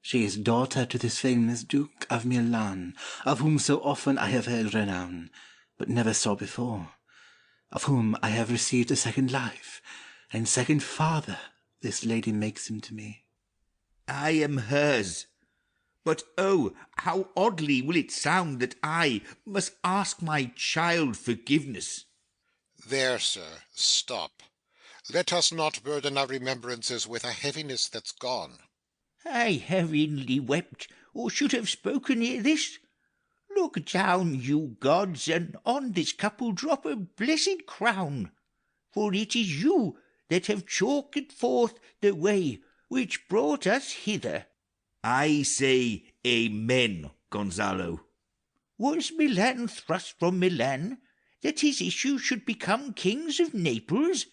She is daughter to this famous Duke of Milan, of whom so often I have heard renown, but never saw before, of whom I have received a second life, and second father this lady makes him to me. I am hers, But oh, how oddly will it sound that I must ask my child forgiveness. There, sir, stop. Let us not burden our remembrances with a heaviness that's gone. I have inly wept, or should have spoken ere this. Look down, you gods, and on this couple drop a blessed crown, for it is you that have chalked forth the way which brought us hither. I say amen, Gonzalo. Was Milan thrust from Milan, that his issue should become kings of Naples?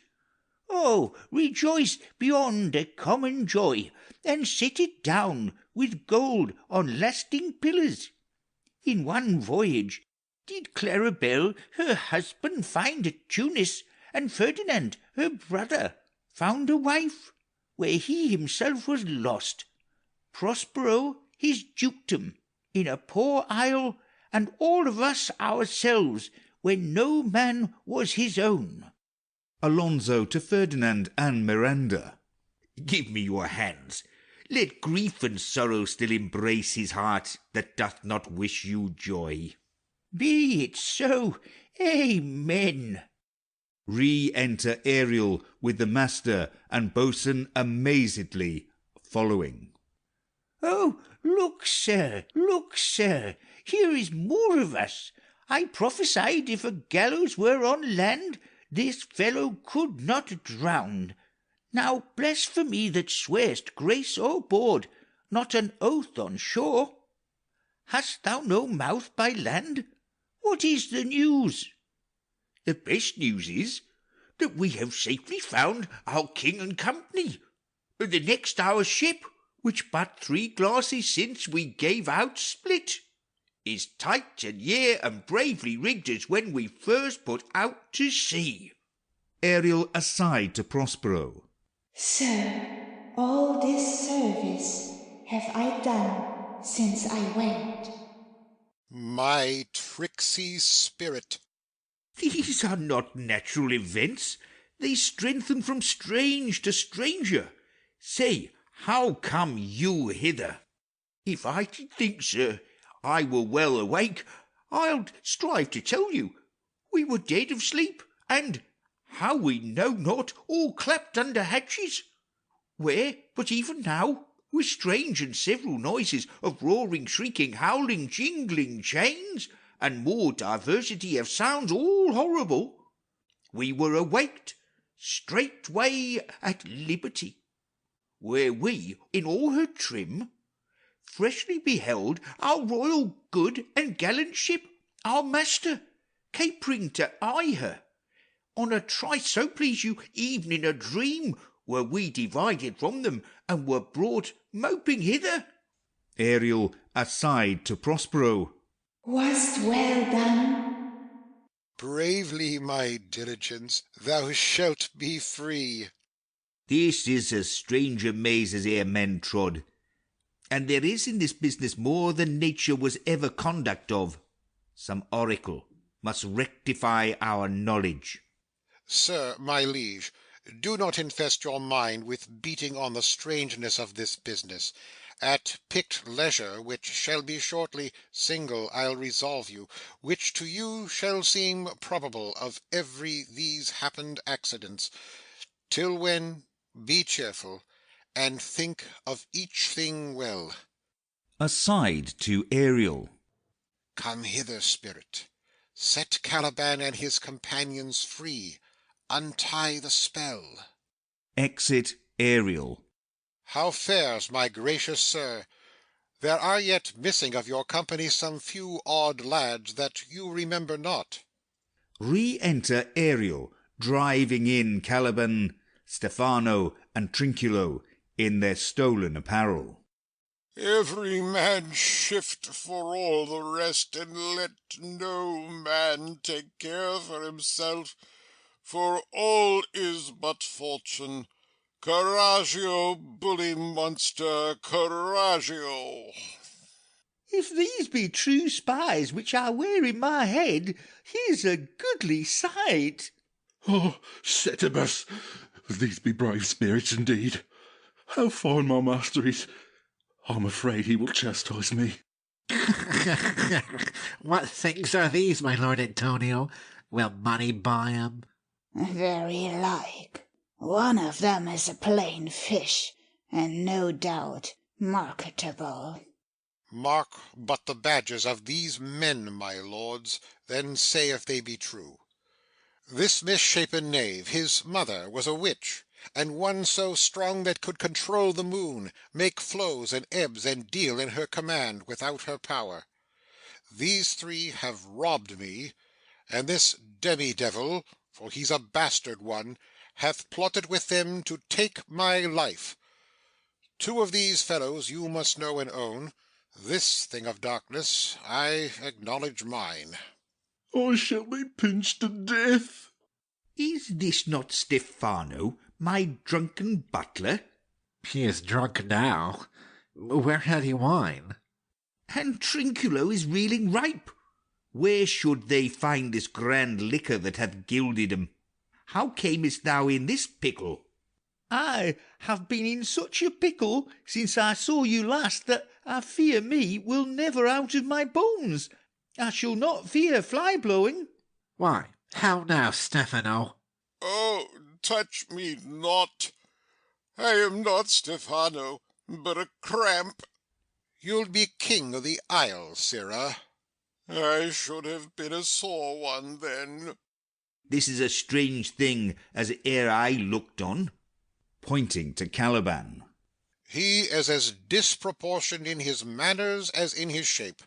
Oh, rejoice beyond a common joy, and set it down with gold on lasting pillars. In one voyage did Claribel her husband find at Tunis, and Ferdinand her brother found a wife, where he himself was lost. Prospero his dukedom in a poor isle, and all of us ourselves, when no man was his own. Alonso to Ferdinand and Miranda. Give me your hands. Let grief and sorrow still embrace his heart that doth not wish you joy. Be it so. Amen. Re-enter Ariel with the master and boatswain amazedly following. Oh, look, sir, here is more of us. I prophesied if a gallows were on land, this fellow could not drown. Now bless for me that swear'st grace o' board, not an oath on shore. Hast thou no mouth by land? What is the news? The best news is that we have safely found our king and company. The next our ship, which but 3 glasses since we gave out split, is tight and yea and bravely rigged as when we first put out to sea. Ariel aside to Prospero. Sir, all this service have I done since I went. My tricksy spirit. These are not natural events. They strengthen from strange to stranger. Say, how come you hither? If I did think, sir, I were well awake, I'll strive to tell you. We were dead of sleep, and, how we know not, all clapped under hatches, where, but even now, with strange and several noises of roaring, shrieking, howling, jingling chains, and more diversity of sounds all horrible, we were awaked straightway at liberty, where we, in all her trim, freshly beheld our royal good and gallant ship, our master, capering to eye her. On a trice, so please you, even in a dream, were we divided from them, and were brought moping hither. Ariel aside to Prospero. Wast well done. Bravely, my diligence, thou shalt be free. This is as strange a maze as e'er men trod, and there is in this business more than nature was ever conduct of. Some oracle must rectify our knowledge. Sir, my liege, do not infest your mind with beating on the strangeness of this business. At picked leisure, which shall be shortly, single I'll resolve you, which to you shall seem probable of every these happened accidents. Till when, be cheerful, and think of each thing well. Aside to Ariel. Come hither, spirit. Set Caliban and his companions free. Untie the spell. Exit Ariel. How fares my gracious sir? There are yet missing of your company some few odd lads that you remember not. Re-enter Ariel, driving in Caliban, Stephano, and Trinculo in their stolen apparel. Every man shift for all the rest, and let no man take care for himself, for all is but fortune. Coraggio, bully monster, coraggio. If these be true spies which I wear in my head, here's a goodly sight. Oh, Setibus, these be brave spirits indeed. How fine my master is! I'm afraid he will chastise me. What things are these, my lord Antonio? Will money buy 'em? Very like. One of them is a plain fish, and no doubt marketable. Mark but the badges of these men, my lords, then say if they be true. This misshapen knave, his mother, was a witch, and one so strong that could control the moon, make flows and ebbs, and deal in her command without her power. These three have robbed me, and this demi-devil, for he's a bastard one, hath plotted with them to take my life. Two of these fellows you must know and own. This thing of darkness I acknowledge mine. I shall be pinched to death. Is this not Stephano, my drunken butler? He is drunk now. Where had he wine? And Trinculo is reeling ripe. Where should they find this grand liquor that hath gilded 'em? How camest thou in this pickle? I have been in such a pickle since I saw you last that I fear me will never out of my bones. I shall not fear fly-blowing. Why, how now, Stephano? Oh, touch me not. I am not Stephano, but a cramp. You'll be king of the isle, sirrah. I should have been a sore one then. This is a strange thing as e'er I looked on, pointing to Caliban. He is as disproportioned in his manners as in his shape.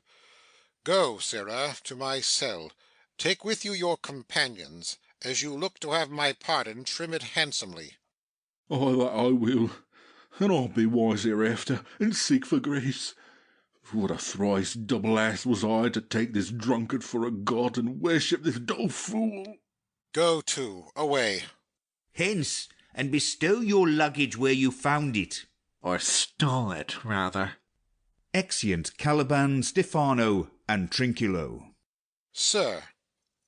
Go, sirrah, to my cell. Take with you your companions. As you look to have my pardon, trim it handsomely. Oh, that I will, and I'll be wise hereafter, and seek for grace. What a thrice double ass was I to take this drunkard for a god, and worship this dull fool. Go to, away. Hence, and bestow your luggage where you found it. Or stole it, rather. Exeunt Caliban, Stephano, and Trinculo. Sir,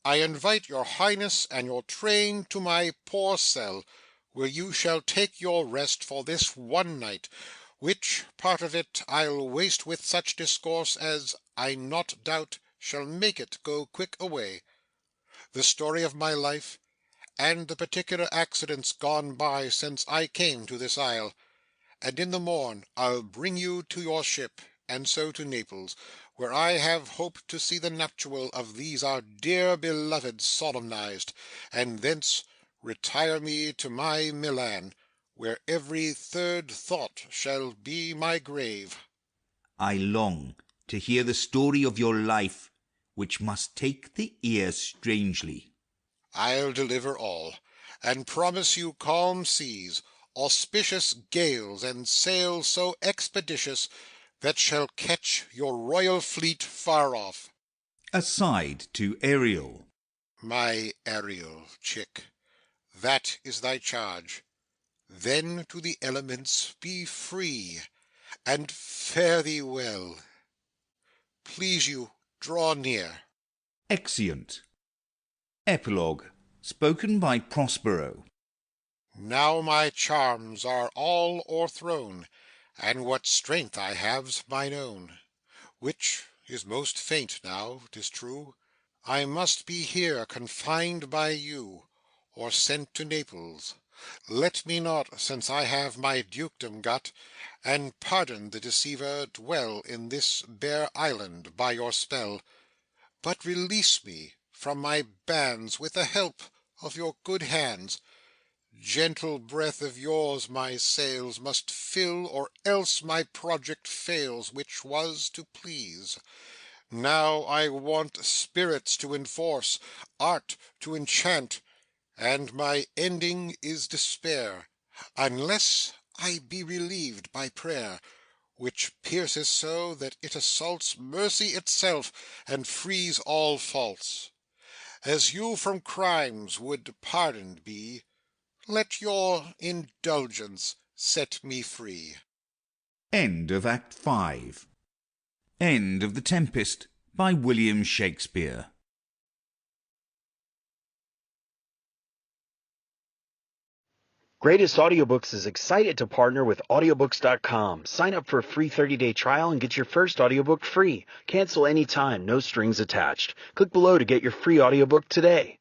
I invite your highness and your train to my poor cell, where you shall take your rest for this one night, which part of it I'll waste with such discourse as, I not doubt, shall make it go quick away. The story of my life, and the particular accidents gone by since I came to this isle, and in the morn I'll bring you to your ship, and so to Naples, where I have hoped to see the nuptial of these our dear beloved solemnized, and thence retire me to my Milan, where every third thought shall be my grave. I long to hear the story of your life, which must take the ear strangely. I'll deliver all, and promise you calm seas, auspicious gales, and sails so expeditious that shall catch your royal fleet far off. Aside to Ariel. My Ariel, chick, that is thy charge. Then to the elements be free, and fare thee well. Please you, draw near. Exeunt. Epilogue, spoken by Prospero. Now my charms are all o'erthrown, and what strength I have's mine own, which is most faint now, 'tis true. I must be here confined by you, or sent to Naples. Let me not, since I have my dukedom got, and pardon the deceiver, dwell in this bare island by your spell, but release me from my bands with the help of your good hands. Gentle breath of yours my sails must fill, or else my project fails, which was to please. Now I want spirits to enforce, art to enchant, and my ending is despair, unless I be relieved by prayer, which pierces so that it assaults mercy itself, and frees all faults. As you from crimes would pardoned be, let your indulgence set me free. End of Act 5. End of The Tempest by William Shakespeare. Greatest Audiobooks is excited to partner with Audiobooks.com. Sign up for a free 30-day trial and get your first audiobook free. Cancel anytime, no strings attached. Click below to get your free audiobook today.